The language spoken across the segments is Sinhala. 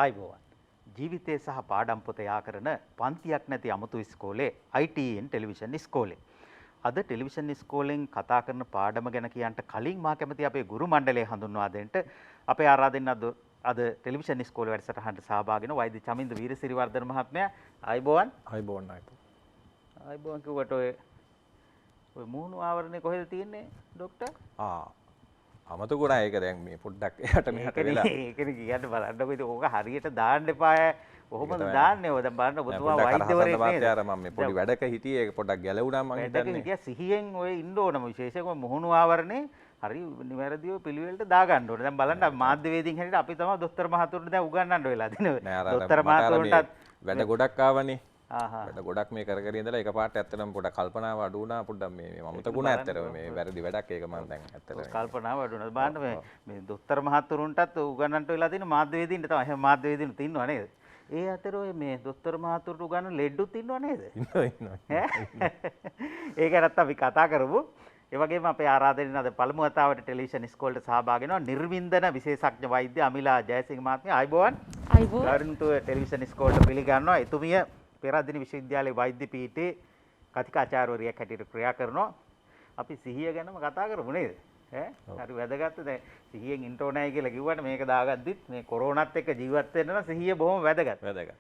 ආයිබෝවන්. ජීවිතය සහ පාඩම් පොත යා කරන පන්තියක් නැති අමුතු ඉස්කෝලේ ITN ටෙලිවිෂන් ඉස්කෝලේ. අද ටෙලිවිෂන් ඉස්කෝලෙන් කතා කරන පාඩම ගැන කියන්න කලින් මා කැමති අපේ ගුරු මණ්ඩලය හඳුන්වා දෙන්න අපේ ආරාධනෙන් අද ටෙලිවිෂන් ඉස්කෝලේ වැඩසටහනට සහභාගී වෙන වෛද්‍ය චමින්ද වීරසිරිවර්ධන මහත්මයා. ආයිබෝවන්. ආයිබෝවන්. ආයිබෝවන් කිව්වට ඔය මූණු ආවරණේ කොහෙද තියෙන්නේ ડોක්ටර්? අමතකුණා ඒක දැන් මේ පොඩ්ඩක් එහාට මෙහාට වෙලා. ඒකනේ කියන්න බලන්නකො ඉතින් ඕක හරියට දාන්න එපා. කොහොමද දාන්නේ? ඔය දැන් බලන්න ඔබතුමා වෛද්‍යවරයෙක් නේද? මම මේ පොඩි වැඩක හිටියේ ඒක පොඩ්ඩක් ගැලවුණා මම හිතන්නේ. වැඩක හිටියා සිහියෙන් ඔය ඉන්න ඕනම විශේෂයෙන්ම මුහුණු ආවරණේ හරි නිවැරදිව පිළිවෙලට දා ගන්න ඕනේ. දැන් බලන්න මාධ්‍යවේදීන් හැටියට අපි තමයි දොස්තර මහතුරුන්ට දැන් උගන්වන්න වෙලා දිනේ. දොස්තර මහතුරුන්ටත් වැඩ ගොඩක් ආවනේ. වැඩ ගොඩක් මේ කර කර ඉඳලා එකපාරට ඇත්තටම පොඩක් කල්පනාව අඩු වුණා. පොඩ්ඩක් මේ අමතකුණා ඇත්තටම මේ වැරදි වැඩක් ඒක මම දැන් ඇත්තටම කල්පනාව අඩු වුණා. බලන්න මේ දොස්තර මහතුරුන්ටත් උගන්වන්නට වෙලා තියෙන මාධ්‍යවේදීන්ට තමයි. එහෙනම් මාධ්‍යවේදීන්ට ඉන්නවා නේද? ඒ අතර ඔය මේ දොස්තර මහතුරුට උගන්වන ලෙඩ්ඩුත් ඉන්නව නේද? ඉන්නවා. ඒක නැත්තම් අපි කතා කරමු. ඒ වගේම අපේ ආරාධනෙන් අද පළමු වතාවට ටෙලිවිෂන් ඉස්කෝලේට සහභාගී වෙනවා නිර්වින්දන විශේෂඥ වෛද්‍ය අමිලා ජයසිංහ මහත්මිය. ආයිබෝවන්. ආයිබෝවන්. ගෞරවනීය ටෙලිවිෂන් ඉස්කෝලේට පිළිගන්නවා. එතුමිය පෙරදින විශ්වවිද්‍යාලයේ වෛද්‍ය පීඨයේ කතිකාචාර්යවරියක් හැටියට ක්‍රියා කරනවා. අපි සිහිය ගැනම කතා කරමු නේද? හරි වැදගත්. දැන් සිහියෙන් ඉන්න ඕනයි කියලා කිව්වට මේක දාගද්දිත් මේ කොරෝනාත් එක්ක ජීවත් වෙන්න නම් සිහිය බොහොම වැදගත්.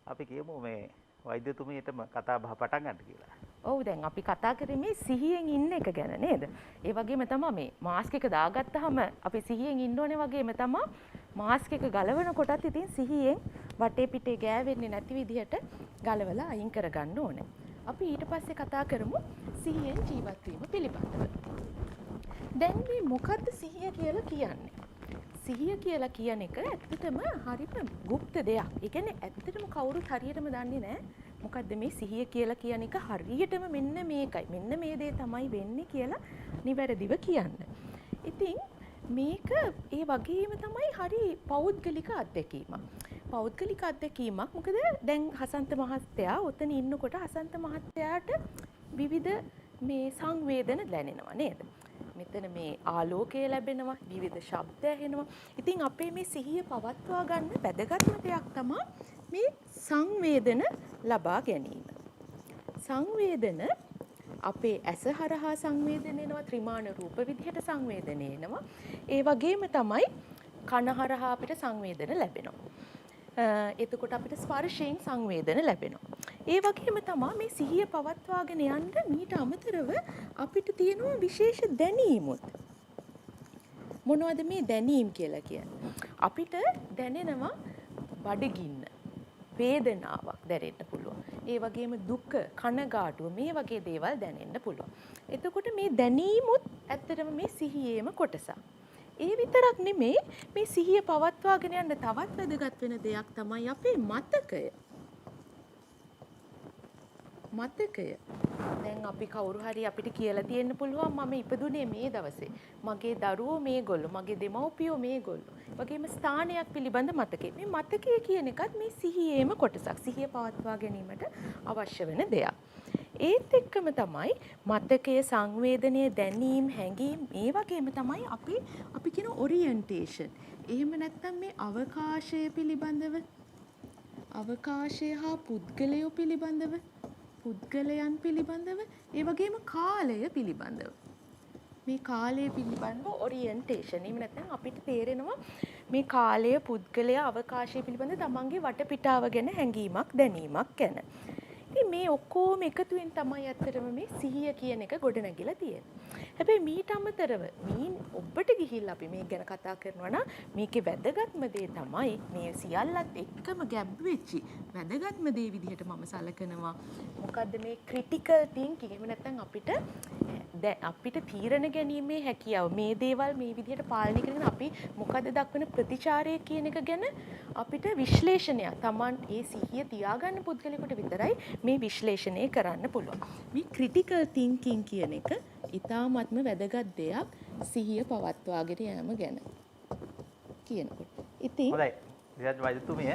අපි කියමු මේ වෛද්‍යතුමියටම කතා බහ පටන් ගන්න කියලා. ඔව් දැන් අපි කතා කරේ මේ සිහියෙන් ඉන්න එක ගැන නේද? ඒ වගේම තමයි මේ මාස්ක් එක දාගත්තාම අපි සිහියෙන් ඉන්න ඕනේ වගේම තමයි මාස්ක් එක ගලවන කොටත් ඉතින් සිහියෙන් වටේ පිටේ ගෑවෙන්නේ නැති විදිහට ගලවලා අයින් කරගන්න ඕනේ. අපි ඊට පස්සේ කතා කරමු සිහියෙන් ජීවත් වීම පිළිබඳව. දැන් මේ මොකද්ද සිහිය කියලා කියන්නේ? සිහිය කියලා කියන එක ඇත්තටම හරිම গুপ্ত දෙයක්. ඒ කියන්නේ ඇත්තටම කවුරුත් හරියටම දන්නේ නැහැ. මොකද්ද මේ සිහිය කියලා කියන එක හරියටම මෙන්න මේකයි. මෙන්න මේ දේ තමයි වෙන්නේ කියලා නිවැරදිව කියන්න. ඉතින් මේක ඒ වගේම තමයි හරි පෞද්ගලික අත්දැකීමක්. පෞද්ගලික අත්දැකීමක්. මොකද දැන් හසන්ත මහත්තයා ඔතන ඉන්නකොට හසන්ත මහත්තයාට විවිධ මේ සංවේදන දැනෙනවා නේද? මෙතන මේ ආලෝකය ලැබෙනවා, විවිධ ශබ්ද ඇහෙනවා. ඉතින් අපේ මේ සිහිය පවත්වා ගන්න වැදගත්ම දෙයක් තමයි මේ සංවේදන ලබා ගැනීම. සංවේදන අපේ ඇස හරහා සංවේදන එනවා, ත්‍රිමාන රූප විදිහට සංවේදන එනවා. ඒ වගේම තමයි කන හරහා අපිට සංවේදන ලැබෙනවා. එතකොට අපිට ස්පර්ශයෙන් සංවේදන ලැබෙනවා. ඒ වගේම තමයි මේ සිහිය පවත්වාගෙන යන්න මීට අමතරව අපිට තියෙනවා විශේෂ දැනීමුත්. මොනවද මේ දැනීම් කියලා කියන්නේ? අපිට දැනෙනවා බඩගින්න, වේදනාවක් දැනෙන්න පුළුවන්. ඒ වගේම දුක, කනගාටුව මේ වගේ දේවල් දැනෙන්න පුළුවන්. එතකොට මේ දැනීමුත් ඇත්තටම මේ සිහියේම කොටසක්. ඒ විතරක් නෙමේ මේ සිහිය පවත්වාගෙන යන්න තවත් වැදගත් වෙන දෙයක් තමයි අපේ මතකය. මතකය. දැන් අපි කවුරු හරි අපිට කියලා තියෙන්න පුළුවන් මම ඉපදුනේ මේ දවසේ. මගේ දරුවෝ මේගොල්ලෝ, මගේ දෙමව්පියෝ මේගොල්ලෝ. වගේම ස්ථානයක් පිළිබඳ මතකය. මේ මතකය කියන එකත් මේ සිහියේම කොටසක්. සිහිය පවත්වා ගැනීමට අවශ්‍ය වෙන දෙයක්. ඒත් එක්කම තමයි මතකයේ සංවේදනය, දැනීම්, හැඟීම් මේ වගේම තමයි අපි කියන ඔරියන්ටේෂන්. එහෙම නැත්නම් මේ අවකාශය පිළිබඳව, අවකාශය හා පුද්ගලයෝ පිළිබඳව, පුද්ගලයන් පිළිබඳව, ඒ වගේම කාලය පිළිබඳව. මේ කාලය පිළිබඳව ඔරියන්ටේෂන්. එහෙම නැත්නම් අපිට තේරෙනවා මේ කාලය, පුද්ගලයා, අවකාශය පිළිබඳ තමන්ගේ වටපිටාව ගැන හැඟීමක්, දැනීමක් ගැන. ඉතින් මේ ඔක්කොම එකතුවෙන් තමයි ඇත්තටම මේ සිහිය කියන එක ගොඩනැගිලා තියෙන්නේ. හැබැයි මීට අමතරව මේ ඔබට ගිහිල්ලා අපි මේ ගැන කතා කරනවා නම් මේකේ වැදගත්ම දේ තමයි මේ සියල්ලත් එක්කම ගැබ් වෙච්චි වැදගත්ම දේ විදිහට මම සලකනවා. මොකද්ද මේ ක්‍රිටිකල් තින්කින්? එහෙම නැත්නම් අපිට තීරණ ගැනීමේ හැකියාව. මේ දේවල් මේ විදිහට පාලනය කරගෙන අපි මොකද්ද දක්වන ප්‍රතිචාරය කියන එක ගැන අපිට විශ්ලේෂණයක්. Taman ඒ සිහිය තියාගන්න පුද්ගලයෙකුට විතරයි මේ විශ්ලේෂණය කරන්න පුළුවන්. මේ ක්‍රිටිකල් තින්කින් කියන එක ඉතාමත්ම වැදගත් දෙයක් සිහිය පවත්වාගෙන යාම ගැන කියනකොට. ඉතින් හොඳයි. විද්‍යාඥ වෛද්‍යතුමිය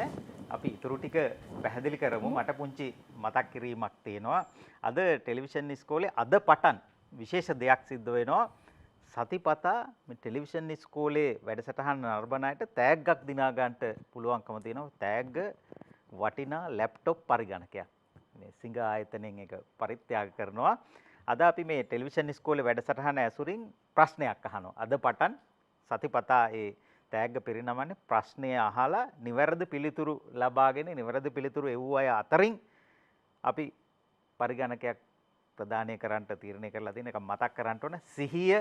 අපි ඊටු ටික පැහැදිලි කරමු. මට පුංචි මතක් කිරීමක් තියෙනවා. අද ටෙලිවිෂන් ඉස්කෝලේ අද පටන් විශේෂ දෙයක් සිද්ධ වෙනවා. සතිපතා මේ ටෙලිවිෂන් ඉස්කෝලේ වැඩසටහන නරඹන අයට තෑග්ගක් දිනා ගන්නට පුළුවන්කම තියෙනවා. තෑග්ග වටිනා ලැප්ටොප් පරිගණකයක්. මේ සිංහ ආයතනයෙන් එක පරිත්‍යාග කරනවා. අද අපි මේ ටෙලිවිෂන් ඉස්කෝලේ වැඩසටහන ඇසුරින් ප්‍රශ්නයක් අහනවා. අද පටන් සතිපතා ඒ තෑග්ග පිරිනමන්නේ ප්‍රශ්නය අහලා නිවැරදි පිළිතුරු ලබාගෙන නිවැරදි පිළිතුරු එව්ව අය අතරින් අපි පරිගණකයක් ප්‍රදානය කරන්නට තීරණය කරලා තියෙන එක මතක් කරන්න ඕන. සිහිය,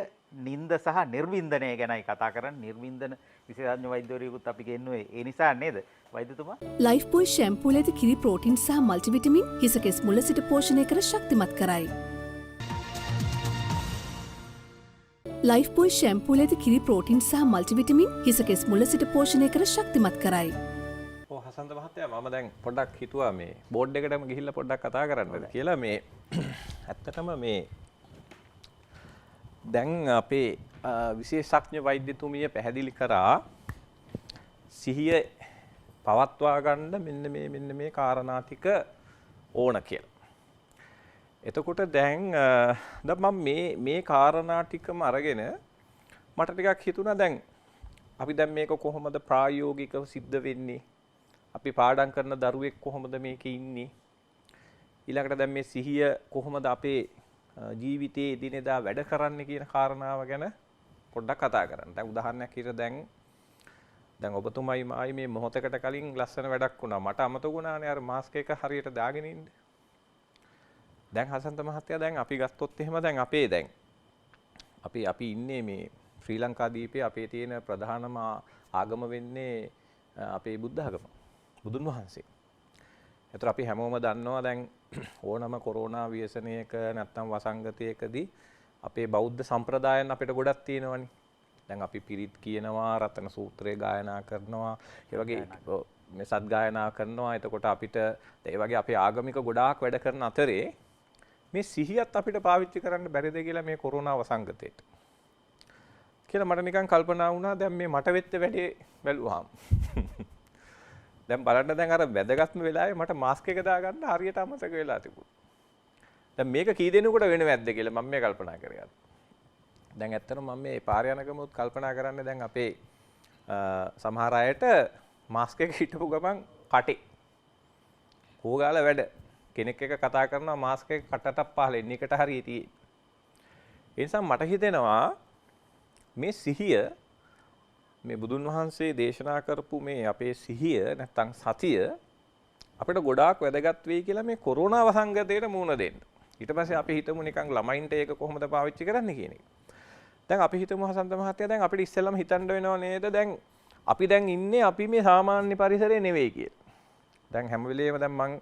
නිନ୍ଦ සහ නිර්වින්දනය ගැනයි කතා කරන්නේ. නිර්වින්දන විශේෂඥ වෛද්‍යවරියකුත් අපි ගෙන්නුවේ ඒ නිසා නේද වෛද්‍යතුමා? ලයිෆ් බොයි ෂැම්පූ ලෙද කිරි ප්‍රෝටීන් සහ මල්ටිවිටමින් හිසකෙස් මුල සිට පෝෂණය කර ශක්තිමත් කරයි. ලයිෆ් බොයි ෂැම්පූ ලෙද කිරි ප්‍රෝටීන් සහ මල්ටිවිටමින් හිසකෙස් මුල සිට පෝෂණය කර ශක්තිමත් කරයි. හසන්ත මහත්තයා මම දැන් පොඩ්ඩක් හිතුවා මේ බෝඩ් එකටම ගිහිල්ලා පොඩ්ඩක් කතා කරන්නද කියලා. මේ ඇත්තටම මේ දැන් අපේ විශේෂඥ වෛද්‍යතුමිය පැහැදිලි කරා සිහිය පවත්වා ගන්න මෙන්න මේ කාරණා ටික ඕන කියලා. එතකොට දැන් මම මේ කාරණා ටිකම අරගෙන මට ටිකක් හිතුණා දැන් අපි දැන් මේක කොහොමද ප්‍රායෝගිකව සිද්ධ වෙන්නේ? අපි පාඩම් කරන දරුවෙක් කොහොමද මේකේ ඉන්නේ? ඊළඟට දැන් මේ සිහිය කොහොමද අපේ ජීවිතයේ එදිනෙදා වැඩ කරන්නේ කියන කාරණාව ගැන පොඩ්ඩක් කතා කරන්න. දැන් උදාහරණයක් විදිහට දැන් ඔබතුමයි මායි මේ මොහොතකට කලින් ලස්සන වැඩක් වුණා. මට අමතක වුණානේ අර මාස්ක් එක හරියට දාගෙන ඉන්න. දැන් හසන්ත මහත්තයා දැන් අපි ගත්තොත් එහෙම දැන් අපි ඉන්නේ මේ ශ්‍රී ලංකා දීපේ අපේ තියෙන ප්‍රධානම ආගම වෙන්නේ අපේ බුද්ධ ආගම. බුදුන් වහන්සේ. ඒතර අපි හැමෝම දන්නවා දැන් ඕනම කොරෝනා ව්‍යසනයක නැත්නම් වසංගතයකදී අපේ බෞද්ධ සම්ප්‍රදායන් අපිට ගොඩක් තියෙනවනේ. දැන් අපි පිරිත් කියනවා, රතන සූත්‍රය ගායනා කරනවා, ඒ වගේ මේ සත් ගායනා කරනවා. එතකොට අපිට ඒ වගේ අපේ ආගමික ගොඩාක් වැඩ කරන අතරේ මේ සිහියත් අපිට පාවිච්චි කරන්න බැරිද කියලා මේ කොරෝනා වසංගතේට. කියලා මට නිකන් කල්පනා වුණා දැන් මේ මට වෙච්ච වැඩේ බැලුවාම. දැන් බලන්න දැන් අර වැදගත්ම වෙලාවේ මට මාස්ක් එක දාගන්න හරියට අමතක වෙලා තිබුණා. දැන් මේක කී දෙනෙකුට වෙනව ඇද්ද කියලා මම මේ කල්පනා කරගත්තා. දැන් ඇත්තටම මම මේ පාර යන ගමොත් කල්පනා කරන්නේ දැන් අපේ සමහර අයට මාස්ක් එක හිටපු ගමන් කටේ කෝගාල වැඩ කෙනෙක් එක කතා කරනවා මාස්ක් එක කටට පහල එන්න එකට හරිය තියෙන්නේ. ඒ නිසා මට හිතෙනවා මේ සිහිය මේ බුදුන් වහන්සේ දේශනා කරපු මේ අපේ සිහිය නැත්තම් සතිය අපිට ගොඩාක් වැදගත් වෙයි කියලා මේ කොරෝනා වසංගතයට මුහුණ දෙන්න. ඊට පස්සේ අපි හිතමු නිකන් ළමයින්ට ඒක කොහොමද පාවිච්චි කරන්න කියන එක. දැන් අපි හිතමු හසන්ත මහත්තයා දැන් අපිට ඉස්සෙල්ලාම හිතන්න වෙනව නේද දැන් අපි දැන් ඉන්නේ අපි මේ සාමාන්‍ය පරිසරයේ නෙවෙයි කියලා. දැන් හැම වෙලේම දැන් මං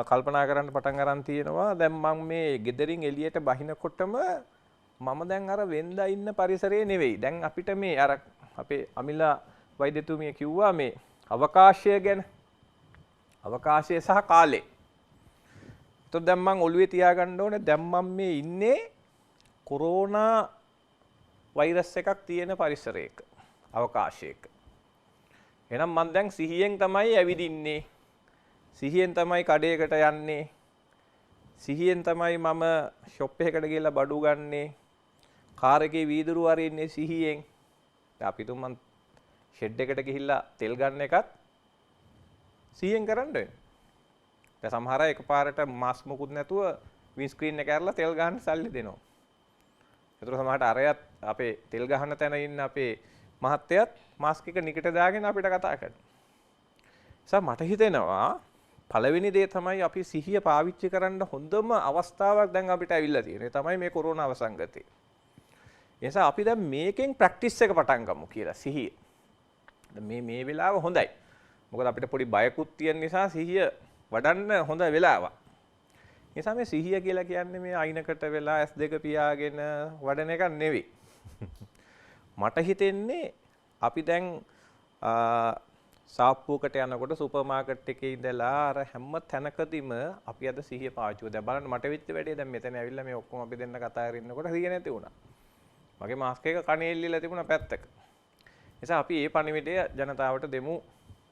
කල්පනා කරන්න පටන් අරන් තියෙනවා දැන් මං මේ ගෙදරින් එළියට බහිනකොටම මම දැන් අර වෙන්දා ඉන්න පරිසරයේ නෙවෙයි. දැන් අපිට මේ අර අපේ අමිලා වෛද්‍යතුමිය කිව්වා මේ අවකාශය ගැන. අවකාශය සහ කාලය. එතකොට දැන් මං ඔළුවේ තියාගන්න ඕනේ දැන් මම මේ ඉන්නේ කොරෝනා වෛරස් එකක් තියෙන පරිසරයක. අවකාශයක. එහෙනම් මම දැන් සිහියෙන් තමයි ඇවිදින්නේ. සිහියෙන් තමයි කඩේකට යන්නේ. සිහියෙන් තමයි මම ෂොප් එකකට ගිහලා බඩු ගන්නේ. කාර් එකේ වීදුරු අරින්නේ සිහියෙන්. අපි තුමන් ෂෙඩ් එකට ගිහිල්ලා තෙල් ගන්න එකත් සිහියෙන් කරන්න වෙනවා. දැන් සමහර අය එකපාරට මාස්ක් මොකුත් නැතුව වින් ස්ක්‍රීන් එක ඇරලා තෙල් ගන්න සල්ලි දෙනවා. ඒතර සමහරට අරයත් අපේ තෙල් ගහන තැන ඉන්න අපේ මහත්තයත් මාස්ක් එක නිකට දාගෙන අපිට කතා කරනවා. මට හිතෙනවා පළවෙනි දේ තමයි අපි සිහිය පාවිච්චි කරන්න හොඳම අවස්ථාවක් දැන් අපිට ඇවිල්ලා තියෙනවා. ඒ තමයි මේ කොරෝනා වසංගතේ. ඒ නිසා අපි දැන් මේකෙන් ප්‍රැක්ටිස් එක පටන් ගමු කියලා සිහිය. මේ වෙලාව හොඳයි. මොකද අපිට පොඩි බයකුත් තියෙන නිසා සිහිය වඩන්න හොඳ වෙලාවක්. ඒ නිසා මේ සිහිය කියලා කියන්නේ මේ අයිනකට වෙලා S2 පියාගෙන වඩන එකක් නෙවෙයි. මට හිතෙන්නේ අපි දැන් සාප්පුවකට යනකොට සුපර් මාකට් එකේ ඉඳලා අර හැම තැනකදීම අපි අද සිහිය පාවිච්චි කරනවා. දැන් බලන්න මට වෙච්ච වැඩේ දැන් මෙතන ඇවිල්ලා මේ ඔක්කොම අපි දෙන්න කතා කරගෙන ඉන්නකොට සිහිය නැති වුණා. මගේ මාස්ක් එක කනේ එල්ලීලා තිබුණා පැත්තක. නිසා අපි මේ පණිවිඩය ජනතාවට දෙමු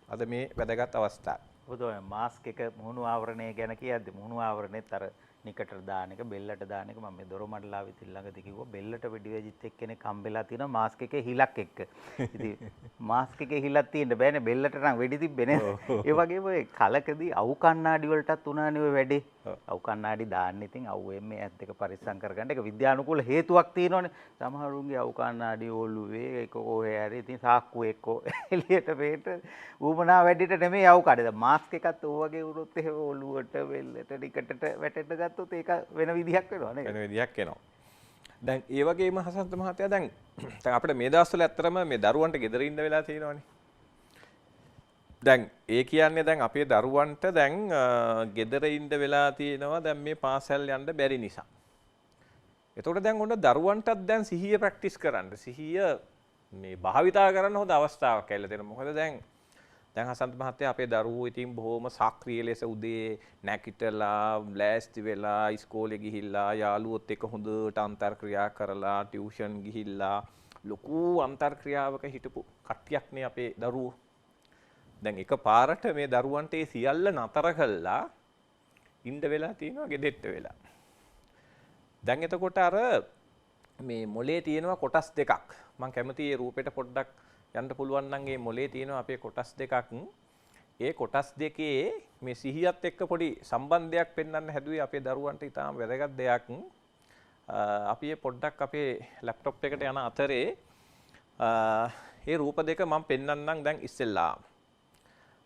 අද මේ වැදගත් අවස්ථාවේ. ඔබතුමා මාස්ක් එක මුහුණු ආවරණය ගැන කියද්දි මුහුණු ආවරණෙත් අර නිකට දාන එක බෙල්ලට දාන එක මම මේ දොරමඩලාවෙත් ළඟදී කිව්වා බෙල්ලට වෙඩි වෙජිත් එක්කෙනෙක් හම්බෙලා තියෙනවා මාස්ක් එකේ හිලක් එක්ක. ඉතින් මාස්ක් එකේ හිලක් තියෙන්න බෑනේ බෙල්ලට නම් වෙඩි තිබ්බේ නේද? ඒ වගේම ඔය කලකදී අවු කණ්ණාඩි වලටත් උනානේ ඔය වැඩේ. අවු කණ්ණාඩි දාන්න ඉතින් අවුවෙන් මේ ඇත් දෙක පරිස්සම් කරගන්න. ඒක විද්‍යානුකූල හේතුවක් තියෙනවනේ. සමහරුන්ගේ අවු කණ්ණාඩි ඔළුවේ ඒක කොහේ හරි ඉතින් සාක්කුව එක්ක එළියට වේට ඌමනා වැඩිට නෙමෙයි අවු කඩේ. මාස්ක් එකත් ඕ වගේ වුණොත් එහෙම ඔළුවට වෙල්ලට නිකටට වැටෙන්න ගත්තොත් ඒක වෙන විදිහක් වෙනවා නේද? වෙන විදිහක් එනවා. දැන් ඒ වගේම හසන්ත මහත්තයා දැන් අපිට මේ දවස්වල ඇත්තටම මේ දරුවන්ට ගෙදර ඉන්න වෙලා තියෙනවානේ. දැන් ඒ කියන්නේ දැන් අපේ දරුවන්ට දැන් ගෙදර ඉන්න වෙලා තියෙනවා දැන් මේ පාසල් යන්න බැරි නිසා. එතකොට දැන් ඔන්න දරුවන්ටත් දැන් සිහිය ප්‍රැක්ටිස් කරන්න. සිහිය මේ භාවිතා කරන්න හොඳ අවස්ථාවක් ඇවිල්ලා තියෙනවා. මොකද දැන් හසන්ත මහත්තයා අපේ දරුවෝ ඉතින් බොහොම සක්‍රීය ලෙස උදේ නැගිටලා ලෑස්ති වෙලා ඉස්කෝලේ ගිහිල්ලා යාළුවොත් එක්ක හොඳට අන්තර්ක්‍රියා කරලා ටියුෂන් ගිහිල්ලා ලොකු අන්තර්ක්‍රියාවක හිටපු කට්ටියක්නේ අපේ දරුවෝ. දැන් එකපාරට මේ දරුවන්ට ඒ සියල්ල නතර කළා ඉන්න වෙලා තියෙනවා ගෙදෙට්ට වෙලා. දැන් එතකොට අර මේ මොලේ තියෙනවා කොටස් දෙකක්. මම කැමතියි මේ රූපෙට පොඩ්ඩක් යන්න පුළුවන් නම් මේ මොලේ තියෙනවා අපේ කොටස් දෙකක්. ඒ කොටස් දෙකේ මේ සිහියත් එක්ක පොඩි සම්බන්ධයක් පෙන්වන්න හැදුවේ අපේ දරුවන්ට ඉතාම වැදගත් දෙයක්. අපි මේ පොඩ්ඩක් අපේ ලැප්ටොප් එකට යන අතරේ මේ රූප දෙක මම පෙන්වන්නම් දැන් ඉස්සෙල්ලා.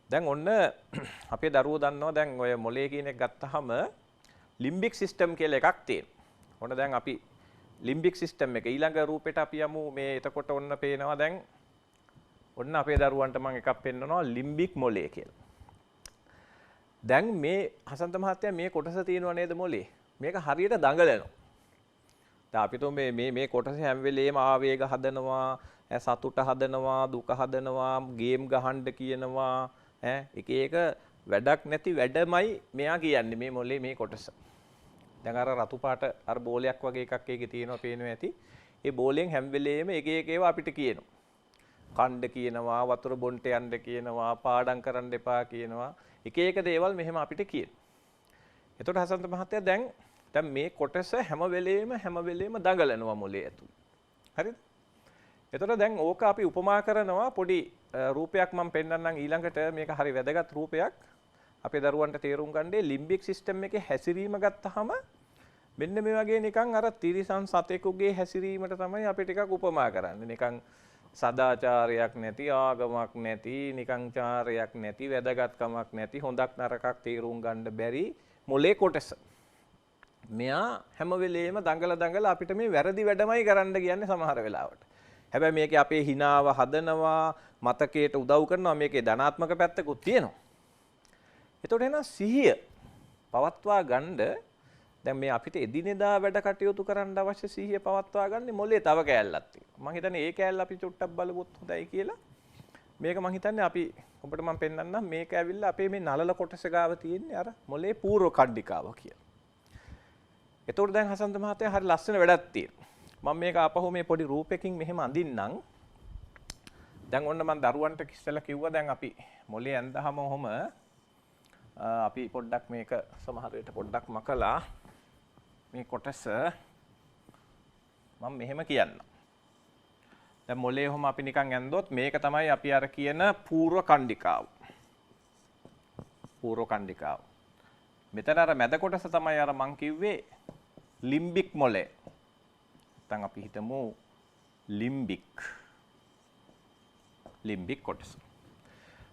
දැන් ඔන්න අපේ දරුවෝ දන්නවා දැන් ඔය මොලේ කියන එක ගත්තාම ලිම්බික් සිස්ටම් කියලා එකක් තියෙනවා. ඔන්න දැන් අපි ලිම්බික් සිස්ටම් එක ඊළඟ රූපෙට අපි යමු. මේ එතකොට ඔන්න පේනවා දැන් ඔන්න අපේ දරුවන්ට මම එකක් පෙන්නනවා ලිම්බික් මොලේ කියලා. දැන් මේ හසන්ත මහත්තයා මේ කොටස තියෙනව නේද මොලේ? මේක හරියට දඟලනවා. දැන් අපි මේ කොටස හැම වෙලේම ආවේග හදනවා, සතුට හදනවා, දුක හදනවා, ගේම් ගහන්න කියනවා, එක එක වැඩක් නැති වැඩමයි මෙයා කියන්නේ මේ මොලේ මේ කොටස. දැන් අර රතු පාට අර බෝලයක් වගේ එකක් ඒකේ තියෙනවා පේනවා ඇති. ඒ බෝලෙන් හැම වෙලේම එක එක ඒවා අපිට කියනවා. කණ්ඩ කියනවා, වතුර බොන්ට යන්න කියනවා, පාඩම් කරන්න එපා කියනවා. එක එක දේවල් මෙහෙම අපිට කියනවා. එතකොට හසන්ත මහත්තයා දැන් මේ කොටස හැම වෙලේම දඟලනවා මොලේ ඇතුළේ. හරිද? එතකොට දැන් ඕක අපි උපමා කරනවා පොඩි රූපයක් මම පෙන්නන්නම් ඊළඟට. මේක හරි වැදගත් රූපයක්. අපේ දරුවන්ට තේරුම් ගන්නේ ලිම්බික් සිස්ටම් එකේ හැසිරීම ගත්තාම මෙන්න මේ වගේ නිකන් අර තිරිසන් සතෙකුගේ හැසිරීමට තමයි අපි ටිකක් උපමා කරන්නේ. නිකන් සදාචාරයක් නැති, ආගමක් නැති, නිකන් චාරයක් නැති, වැදගත්කමක් නැති, හොඳක් නරකක් තේරුම් ගන්න බැරි මොලේ කොටස. මෙයා හැම වෙලේම දඟල අපිට මේ වැරදි වැඩමයි කරන්න කියන්නේ සමහර වෙලාවට. හැබැයි මේකේ අපේ හිනාව හදනවා, මතකයට උදව් කරනවා, මේකේ ධනාත්මක පැත්තකුත් තියෙනවා. එතකොට එන සිහිය පවත්වා ගන්න දැන් මේ අපිට එදිනෙදා වැඩ කටයුතු කරන්න අවශ්‍ය සිහිය පවත්වා ගන්න මොලේ තව කෑල්ලක් තියෙනවා. මම හිතන්නේ ඒ කෑල්ල අපි චුට්ටක් බලමුත් හොඳයි කියලා. මේක මම හිතන්නේ අපි ඔබට මම පෙන්නන්නම්. මේක ඇවිල්ලා අපේ මේ නලල කොටස ගාව තියෙන්නේ අර මොලේ පූර්ව කණ්ඩිකාව කියලා. එතකොට දැන් හසන්ත මහත්තයා හරි ලස්සන වැඩක් තියෙනවා. මම මේක ආපහු මේ පොඩි රූපයකින් මෙහෙම අඳින්නම්. දැන් ඔන්න මම දරුවන්ට ඉස්සෙල්ලා කිව්වා දැන් අපි මොලේ ඇඳහම ඔහම අපි පොඩ්ඩක් මේක සමහර වෙලට පොඩ්ඩක් මකලා මේ කොටස මම මෙහෙම කියන්නම්. දැන් මොලේ ඔහම අපි නිකන් ඇඳොත් මේක තමයි අපි අර කියන පූර්ව කණ්ඩිකාව. පූර්ව කණ්ඩිකාව. මෙතන අර මැද කොටස තමයි අර මං කිව්වේ ලිම්බික් මොලේ. දැන් අපි හිතමු ලිම්බික් කොටස.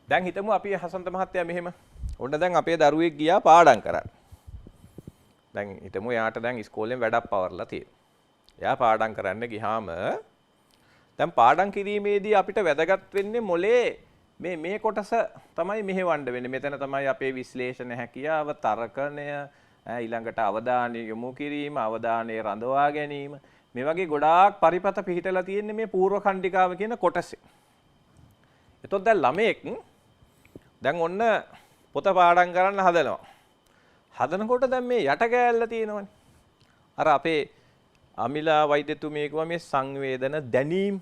දැන් හිතමු අපි හසන්ත මහත්තයා මෙහෙම ඔන්න දැන් අපේ දරුවෙක් ගියා පාඩම් කරන්න. දැන් හිතමු එයාට දැන් ඉස්කෝලෙන් වැඩක් පවර්ලා තියෙනවා. එයා පාඩම් කරන්න ගියාම දැන් පාඩම් කිරීමේදී අපිට වැදගත් වෙන්නේ මොලේ මේ කොටස තමයි මෙහෙවන්න වෙන්නේ. මෙතන තමයි අපේ විශ්ලේෂණ හැකියාව, තර්කණය, ඊළඟට අවධානය යොමු කිරීම, අවධානය රඳවා ගැනීම. මේ වගේ ගොඩාක් පරිපත පිහිටලා තියෙන්නේ මේ පූර්ව කණ්ඩිකාව කියන කොටසේ. එතකොට දැන් ළමයෙක් දැන් ඔන්න පොත පාඩම් කරන්න හදනවා. හදනකොට දැන් මේ යට කෑල්ල තියෙනවනේ. අර අපේ අමිලා වෛද්‍යතුමිය කිව්වා මේ සංවේදන දැනීම්.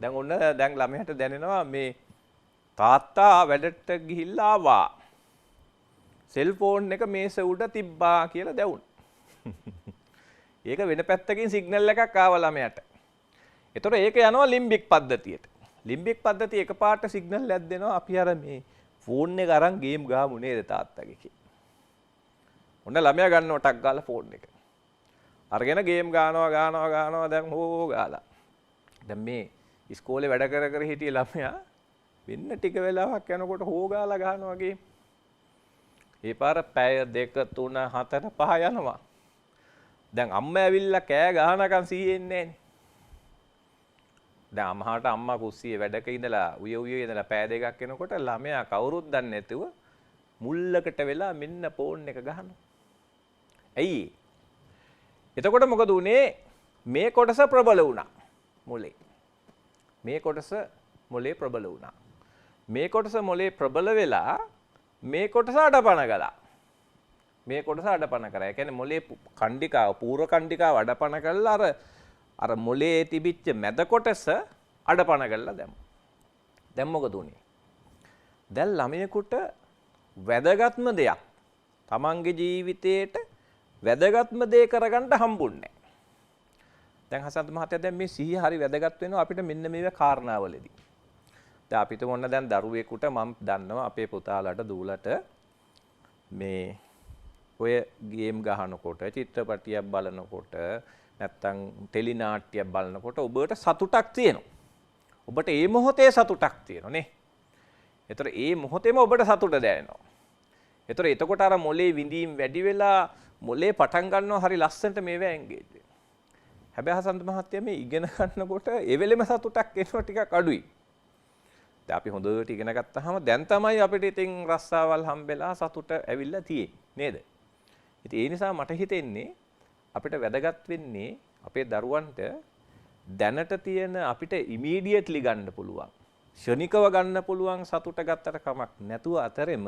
දැන් ඔන්න දැන් ළමයාට දැනෙනවා මේ තාත්තා වැඩට ගිහිල්ලා ආවා. සෙල්ෆෝන් එක මේස උඩ තිබ්බා කියලා දැවුණා. ඒක වෙන පැත්තකින් සිග්නල් එකක් ආවා ළමයාට. ඒතකොට ඒක යනවා ලිම්බික් පද්ධතියට. ලිම්බික් පද්ධතිය එකපාරට සිග්නල් එකක් දෙනවා අපි අර මේ ෆෝන් එක අරන් ගේම් ගහමු නේද තාත්තගේ කියලා. ඔන්න ළමයා ගන්නවා ටක් ගාලා ෆෝන් එක. අරගෙන ගේම් ගානවා දැන් හෝ ගාලා. දැන් මේ ඉස්කෝලේ වැඩ කර හිටිය ළමයා වෙන්න ටික වෙලාවක් යනකොට හෝ ගාලා ගහනවා ගේම්. ඒ පාර පැය 2 3 4 5 යනවා. දැන් අම්මා ඇවිල්ලා කෑ ගහනකම් සීයෙන්නේ නැහනේ. දැන් අම්මාට අම්මා කුස්සියේ වැඩක ඉඳලා උය ඉඳලා පෑ දෙකක් එනකොට ළමයා කවුරුත් දන්නේ නැතුව මුල්ලකට වෙලා මෙන්න ෆෝන් එක ගහනවා. ඇයි? එතකොට මොකද උනේ? මේ කොටස ප්‍රබල වුණා මොලේ. මේ කොටස මොලේ ප්‍රබල වුණා. මේ කොටස මොලේ ප්‍රබල වෙලා මේ කොටස අඩපණ ගලා. මේ කොටස අඩපණ කරා. ඒ කියන්නේ මොලේ කණ්ඩිකාව පූර්ව කණ්ඩිකාව අඩපණ කරලා අර මොලේ තිබිච්ච මැද කොටස අඩපණ කරලා දැම්මා. දැන් මොකද උනේ? දැන් ළමයෙකුට වැදගත්ම දෙයක් තමන්ගේ ජීවිතේට වැදගත්ම දේ කරගන්න හම්බුන්නේ නැහැ. දැන් හසන්ත මහත්තයා දැන් මේ සිහිය හරි වැදගත් වෙනවා අපිට මෙන්න මේ කාරණාවලදී. දැන් අපිට මොන දැන් දරුවෙකුට මම දන්නවා අපේ පුතාලට දූලට මේ ඔය ගේම් ගහනකොට චිත්‍රපටියක් බලනකොට නැත්තම් ටෙලි නාට්‍යයක් බලනකොට ඔබට සතුටක් තියෙනවා. ඔබට ඒ මොහොතේ සතුටක් තියෙනවා නේ. ඒතර ඒ මොහොතේම ඔබට සතුට දැනෙනවා. ඒතර එතකොට අර මොලේ විඳීම් වැඩි වෙලා මොලේ පටන් ගන්නවා හරි ලස්සනට මේවා එන්ගේජ් වෙනවා. හැබැයි හසන්ත මහත්තයා මේ ඉගෙන ගන්නකොට ඒ වෙලෙම සතුටක් එනවා ටිකක් අඩුයි. දැන් අපි හොඳට ඉගෙන ගත්තාම දැන් තමයි අපිට ඉතින් රස්සාවල් හම්බෙලා සතුට ඇවිල්ලා තියෙන්නේ නේද? ඉතින් ඒ නිසා මට හිතෙන්නේ අපිට වැදගත් වෙන්නේ අපේ දරුවන්ට දැනට තියෙන අපිට ඉමීඩියට්ලි ගන්න පුළුවන් ෂණිකව ගන්න පුළුවන් සතුට ගත්තට කමක් නැතුව අතරෙම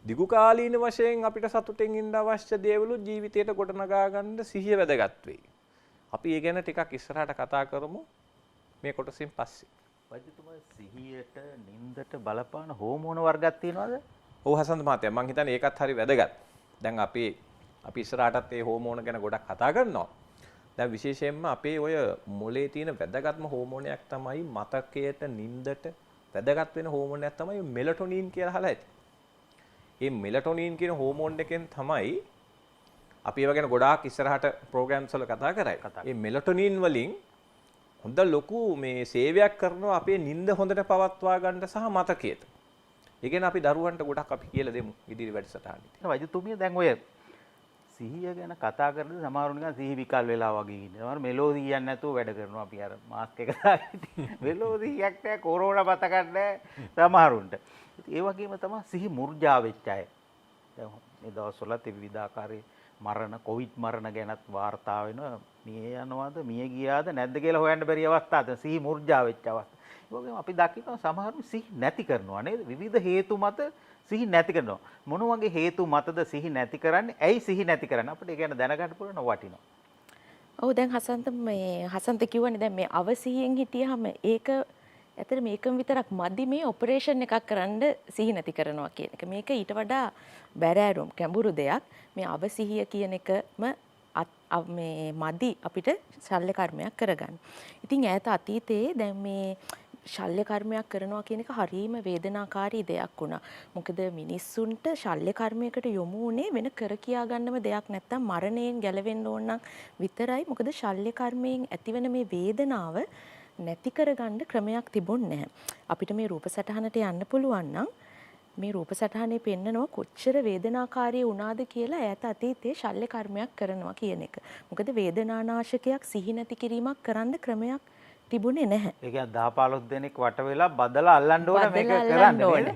දිගු කාලීන වශයෙන් අපිට සතුටෙන් ඉන්න අවශ්‍ය දේවලුත් ජීවිතයට ගොඩනගා ගන්න සිහිය වැදගත් වෙයි. අපි ඒ ගැන ටිකක් ඉස්සරහට කතා කරමු මේ කොටසින් පස්සේ. වෛද්‍යතුමා සිහියට නින්දට බලපාන හෝමෝන වර්ගයක් තියෙනවද? ඔව් හසන්ත මහත්තයා මම හිතන්නේ ඒකත් හරි වැදගත්. දැන් අපි ඉස්සරහටත් ඒ හෝමෝන ගැන ගොඩක් කතා කරනවා. දැන් විශේෂයෙන්ම අපේ ඔය මොලේ තියෙන වැදගත්ම හෝමෝනයක් තමයි මතකයට නින්දට වැදගත් වෙන හෝමෝනයක් තමයි මෙලටොනින් කියලා අහලා ඇති. මේ මෙලටොනින් කියන හෝමෝන් එකෙන් තමයි අපි ඒව ගැන ගොඩාක් ඉස්සරහට ප්‍රෝග්‍රෑම්ස් වල කතා කරයි. මේ මෙලටොනින් වලින් හොඳ ලොකු මේ සේවයක් කරනවා අපේ නිින්ද හොඳට පවත්වා ගන්න සහ මතකයට. ඒ කියන්නේ අපි දරුවන්ට ගොඩක් අපි කියලා දෙමු ඉදිරි වැඩසටහනේදී. වෛද්‍යතුමිය දැන් ඔය සිහිය ගැන කතා කරද්දී සමහරව නිකන් සිහි විකල් වෙලා වගේ ඉන්නේ. සමහර මෙලෝඩි කියන්නේ නැතුව වැඩ කරනවා අපි අර මාස්ක් එක දාගෙන. මෙලෝඩියක් නැහැ කොරෝනා බත ගන්න සමහරුන්ට. ඒ වගේම තමයි සිහි මුර්ජා වෙච්ච අය. දැන් මේ දවස්වල විවිධාකාරයේ මරණ කොවිඩ් මරණ ගැනත් වාර්තා වෙනවා. මිය යනවාද මිය ගියාද නැද්ද කියලා හොයන්න බැරි අවස්ථා. දැන් සිහි මුර්ජා වෙච්ච අවස්ථා. ඒ වගේම අපි දකිනවා සමහරු සිහි නැති කරනවා නේද? විවිධ හේතු මත සිහි නැති කරනවා. මොන වගේ හේතු මතද සිහි නැති කරන්නේ? ඇයි සිහි නැති කරන්නේ? අපිට ඒ ගැන දැනගන්න පුළුවන් වටිනවා. ඔව් දැන් හසන්ත කිව්වනේ දැන් මේ අවසිහියෙන් හිටියාම ඒක ඇත්තට මේකම විතරක් මදි මේ ඔපරේෂන් එකක් කරන්න සිහි නැති කරනවා කියන එක. මේක ඊට වඩා බැරෑරුම් ගැඹුරු දෙයක්. මේ අවසිහිය කියන එකම මේ මදි අපිට ශල්‍ය කර්මයක් කරගන්න. ඉතින් ඈත අතීතයේ දැන් මේ ශල්‍ය කර්මයක් කරනවා කියන එක හරීම වේදනාකාරී දෙයක් වුණා. මොකද මිනිස්සුන්ට ශල්‍ය කර්මයකට යොමු වුණේ වෙන කර කියා ගන්නම දෙයක් නැත්තම් මරණයෙන් ගැලවෙන්න ඕන නම් විතරයි. මොකද ශල්‍ය කර්මයෙන් ඇතිවන මේ වේදනාව නැති කරගන්න ක්‍රමයක් තිබුණේ නැහැ. අපිට මේ රූප සටහනට යන්න පුළුවන් නම් මේ රූප සටහනේ පෙන්නනවා කොච්චර වේදනාකාරී වුණාද කියලා ඈත අතීතයේ ශල්‍ය කර්මයක් කරනවා කියන එක. මොකද වේදනානාශකයක් සිහි නැති කිරීමක් කරන්න ක්‍රමයක් තිබුණේ නැහැ. ඒ කියන්නේ 10 15 දෙනෙක් වට වෙලා බදලා අල්ලන්න ඕන මේක කරන්න ඕනේ.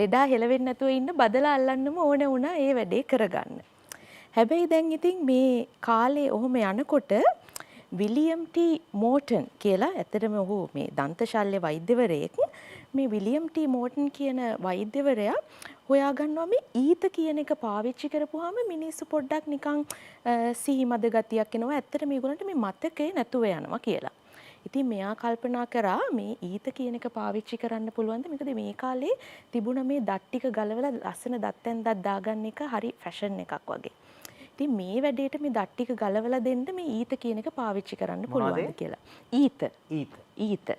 ලෙඩා හෙලවෙන්නේ නැතුව ඉන්න බදලා අල්ලන්නම ඕනේ වුණා ඒ වැඩේ කරගන්න. හැබැයි දැන් ඉතින් මේ කාලේ ඔහොම යනකොට විලියම් ටී මෝටන් කියලා ඇත්තටම ඔහු මේ දන්ත ශල්‍ය වෛද්‍යවරයෙක්. මේ විලියම් ටී මෝටන් කියන වෛද්‍යවරයා හොයාගන්නවා මේ ඊත කියන එක පාවිච්චි කරපුවාම මිනිස්සු පොඩ්ඩක් නිකන් සිහිමද ගතියක් එනවා. ඇත්තට මේගොල්ලන්ට මේ මතකේ නැතුව යනවා කියලා. ඉතින් මෙයා කල්පනා කරා මේ ඊත කියන එක පාවිච්චි කරන්න පුළුවන්ද? මොකද මේ කාලේ තිබුණ මේ දත් ටික ගලවලා ලස්සන දත් ඇන්දක් දාගන්න එක හරි ෆැෂන් එකක් වගේ. ඉතින් මේ වැඩේට මේ දත් ටික ගලවලා දෙන්න මේ ඊත කියන එක පාවිච්චි කරන්න පුළුවන්ද කියලා. ඊත.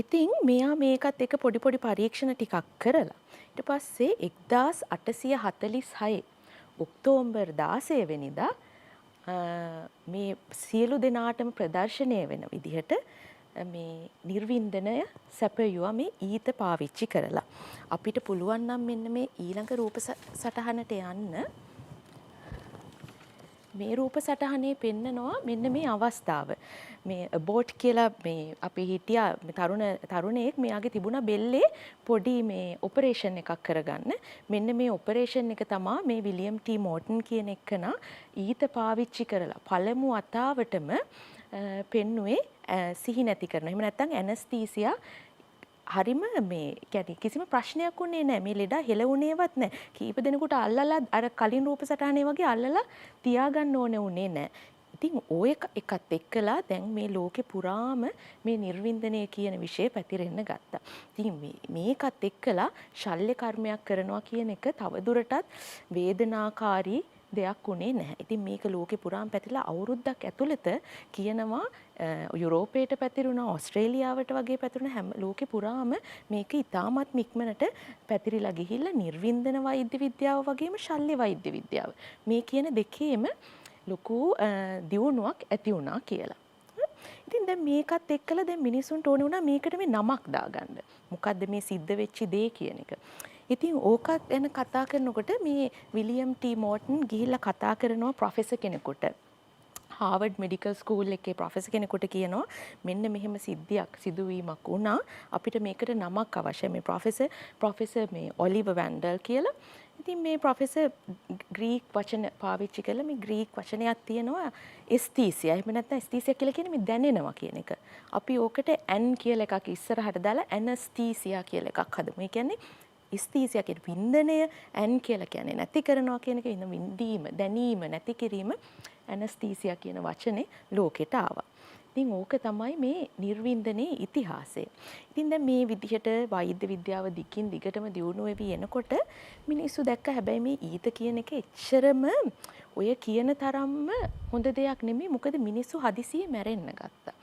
ඉතින් මෙයා මේකත් එක පොඩි පරීක්ෂණ ටිකක් කරලා ඊට පස්සේ 1846 ඔක්තෝබර් 16 වෙනිදා මේ සියලු දෙනාටම ප්‍රදර්ශනය වෙන විදිහට මේ නිර්වින්දනය සැපයුවා මේ ඊත පාවිච්චි කරලා. අපිට පුළුවන් නම් මෙන්න මේ ඊළඟ රූප සටහනට යන්න. මේ රූප සටහනේ පෙන්නනවා මෙන්න මේ අවස්ථාව. මේ බෝට් කියලා මේ අපි හිටියා තරුණයෙක් මෙයාගේ තිබුණා බෙල්ලේ පොඩි මේ ඔපරේෂන් එකක් කරගන්න. මෙන්න මේ ඔපරේෂන් එක තමයි මේ විලියම් ටී මෝටන් කියන එකනා ඊත පාවිච්චි කරලා පළමු වතාවටම පෙන්නුවේ සිහි නැති කරන. එහෙම නැත්නම් ඇනස්තීසියා හරිම මේ කියන්නේ කිසිම ප්‍රශ්නයක් උනේ නැහැ. මේ ලෙඩ හෙලුණේවත් නැහැ. කීප දෙනෙකුට අල්ලලා අර කලින් රූප සටහනේ වගේ අල්ලලා තියාගන්න ඕනේ උනේ නැහැ. ඉතින් ඔය එකත් එක්කලා දැන් මේ ලෝකේ පුරාම මේ නිර්වින්දනය කියන විෂය පැතිරෙන්න ගත්තා. ඉතින් මේකත් එක්කලා ශල්‍ය කර්මයක් කරනවා කියන එක තවදුරටත් වේදනාකාරී දෙයක් උනේ නැහැ. ඉතින් මේක ලෝකේ පුරාම පැතිරලා අවුරුද්දක් ඇතුළත කියනවා යුරෝපයට පැතිරුණා, ඕස්ට්‍රේලියාවට වගේ පැතිරුණ හැම ලෝකේ පුරාම මේක ඉතාමත් ඉක්මනට පැතිරිලා ගිහිල්ලා නිර්වින්දන වෛද්‍ය විද්‍යාව වගේම ශල්‍ය වෛද්‍ය විද්‍යාව මේ කියන දෙකේම ලොකු දියුණුවක් ඇති වුණා කියලා. ඉතින් දැන් මේකත් එක්කලා දැන් මිනිසුන්ට ඕන වුණා මේකට මේ නමක් දාගන්න. මොකද්ද මේ සිද්ධ වෙච්ච දේ කියන එක. ඉතින් ඕකත් ගැන කතා කරනකොට මේ විලියම් ටී මෝටන් ගිහිල්ලා කතා කරනවා ප්‍රොෆෙසර් කෙනෙකුට. හාවර්ඩ් මෙඩිකල් ස්කූල් එකේ ප්‍රොෆෙසර් කෙනෙකුට කියනවා මෙන්න මෙහෙම සිදුවීමක් වුණා අපිට මේකට නමක් අවශ්‍යයි. මේ ප්‍රොෆෙසර් මේ ඔලිවර් වැන්ඩල් කියලා. ඉතින් මේ ප්‍රොෆෙසර් ග්‍රීක් වචන පාවිච්චි කළා. මේ ග්‍රීක් වචනයක් තියෙනවා එස්තීසියා. එහෙම නැත්නම් එස්තීසියා කියලා කියන්නේ මේ දැනෙනවා කියන එක. අපි ඕකට ඇන් කියලා එකක් ඉස්සරහට දාලා ඇනස්තීසියා කියලා එකක් හදමු. ඒ කියන්නේ ස්තීසියා කියන වින්දනය ඇන් කියලා කියන්නේ නැති කරනවා කියන එක විඳීම දැනීම නැති කිරීම ඇනස්තීසියා කියන වචනේ ලෝකෙට ආවා. ඉතින් ඕක තමයි මේ නිර්වින්දනයේ ඉතිහාසය. ඉතින් දැන් මේ විදිහට වෛද්‍ය විද්‍යාව දිගින් දිගටම දියුණු වෙවි එනකොට මිනිස්සු දැක්ක හැබැයි මේ ඊත කියන එක එච්චරම ඔය කියන තරම්ම හොඳ දෙයක් නෙමෙයි. මොකද මිනිස්සු හදිසියෙ මැරෙන්න ගත්තා.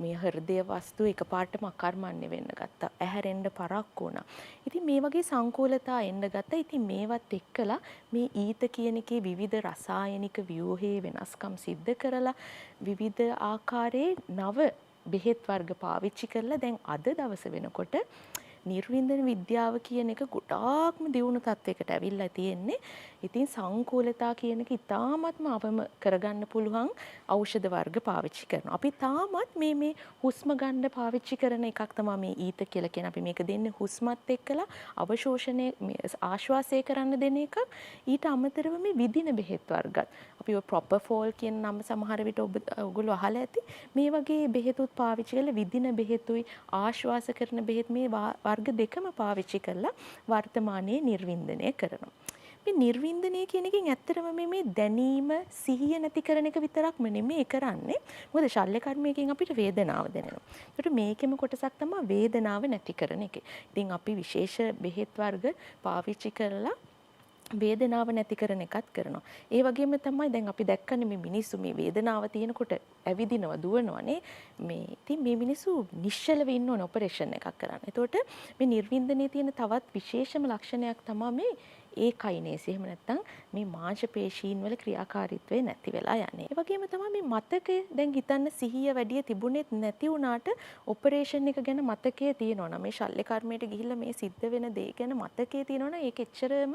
මේ හෘදය වස්තු එකපාරටම අකර්මණ්‍ය වෙන්න ගත්තා. ඇහැරෙන්න පරක් වුණා. ඉතින් මේ වගේ සංකූලතා එන්න ගත්තා. ඉතින් මේවත් එක්කලා මේ ඊත කියන එකේ විවිධ රසායනික ව්‍යුහයේ වෙනස්කම් සිද්ධ කරලා විවිධ ආකාරයේ නව බෙහෙත් වර්ග පාවිච්චි කරලා දැන් අද දවස වෙනකොට නිර්වින්දන විද්‍යාව කියන එක ගොඩාක්ම දියුණු තත්යකට ඇවිල්ලා තියෙන්නේ. ඉතින් සංකූලතා කියන එක ඉතාමත්ම අවම කරගන්න පුළුවන් ඖෂධ වර්ග පාවිච්චි කරනවා. අපි තාමත් මේ හුස්ම ගන්න පාවිච්චි කරන එකක් තමයි මේ ඊත කියලා කියන. අපි මේක දෙන්නේ හුස්මත් එක්කලා අවශෝෂණය ආශ්වාසය කරන්න දෙන එකක්. ඊට අමතරව මේ විදින බෙහෙත් වර්ගත්. අපි ඔය ප්‍රොපර්ෆෝල් කියන නම සමහර විට ඔයගොල්ලෝ අහලා ඇති. මේ වගේ බෙහෙතුත් පාවිච්චි කරලා විදින බෙහෙතුයි ආශ්වාස කරන බෙහෙත් මේ වර්ග දෙකම පාවිච්චි කරලා වර්තමානයේ නිර්වින්දනය කරනවා. මේ නිර්වින්දනය කියන එකෙන් ඇත්තටම මේ දැනීම සිහිය නැති කරන එක විතරක්ම නෙමෙයි කරන්නේ. මොකද ශල්‍ය කර්මයකින් අපිට වේදනාව දැනෙනවා. ඒකට මේකෙම කොටසක් තමයි වේදනාව නැති කරන එක. ඉතින් අපි විශේෂ බෙහෙත් වර්ග පාවිච්චි කරලා වේදනාව නැති කරන එකත් කරනවා. ඒ වගේම තමයි දැන් අපි දැක්කනේ මේ මිනිස්සු මේ වේදනාව තියෙනකොට ඇවිදිනවා දුවනවානේ. මේ ඉතින් මේ මිනිස්සු නිශ්චලව ඉන්න ඕන ඔපරේෂන් එකක් කරන්න. එතකොට මේ නිර්වින්දනයේ තියෙන තවත් විශේෂම ලක්ෂණයක් තමයි මේ ඒකයිනේසි. එහෙම නැත්නම් මේ මාංශ පේශීන් වල ක්‍රියාකාරීත්වය නැති වෙලා යන්නේ. ඒ වගේම තමයි මේ මතකය දැන් හිතන්න සිහිය වැඩි තිබුණෙත් නැති වුණාට ඔපරේෂන් එක ගැන මතකයේ තියෙනවා නම් මේ ශල්‍ය කර්මයට ගිහිල්ලා මේ සිද්ධ වෙන දේ ගැන මතකයේ තියෙනවා නම් ඒක එච්චරම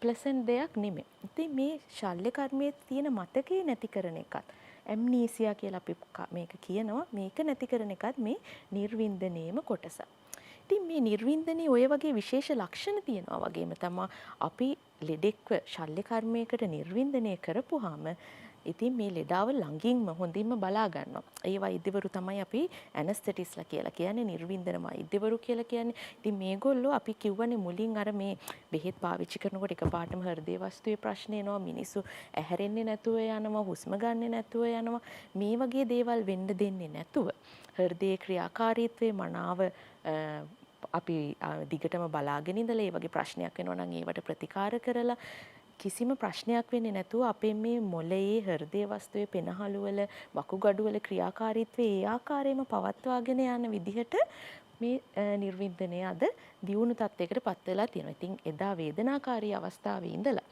ප්ලසන්ට් දෙයක් නෙමෙයි. ඉතින් මේ ශල්‍ය කර්මයේ තියෙන මතකයේ නැති කරන එකත් ඇම්නීසියා කියලා අපි මේක කියනවා. මේක නැති කරන එකත් මේ නිර්වින්දනයේම කොටසක්. ඉතින් මේ නිර්වින්දනයේ ඔය වගේ විශේෂ ලක්ෂණ තියෙනවා වගේම තමයි අපි ලෙඩෙක්ව ශල්‍ය කර්මයකට නිර්වින්දනය කරපුවාම ඉතින් මේ ලෙඩාව ළඟින්ම හොඳින්ම බලා ගන්නවා. ඒ වෛද්‍යවරු තමයි අපි ඇනස්තෙටිස්ලා කියලා කියන්නේ, නිර්වින්දන වෛද්‍යවරු කියලා කියන්නේ. ඉතින් මේගොල්ලෝ අපි කිව්වනේ මුලින් අර මේ බෙහෙත් පාවිච්චි කරනකොට එකපාරටම හෘදේ වස්තුවේ ප්‍රශ්න එනවා, මිනිස්සු ඇහැරෙන්නේ නැතුව යනවා, හුස්ම ගන්නෙ නැතුව යනවා. මේ වගේ දේවල් වෙන්න දෙන්නේ නැතුව හෘදයේ ක්‍රියාකාරීත්වයේ මනාව අපි දිගටම බලාගෙන ඉඳලා ඒ වගේ ප්‍රශ්නයක් වෙනවා නම් ඒවට ප්‍රතිකාර කරලා කිසිම ප්‍රශ්නයක් වෙන්නේ නැතුව අපේ මේ මොළයේ හෘදේ වස්තුවේ පෙනහළු වල වකුගඩු වල ක්‍රියාකාරීත්වය ඒ ආකාරයෙන්ම පවත්වාගෙන යන විදිහට මේ නිර්වින්දනය අද දියුණු තත්යකට පත් වෙලා තියෙනවා. ඉතින් එදා වේදනාකාරී අවස්ථාවේ ඉඳලා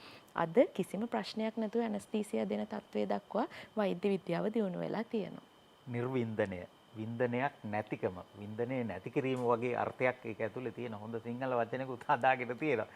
අද කිසිම ප්‍රශ්නයක් නැතුව ඇනස්තීසියා දෙන තත්වයේ දක්වා වෛද්‍ය විද්‍යාව දියුණු වෙලා තියෙනවා. නිර්වින්දනය වින්දනයක් නැතිකම වින්දනයේ නැති කිරීම වගේ අර්ථයක් ඒක ඇතුලේ තියෙන හොඳ සිංහල වචනකුත් හදාගෙන තියෙනවා.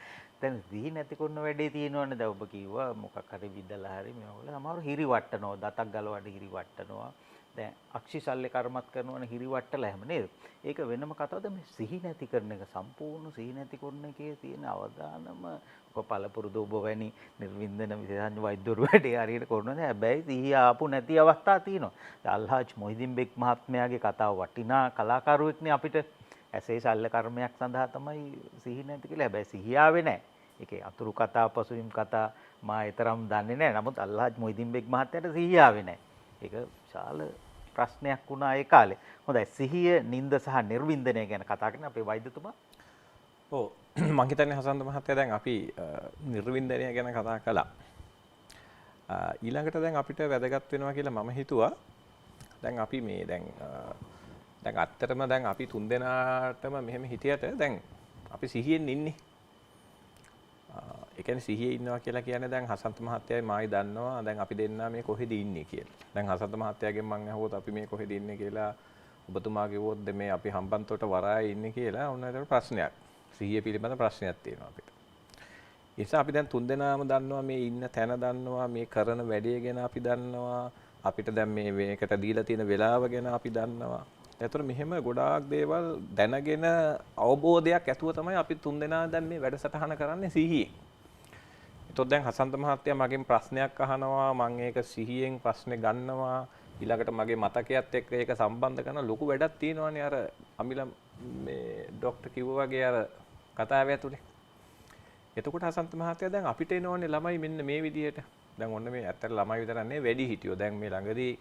දැන් සිහි නැති කරන වැඩේ තියෙනවනේ. දැන් ඔබ කිව්වා මොකක් හරි විදලා හරි මේවල සමහර හිරි වට්ටනවා, දතක් ගලවන්න හිරි වට්ටනවා. දැන් අක්ෂි ශල්‍ය කර්මත් කරනවනේ හිරි වට්ටලා හැම නේද? ඒක වෙනම කතාවද? මේ සිහි නැති කරන එක සම්පූර්ණ සිහි නැති කරන එකේ තියෙන අවදානම ඔක පළපුරුදු ඔබ වැනි නිර්වින්දන විශේෂඥ වෛද්‍යවරු වැඩේ හරියට කරනවා. හැබැයි සිහිය ආපු නැති අවස්ථා තියෙනවා. අල්හාජ් මොහිදින් බෙක් මහත්මයාගේ කතාව වටිනා කලාකරුවෙක්නේ අපිට. ඇසේ ශල්‍ය කර්මයක් සඳහා තමයි සිහි නැති කියලා. හැබැයි සිහිය ආවේ නැහැ. ඒකේ අතුරු කතා පසුබිම් කතා මා ඊතරම් දන්නේ නැහැ. නමුත් අල්හාජ් මොහිදින් බෙක් මහත්තයාට සිහිය ආවේ නැහැ. ඒක විශාල ප්‍රශ්නයක් වුණා ඒ කාලේ. හොඳයි, සිහිය, නිନ୍ଦ සහ නිර්වින්දනය ගැන කතා කරන අපේ වෛද්‍යතුමා. ඔව්, මම හිතන්නේ හසන්ත මහත්තයා දැන් අපි නිර්වින්දනය ගැන කතා කළා. ඊළඟට දැන් අපිට වැදගත් වෙනවා කියලා මම හිතුවා. දැන් අපි මේ දැන් ඇත්තටම දැන් අපි තුන්දෙනාටම මෙහෙම හිටියට දැන් අපි සිහියෙන් ඉන්නේ. ඒ කියන්නේ සිහියේ ඉන්නවා කියලා කියන්නේ දැන් හසන්ත මහත්තයයි මායි දන්නවා දැන් අපි දෙන්නා මේ කොහෙද ඉන්නේ කියලා. දැන් හසන්ත මහත්තයාගෙන් මම අහුවොත් අපි මේ කොහෙද ඉන්නේ කියලා ඔබතුමා කිව්වොත් මේ අපි හම්බන්තොට වරායේ ඉන්නේ කියලා ඔන්න ඒකට ප්‍රශ්නයක්. සිහිය පිළිබඳ ප්‍රශ්නයක් තියෙනවා අපිට. ඒ නිසා අපි දැන් තුන්දෙනාම දන්නවා මේ ඉන්න තැන දන්නවා මේ කරන වැඩේ ගැන අපි දන්නවා අපිට දැන් මේකට දීලා තියෙන වෙලාව ගැන අපි දන්නවා. ඒතර මෙහෙම ගොඩාක් දේවල් දැනගෙන අවබෝධයක් ඇතුව තමයි අපි තුන්දෙනා දැන් මේ වැඩසටහන කරන්නේ සිහියෙන්. එතකොට දැන් හසන්ත මහත්තයා මගෙන් ප්‍රශ්නයක් අහනවා මම ඒක සිහියෙන් ප්‍රශ්නේ ගන්නවා ඊළඟට මගේ මතකයත් එක්ක ඒක සම්බන්ධ කරන ලොකු වැඩක් තියෙනවානේ අර අමිලා මේ ડોක්ටර් කිව්වා වගේ අර කතාව ඇතුලේ. එතකොට හසන්ත මහත්තයා දැන් අපිට එනෝනේ ළමයි මෙන්න මේ විදිහට. දැන් ඔන්න මේ ඇත්තට ළමයි විතරක් නෙවෙයි වැඩි හිටියෝ. දැන් මේ ළඟදී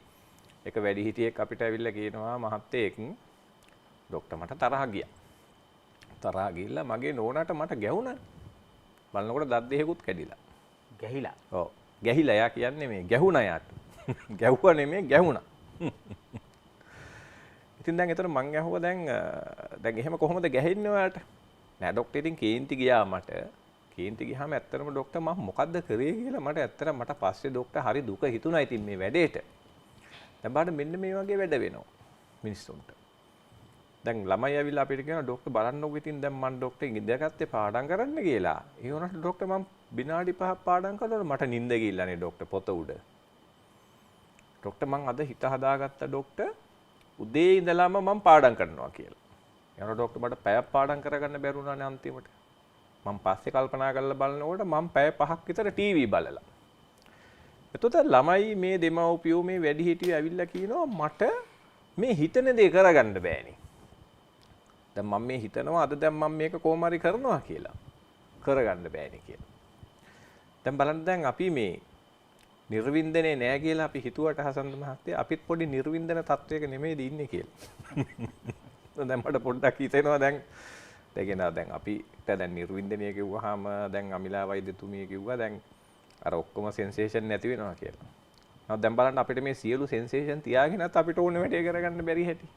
එක වැඩි හිටියෙක් අපිට ඇවිල්ලා කියනවා මහත්තයෙක් ડોක්ටර් මට තරහ ගියා. තරහ ගිහිල්ලා මගේ නෝනාට මට ගැහුණා. බලනකොට දත් දෙකකුත් කැඩිලා. ගැහිලා. ඔව්. ගැහිලා යා කියන්නේ මේ ගැහුණා යාට. ගැහුවා නෙමෙයි ගැහුණා. ඉතින් දැන් ඒතර මං ඇහුවා දැන් එහෙම කොහොමද ගැහෙන්නේ ඔයාලට? නෑ ડોක්ටර් ඉතින් කේන්ති ගියා මට. කේන්ති ගියාම ඇත්තටම ડોක්ටර් මම මොකද්ද කරේ කියලා මට පස්සේ ડોක්ටර් හරි දුක හිතුණා ඉතින් මේ වැඩේට. දැන් බලන්න මෙන්න මේ වගේ වැඩ වෙනවා මිනිස්සුන්ට. දැන් ළමයි ඇවිල්ලා අපිට කියනවා ડોක්ටර් බලන්නකෝ ඉතින් දැන් මම ડોක්ටර් ඉඳගත්තේ පාඩම් කරන්න කියලා. ඒ වුණාට ડોක්ටර් මම විනාඩි 5ක් පාඩම් කරනකොට මට නිින්ද ගිහිල්ලානේ ડોක්ටර් පොත උඩ. ડોක්ටර් මං අද හිත හදාගත්ත ડોක්ටර් උදේ ඉඳලාම මම පාඩම් කරනවා කියලා. යනවා ડોක්ටර් මට පැයක් පාඩම් කරගන්න බැරි වුණානේ අන්තිමට. මම පස්සේ කල්පනා කරලා බලනකොට මම පැය 5ක් විතර ටීවී බලලා. එතකොට ළමයි මේ දෙමව්පියෝ මේ වැඩිහිටියෝ ඇවිල්ලා කියනවා මට මේ හිතන දේ කරගන්න බෑනේ. දැන් මම මේ හිතනවා අද දැන් මම මේක කොහොම හරි කරනවා කියලා. කරගන්න බෑනේ කියලා. දැන් බලන්න දැන් අපි මේ නිර්වින්දනේ නෑ කියලා අපි හිතුවට හසන්ත මහත්තයා අපිත් පොඩි නිර්වින්දන තත්වයක නෙමෙයිද ඉන්නේ කියලා. දැන් මට පොඩ්ඩක් හිතෙනවා දැන් අපිට දැන් නිර්වින්දනය කිව්වහම දැන් අමිලා වෛද්‍යතුමිය කිව්වා දැන් අර ඔක්කොම සෙන්සේෂන් නැති වෙනවා කියලා. නමුත් දැන් බලන්න අපිට මේ සියලු සෙන්සේෂන් තියාගෙනත් අපිට ඕන වැඩේ කරගන්න බැරි හැටි.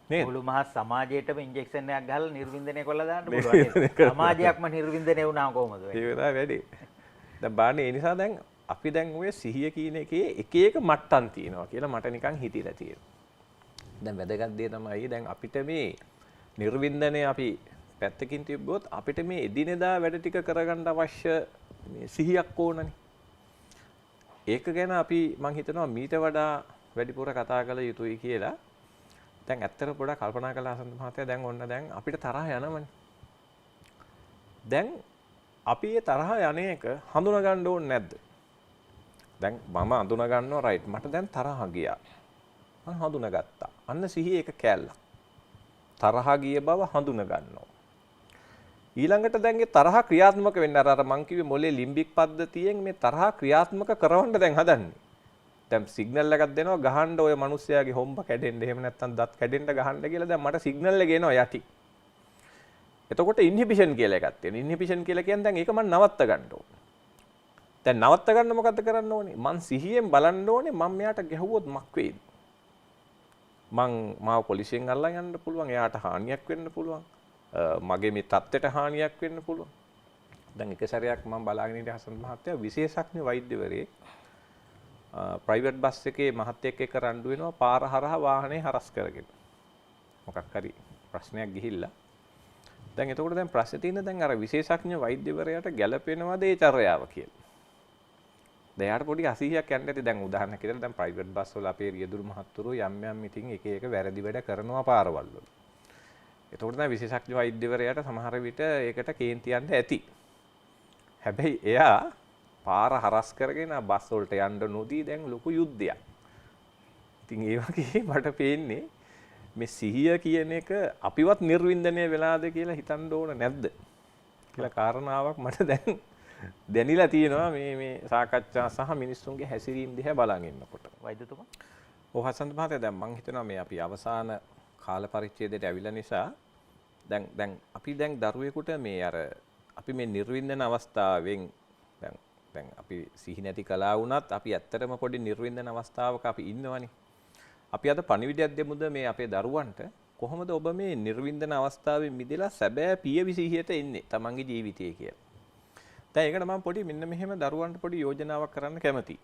නේද? මුළු මහත් සමාජයටම ඉන්ජෙක්ෂන් එකක් ගහලා නිර්වින්දනය කරලා දාන්න පුළුවන්. සමාජයක්ම නිර්වින්දනය වුණාම කොහොමද වෙන්නේ? ඒ වෙලාව වැඩි. දැන් බලන්න ඒ නිසා දැන් අපි දැන් ඔය සිහිය කියන එකේ එක මට්ටම් තියෙනවා කියලා මට නිකන් හිතිලා තියෙනවා. දැන් වැදගත් දේ තමයි දැන් අපිට මේ නිර්වින්දනය අපි පැත්තකින් තිබ්බොත් අපිට මේ එදිනෙදා වැඩ ටික කරගන්න අවශ්‍ය මේ සිහියක් ඕනනේ. ඒක ගැන අපි මං හිතනවා මීට වඩා වැඩිපුර කතා කළ යුතුයි කියලා. දැන් ඇත්තට පොඩක් කල්පනා කළා හසන්ත මහත්තයා දැන් අපිට තරහ යනවනේ. දැන් අපි ඒ තරහ යන එක හඳුනා ගන්න ඕනේ නැද්ද? දැන් මම අඳුන ගන්නවා රයිට් මට දැන් තරහ ගියා. මම හඳුනාගත්තා. අන්න සිහියේ එක කැලලක්. තරහ ගිය බව හඳුන ගන්නවා. ඊළඟට දැන් ඒ තරහ ක්‍රියාත්මක වෙන්න අර මං කිව්වේ මොලේ ලිම්බික් පද්ධතියෙන් මේ තරහ ක්‍රියාත්මක කරවන්න දැන් හදන්නේ. දැන් සිග්නල් එකක් දෙනවා ගහන්න ඔය මිනිස්සයාගේ හොම්බ කැඩෙන්න එහෙම නැත්නම් දත් කැඩෙන්න ගහන්න කියලා දැන් මට සිග්නල් එක එනවා යටි. එතකොට ඉන්හිබිෂන් කියලා එකක් තියෙනවා. ඉන්හිබිෂන් කියලා කියන්නේ දැන් ඒක මම නවත්ත ගන්න ඕනේ. දැන් නවත්ත ගන්න මොකද්ද කරන්න ඕනේ? මං සිහියෙන් බලන්න ඕනේ මම මෙයාට ගැහුවොත් මක් වෙයිද? මාව පොලිසියෙන් අල්ලන් යන්න පුළුවන්. එයාට හානියක් වෙන්න පුළුවන්. මගේ මේ තත්ත්වයට හානියක් වෙන්න පුළුවන්. දැන් එක සැරයක් මම බලාගෙන ඉඳි හසන් මහත්තයා විශේෂඥ වෛද්‍යවරයෙක් ප්‍රයිවට් බස් එකේ මහත්තයෙක් එක්ක රණ්ඩු වෙනවා පාර හරහා වාහනේ හරස් කරගෙන. මොකක් හරි ප්‍රශ්නයක් ගිහිල්ලා. දැන් එතකොට දැන් ප්‍රශ්නේ තියෙන්නේ දැන් අර විශේෂඥ වෛද්‍යවරයාට ගැළපෙනවද ඒ චර්යාව කියලා. දැන් යාට පොඩි අසීහියක් යන්න ඇති. දැන් උදාහරණයක් විදිහට දැන් ප්‍රයිවට් බස් වල අපේ රියදුරු මහත්තුරු යම් ඉතින් එක එක වැරදි වැඩ කරනවා පාරවල් වල. එතකොට දැන් විශේෂඥ වෛද්‍යවරයාට සමහර විට ඒකට කේන්ති යන්න ඇති. හැබැයි එයා පාර හරස් කරගෙන බස් වලට යන්න නොදී දැන් ලොකු යුද්ධයක්. ඉතින් ඒ වගේ මට පේන්නේ මේ සිහිය කියන එක අපිවත් නිර්වින්දනය වෙලාද කියලා හිතන්න ඕන නැද්ද කියලා කාරණාවක් මට දැන් දැනිලා තියෙනවා මේ සාකච්ඡා සහ මිනිස්සුන්ගේ හැසිරීම් දිහා බලන් ඉන්නකොට. වෛද්‍යතුමා ඔව් හසන්ත මහත්තයා දැන් මම හිතනවා මේ අපි අවසාන කාල පරිච්ඡේදයට ඇවිල්ලා නිසා දැන් අපි දැන් දරුවෙකුට මේ අර අපි මේ නිර්වින්දන අවස්ථාවෙන් දැන් අපි සිහි නැති කලා වුණත් අපි ඇත්තටම පොඩි නිර්වින්දන අවස්ථාවක අපි ඉන්නවනේ. අපි අද පණිවිඩයක් දෙමුද මේ අපේ දරුවන්ට කොහොමද ඔබ මේ නිර්වින්දන අවස්ථාවෙන් මිදලා සැබෑ පියවි සිහියට එන්නේ තමන්ගේ ජීවිතයේ කියලා. දැන් ඒකට මම පොඩි මෙන්න මෙහෙම දරුවන්ට පොඩි යෝජනාවක් කරන්න කැමතියි.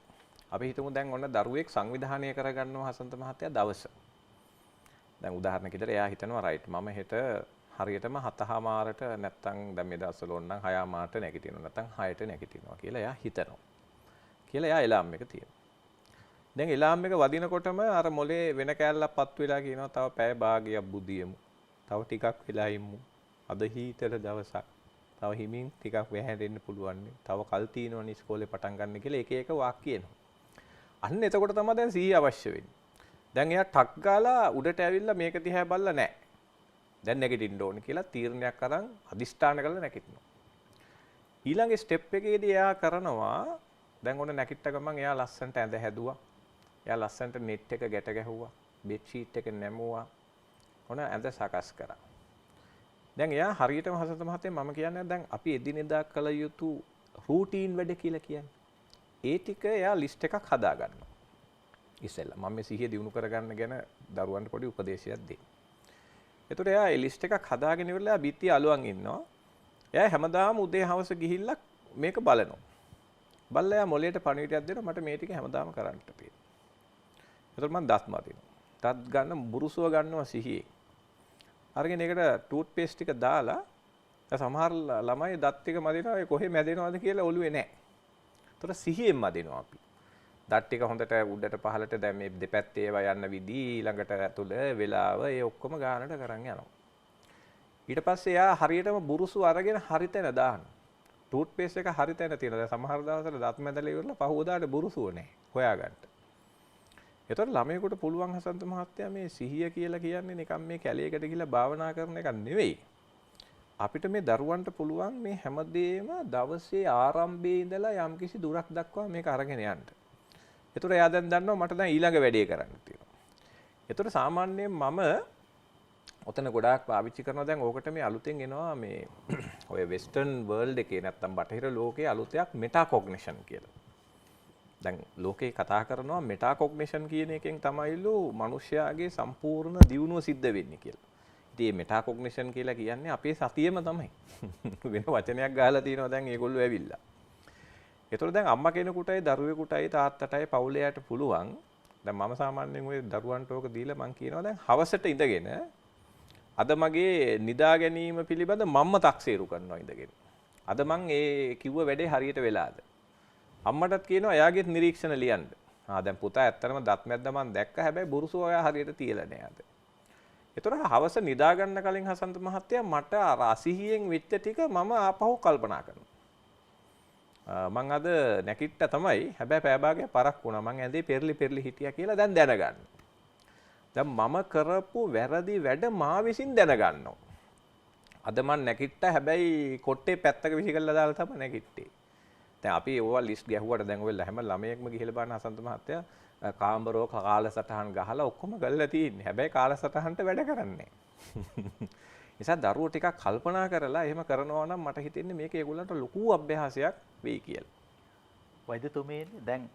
අපි හිතමු දැන් ඔන්න දරුවෙක් සංවිධානය කරගන්නවා හසන්ත මහත්තයා දවස. දැන් උදාහරණයක් විදිහට එයා හිතනවා රයිට් මම හෙට හරියටම 7:00මාරට නැත්තම් දැන් මේ දවස්වල ඕනනම් 6:00මාරට නැගිටිනවා නැත්තම් 6ට නැගිටිනවා කියලා එයා හිතනවා. කියලා එයා එලාම් එක තියනවා. දැන් එලාම් එක වදිනකොටම අර මොලේ වෙන කෑල්ලක් පත්තු වෙලා කියනවා තව පැය භාගයක් බුදියමු. තව ටිකක් වෙලා ඉමු. අද හීතල දවසක්. තව හිමින් ටිකක් වැහැරෙන්න පුළුවන්. තව කල් තියෙනවනේ ඉස්කෝලේ පටන් ගන්න කියලා එක එක වාක් කියනවා. අන්න එතකොට තමයි දැන් සිහිය අවශ්‍ය වෙන්නේ. දැන් එයා ටක් ගාලා උඩට ඇවිල්ලා මේක දිහා බලලා නැහැ. දැන් නැගිටින්න ඕනේ කියලා තීරණයක් අරන් අදිෂ්ඨාන කරලා නැගිටිනවා. ඊළඟ ස්ටෙප් එකේදී එයා කරනවා දැන් ඔන්න නැගිට්ට ගමන් එයා ලස්සනට ඇඳ හැදුවා. එයා ලස්සනට net එක ගැට ගැහුවා. බෙඩ් ෂීට් එක නැමුවා. ඔන්න ඇඳ සකස් කරා. දැන් එයා හරියටම හසත මහත්තයා මම කියන්නේ දැන් අපි එදිනෙදා කළ යුතු රූටීන් වැඩ කියලා කියන්නේ. ඒ ටික එයා ලිස්ට් එකක් හදා ගන්නවා. ඉතින්ලා මම මේ සිහිය දිනු කරගන්න ගැන දරුවන්ට පොඩි උපදේශයක් දෙන්න. එතකොට එයා ඒ ලිස්ට් එකක් හදාගෙන ඉවරලා බිත්තිය අලුවන් ඉන්නවා. එයා හැමදාම උදේ හවස ගිහිල්ලා මේක බලනවා. බලලා එයා මොලේට පණිවිඩයක් දෙනවා මට මේ ටික හැමදාම කරන්න තියෙනවා. එතකොට මම දත් මදිනවා. දත් ගන්න බුරුසුව ගන්නවා සිහියේ. අරගෙන ඒකට ටූත් පේස්ට් ටික දාලා සමහර ළමයි දත් ටික මදිනවා ඒ කොහේ මැදෙනවද කියලා ඔළුවේ නැහැ. එතකොට සිහියෙන් මදිනවා අපි. දත් ටික හොඳට උඩට පහළට දැන් මේ දෙපැත්තේ ඒවා යන්න විදි ඊළඟට ඇතුළ වෙලාව ඒ ඔක්කොම ගානට කරන් යනවා. ඊට පස්සේ එයා හරියටම බුරුසු අරගෙන හරිතැන දානවා. ටූත් පේස්ට් එක හරිතැන තියෙනවා. දැන් සමහර දවස්වල දත් මැදලා ඉවරලා පහුවදාට බුරුසුව නැහැ. හොයාගන්න. එතකොට ළමයෙකුට පුළුවන් හසන්ත මහත්තයා මේ සිහිය කියලා කියන්නේ නිකන් මේ කැලේකට ගිහිල්ලා භාවනා කරන එක නෙවෙයි. අපිට මේ දරුවන්ට පුළුවන් මේ හැමදේම දවසේ ආරම්භයේ ඉඳලා යම්කිසි දුරක් දක්වා මේක අරගෙන යන්න. එතකොට එයා දැන් දන්නවා මට දැන් ඊළඟ වැඩේ කරන්න තියෙනවා. එතකොට සාමාන්‍යයෙන් මම ඔතන ගොඩාක් පාවිච්චි කරනවා දැන් ඕකට මේ අලුතෙන් එනවා මේ ඔය වෙස්ටර්න් වර්ල්ඩ් එකේ නැත්තම් බටහිර ලෝකයේ අලුතයක් මෙටාකොග්නිෂන් කියලා. දැන් ලෝකේ කතා කරනවා මෙටාකොග්නිෂන් කියන එකෙන් තමයිලු මිනිස්යාගේ සම්පූර්ණ දියුණුව සිද්ධ වෙන්නේ කියලා. ඉතින් මේ මෙටාකොග්නිෂන් කියලා කියන්නේ අපේ සතියෙම තමයි. වෙන වචනයක් ගහලා තියෙනවා දැන් ඒගොල්ලෝ ඇවිල්ලා. ඒතකොට දැන් අම්මා කෙනෙකුටයි දරුවෙකුටයි තාත්තටයි පවුලයට පුළුවන් දැන් මම සාමාන්‍යයෙන් ওই දරුවන්ට ඕක දීලා මම කියනවා දැන් හවසට ඉඳගෙන අද මගේ නිදා ගැනීම පිළිබඳ මම්ම තක්සේරු කරනවා ඉඳගෙන. අද මං ඒ කිව්ව වැඩේ හරියට වෙලාද? අම්මටත් කියනවා එයාගේත් නිරීක්ෂණ ලියන්න. දැන් පුතා ඇත්තටම දත් මැද්ද මං දැක්ක හැබැයි බුරුසුව ඔයා හරියට තියලා නෑ අද. ඒතකොට හවස නිදා ගන්න කලින් හසන්ත මහත්තයා මට අර අසිහියෙන් වෙච්ච ටික මම ආපහු කල්පනා කරනවා. මං අද නැකිට්ට තමයි හැබැයි පැය භාගයක් පරක් වුණා. මං ඇඳේ පෙරලි හිටියා කියලා දැන් දැනගන්න. දැන් මම කරපු වැරදි වැඩ මා විසින් දැනගන්නවා. අද මං නැකිට්ට හැබැයි කොට්ටේ පැත්තක විසි කරලා දාලා තමයි නැකිට්ටේ. දැන් අපි ඕවා ලිස්ට් ගැහුවට දැන් ඔයලා හැම ළමයෙක්ම ගිහලා බලන හසන්ත මහත්තයා කාමරෝ කාලසටහන් ගහලා ඔක්කොම ගල්ලා තියෙන්නේ. හැබැයි කාලසටහනට වැඩ කරන්නේ නැහැ. නිසා දරුවෝ ටිකක් කල්පනා කරලා එහෙම කරනවා නම් මට හිතෙන්නේ මේක ඒගොල්ලන්ට ලොකු අභ්‍යාසයක් වෙයි කියලා. වෛද්‍යතුමීනි දැන්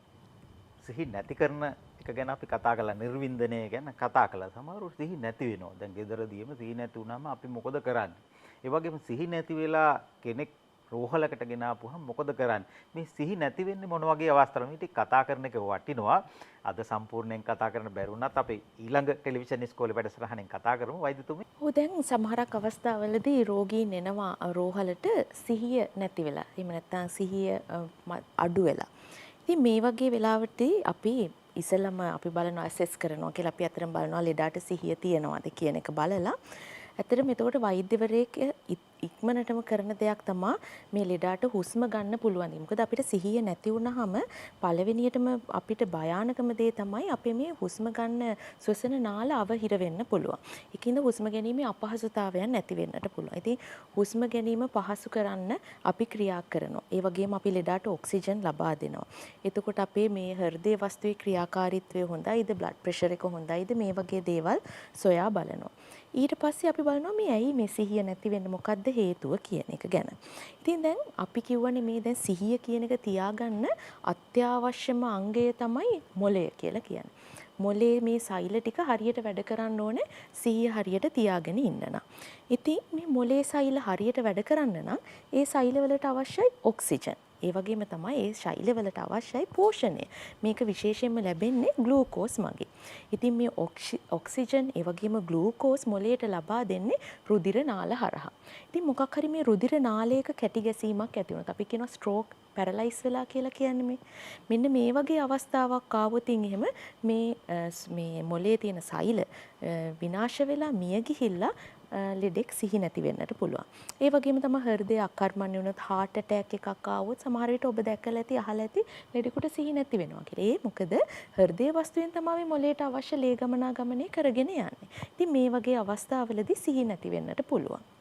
සිහි නැති කරන එක ගැන අපි කතා කළා, නිර්වින්දනය ගැන කතා කළා. සමහරව සිහි නැති වෙනවා. දැන් ගෙදරදීම සිහි නැති වුනහම අපි මොකද කරන්නේ? ඒ වගේම සිහි නැති වෙලා කෙනෙක් රෝහලකට ගෙන ආපුවහම මොකද කරන්නේ? මේ සිහි නැති වෙන්නේ මොන වගේ අවස්ථාවල? මේ ටික කතා කරන එක වටිනවා. අද සම්පූර්ණයෙන් කතා කරන්න බැරුණත් අපි ඊළඟ ටෙලිවිෂන් ඉස්කෝලේ වැඩසටහනෙන් කතා කරමු. වෛද්‍යතුමී. ඔව් දැන් සමහරක් අවස්ථාවලදී රෝගීන් එනවා රෝහලට සිහිය නැති වෙලා. එහෙම නැත්නම් සිහිය අඩු වෙලා. ඉතින් මේ වගේ වෙලාවටදී අපි ඉස්සෙල්ලම අපි බලනවා ඇසෙස් කරනවා කියලා අපි අතරම බලනවා ලෙඩාට සිහිය තියෙනවද කියන එක බලලා ඇත්තටම එතකොට වෛද්‍යවරයෙක් ඉක්මනටම කරන දෙයක් තමයි මේ ලෙඩාට හුස්ම ගන්න පුළුවන්. මොකද අපිට සිහිය නැති වුනහම පළවෙනියටම අපිට භයානකම දේ තමයි අපේ මේ හුස්ම ගන්න ශ්වසන නාල අවහිර වෙන්න පුළුවන්. ඒකින්ද හුස්ම ගැනීමේ අපහසුතාවයන් නැති වෙන්නට පුළුවන්. ඉතින් හුස්ම ගැනීම පහසු කරන්න අපි ක්‍රියා කරනවා. ඒ වගේම අපි ලෙඩාට ඔක්සිජන් ලබා දෙනවා. එතකොට අපේ මේ හෘදේ වස්තුවේ ක්‍රියාකාරීත්වය හොඳයිද, බ්ලඩ් ප්‍රෙෂර් එක හොඳයිද, මේ වගේ දේවල් සොයා බලනවා. ඊට පස්සේ අපි බලනවා මේ ඇයි මේ සිහිය නැති වෙන්නේ, මොකද්ද හේතුව කියන එක ගැන. ඉතින් දැන් අපි කියවනේ මේ දැන් සිහිය කියන එක තියාගන්න අත්‍යවශ්‍යම අංගය තමයි මොළය කියලා කියන්නේ. මොළේ මේ සෛල ටික හරියට වැඩ කරන්න ඕනේ සිහිය හරියට තියාගෙන ඉන්න නම්. ඉතින් මේ මොළේ සෛල හරියට වැඩ කරන්න නම් ඒ සෛල වලට අවශ්‍යයි ඔක්සිජන්. ඒ වගේම තමයි ඒ ශෛලවලට අවශ්‍යයි පෝෂණය. මේක විශේෂයෙන්ම ලැබෙන්නේ ග්ලූකෝස් මගින්. ඉතින් මේ ඔක්සිජන් ඒ වගේම ග්ලූකෝස් මොළයට ලබා දෙන්නේ රුධිර නාල හරහා. ඉතින් මොකක් හරි මේ රුධිර නාලයක කැටි ගැසීමක් ඇති වුණොත් අපි කියනවා ස්ට්‍රෝක්, පැරලයිස් වෙලා කියලා කියන්නේ මෙන්න මේ වගේ අවස්ථාවක් ආවොත් එහෙම මේ මොළයේ තියෙන සෛල විනාශ වෙලා මිය ගිහිල්ලා ලෙඩෙක් සිහි නැති වෙන්නට පුළුවන්. ඒ වගේම තමයි හෘදය අකර්මණ්‍ය වුණොත් heart attack එකක් ආවොත් සමහර විට ඔබ දැකලා ඇති අහලා ඇති ලෙඩෙකුට සිහි නැති වෙනවා කියලා. ඒ මොකද හෘදය වස්තුවෙන් තමයි මොළයට අවශ්‍ය ලේ ගමනාගමනය කරගෙන යන්නේ. ඉතින් මේ වගේ අවස්ථාවලදී සිහි නැති වෙන්නට පුළුවන්.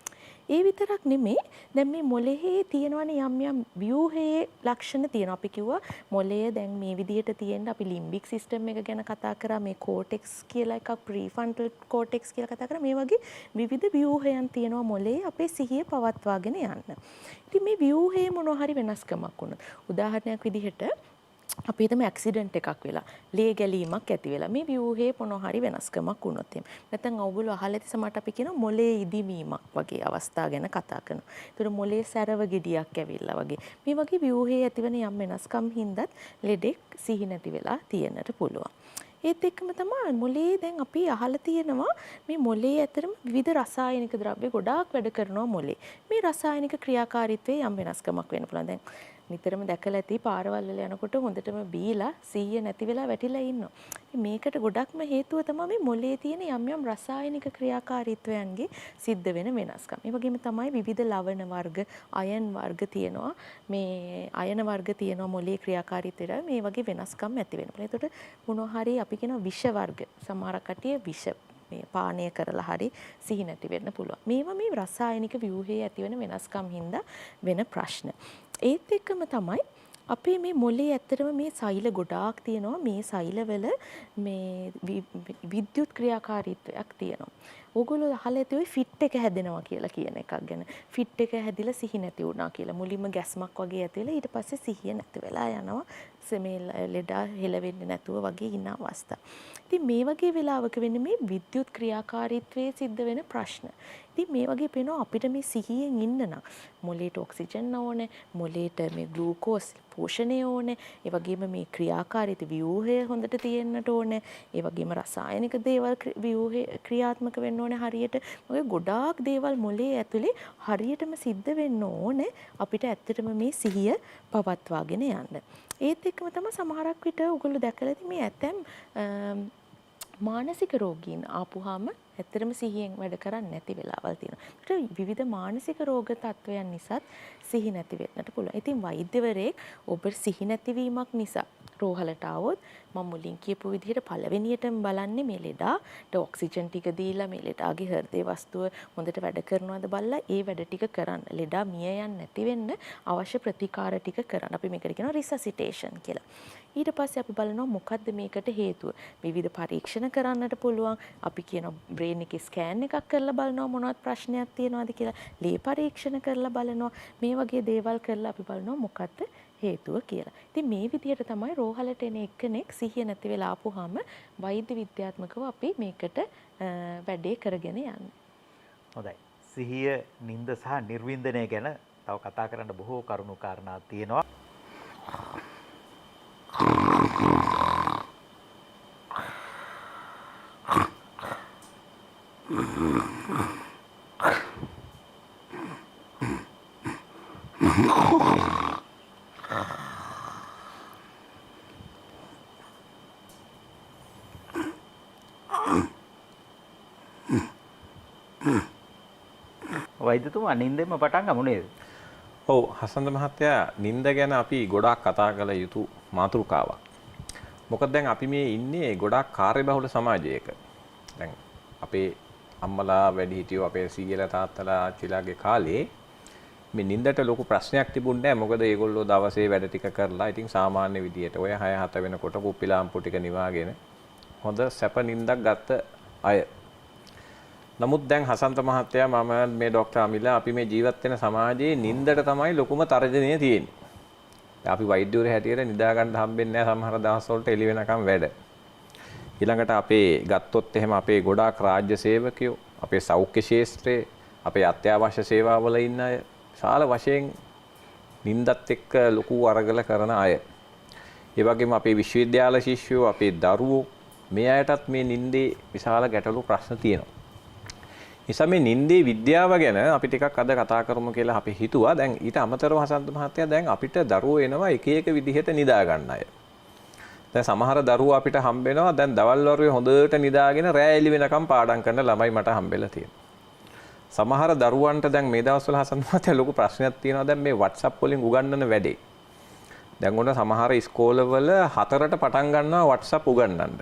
ඒ විතරක් නෙමේ දැන් මේ මොළයේ තියෙනවනේ යම් යම් ව්‍යූහයේ ලක්ෂණ තියෙනවා. අපි කිව්වා මොළය දැන් මේ විදිහට තියෙන්න අපි ලිම්බික් සිස්ටම් එක ගැන කතා කරා, මේ කෝටෙක්ස් කියලා එකක්, ප්‍රීෆ්‍රන්ටල් කෝටෙක්ස් කියලා කතා කරා. මේ වගේ විවිධ ව්‍යූහයන් තියෙනවා මොළයේ අපේ සිහිය පවත්වාගෙන යන්න. ඉතින් මේ ව්‍යූහයේ මොනවා හරි වෙනස්කමක් වුණොත් උදාහරණයක් විදිහට අපි හිතමු ඇක්සිඩන්ට් එකක් වෙලා ලේ ගැලීමක් ඇති වෙලා මේ ව්‍යූහයේ මොනවා හරි වෙනස්කමක් වුණොත් එහෙම නැත්නම් ඔයගොල්ලෝ අහලා ඇති සමහරට අපි කියනවා මොලේ ඉදිමීමක් වගේ අවස්ථා ගැන කතා කරනවා. ඒතර මොලේ සැරව ගෙඩියක් ඇවිල්ලා වගේ මේ වගේ ව්‍යූහයේ ඇතිවන යම් වෙනස්කම් හින්දාත් ලෙඩෙක් සිහි නැති වෙලා තියෙන්නට පුළුවන්. ඒත් එක්කම තමයි මොලේ දැන් අපි අහලා තියෙනවා මේ මොලේ ඇතරම විවිධ රසායනික ද්‍රව්‍ය ගොඩාක් වැඩ කරනවා මොලේ. මේ රසායනික ක්‍රියාකාරීත්වයේ යම් වෙනස්කමක් වෙන්න පුළුවන්. දැන් නිතරම දැකලා ඇති පාරවල් වල යනකොට හොඳටම බීලා සිහිය නැති වෙලා වැටිලා ඉන්නවා. මේකට ගොඩක්ම හේතුව තමයි මේ මොලේ තියෙන යම් යම් රසායනික ක්‍රියාකාරීත්වයන්ගේ සිද්ධ වෙන වෙනස්කම්. ඒ වගේම තමයි විවිධ ලවණ වර්ග, අයන් වර්ග තියෙනවා. මේ අයන වර්ග තියෙනවා මොලේ ක්‍රියාකාරීත්වයට මේ වගේ වෙනස්කම් ඇති වෙනවා. ඒකට මොනවා හරි අපි කියන විෂ වර්ග, සමහර කටිය විෂ මේ පානය කරලා හරි සිහි නැති වෙන්න පුළුවන්. මේවා මේ රසායනික ව්‍යුහයේ ඇති වෙන වෙනස්කම් හින්දා වෙන ප්‍රශ්න. ඒත් එක්කම තමයි අපේ මේ මොලේ ඇත්තටම මේ සෛල ගොඩාක් තියෙනවා. මේ සෛලවල මේ විද්‍යුත් ක්‍රියාකාරීත්වයක් තියෙනවා. ඕගොල්ලෝ අහලා ඇති ඔය ෆිට් එක හැදෙනවා කියලා කියන එකක් ගැන. ෆිට් එක හැදිලා සිහි නැති වුණා කියලා. මුලින්ම ගැස්මක් වගේ ඇති වෙලා ඊට පස්සේ සිහිය නැති වෙලා යනවා. මේ ලෙඩා හෙලවෙන්නේ නැතුව වගේ ඉන්න අවස්ථා. ඉතින් මේ වගේ වෙලාවක වෙන්නේ මේ විද්‍යුත් ක්‍රියාකාරීත්වයේ සිද්ධ වෙන ප්‍රශ්න. ඉතින් මේ වගේ පේනවා අපිට මේ සිහියෙන් ඉන්න නම් මොළයට ඔක්සිජන් ඕනේ, මොළයට මේ ග්ලූකෝස් පෝෂණය ඕනේ, ඒ වගේම මේ ක්‍රියාකාරීත්ව ව්‍යුහය හොඳට තියෙන්නට ඕනේ, ඒ වගේම රසායනික දේවල් ව්‍යුහේ ක්‍රියාත්මක වෙන්න ඕනේ හරියට. මොකද ගොඩාක් දේවල් මොළයේ ඇතුලේ හරියටම සිද්ධ වෙන්න ඕනේ අපිට ඇත්තටම මේ සිහිය පවත්වාගෙන යන්න. ඒත් එක්කම තමයි සමහරක් විට ඔයගොල්ලෝ දැකලා ඇති මේ ඇතැම් මානසික රෝගීන් ආපුහාම ඇත්තටම සිහියෙන් වැඩ කරන්නේ නැති වෙලාවල් තියෙනවා. ඒකට විවිධ මානසික රෝග තත්වයන් නිසාත් සිහි නැති වෙන්නට පුළුවන්. ඉතින් වෛද්‍යවරයෙක් ඔබ සිහි නැතිවීමක් නිසා රෝහලට ආවොත් මම මුලින් කියපු විදිහට පළවෙනියටම බලන්නේ මේ ලෙඩාට ඔක්සිජන් ටික දීලා මේ ලෙඩාගේ හෘදේ වස්තුව හොඳට වැඩ කරනවද බලලා ඒ වැඩ ටික කරන්න. ලෙඩා මිය යන්නේ නැති වෙන්න අවශ්‍ය ප්‍රතිකාර ටික කරන්න. අපි මේකට කියනවා රිසසිටේෂන් කියලා. ඊට පස්සේ අපි බලනවා මොකද්ද මේකට හේතුව. විවිධ පරීක්ෂණ කරන්නට පුළුවන්. අපි කියනවා බ්‍රේන් එකේ ස්කෑන් එකක් කරලා බලනවා මොනවත් ප්‍රශ්නයක් තියෙනවද කියලා. ලේ පරීක්ෂණ කරලා බලනවා. මේ වගේ දේවල් කරලා අපි බලනවා මොකද්ද හේතුව කියලා. ඉතින් මේ විදිහට තමයි රෝහලට එන එක්කෙනෙක් සිහිය නැති වෙලා ආපුවාම වෛද්‍ය විද්‍යාත්මකව අපි මේකට වැඩේ කරගෙන යන්නේ. හොඳයි. සිහිය, නිින්ද සහ නිර්වින්දනය ගැන තව කතා කරන්න බොහෝ කරුණු කාරණා තියෙනවා. වෛද්‍යතුමා නිින්දෙන්ම පටන් ගමු නේද? ඔව් හසන්ත මහත්තයා නිින්ද ගැන අපි ගොඩාක් කතා කළ යුතු මාතෘකාවක්. මොකද දැන් අපි මේ ඉන්නේ ගොඩාක් කාර්යබහුල සමාජයක. දැන් අපේ අම්මලා වැඩිහිටියෝ අපේ සීයලා තාත්තලා ආච්චිලාගේ කාලේ මේ නිින්දට ලොකු ප්‍රශ්නයක් තිබුණේ නැහැ. මොකද ඒගොල්ලෝ දවසේ වැඩ ටික කරලා ඉතින් සාමාන්‍ය විදියට ඔය 6-7 වෙනකොට කුප්පි ලාම්පු ටික නිවාගෙන හොඳ සැප නිින්දක් ගත්ත අය. නමුත් දැන් හසන්ත මහත්තයා මම මේ ડોක්ටර් අමිලා අපි මේ ජීවත් වෙන සමාජයේ නිින්දට තමයි ලොකුම තර්ජනය තියෙන්නේ. අපි වෛද්‍යවරු හැටියට නිදා ගන්න හම්බෙන්නේ නැහැ සමහර දවස් වලට එළි වෙනකම් වැඩ. ඊළඟට අපේ ගත්තොත් එහෙම අපේ ගොඩාක් රාජ්‍ය සේවකයෝ, අපේ සෞඛ්‍ය ශාස්ත්‍රයේ, අපේ අත්‍යවශ්‍ය සේවාවල ඉන්න අය විශාල වශයෙන් නිින්දත් එක්ක ලොකු අරගල කරන අය. ඒ වගේම අපේ විශ්වවිද්‍යාල ශිෂ්‍යයෝ, අපේ දරුවෝ මේ අයටත් මේ නිින්දේ විශාල ගැටලු ප්‍රශ්න තියෙනවා. නිසා මේ නිින්දේ විද්‍යාව ගැන අපි ටිකක් අද කතා කරමු කියලා අපි හිතුවා. දැන් ඊට අමතරව හසන්ත මහත්තයා දැන් අපිට දරුවෝ එනවා එක එක විදිහට නිදා ගන්න අය. දැන් සමහර දරුවෝ අපිට හම්බ වෙනවා දැන් දවල් වරුවේ හොඳට නිදාගෙන රෑ එළි වෙනකම් පාඩම් කරන ළමයි මට හම්බෙලා තියෙනවා. සමහර දරුවන්ට දැන් මේ දවස්වල හසන්ත මහත්තයා ලොකු ප්‍රශ්නයක් තියෙනවා දැන් මේ WhatsApp වලින් උගන්වන වැඩේ. දැන් ඔන්න සමහර ඉස්කෝලවල 4ට පටන් ගන්නවා WhatsApp උගන්වන්න.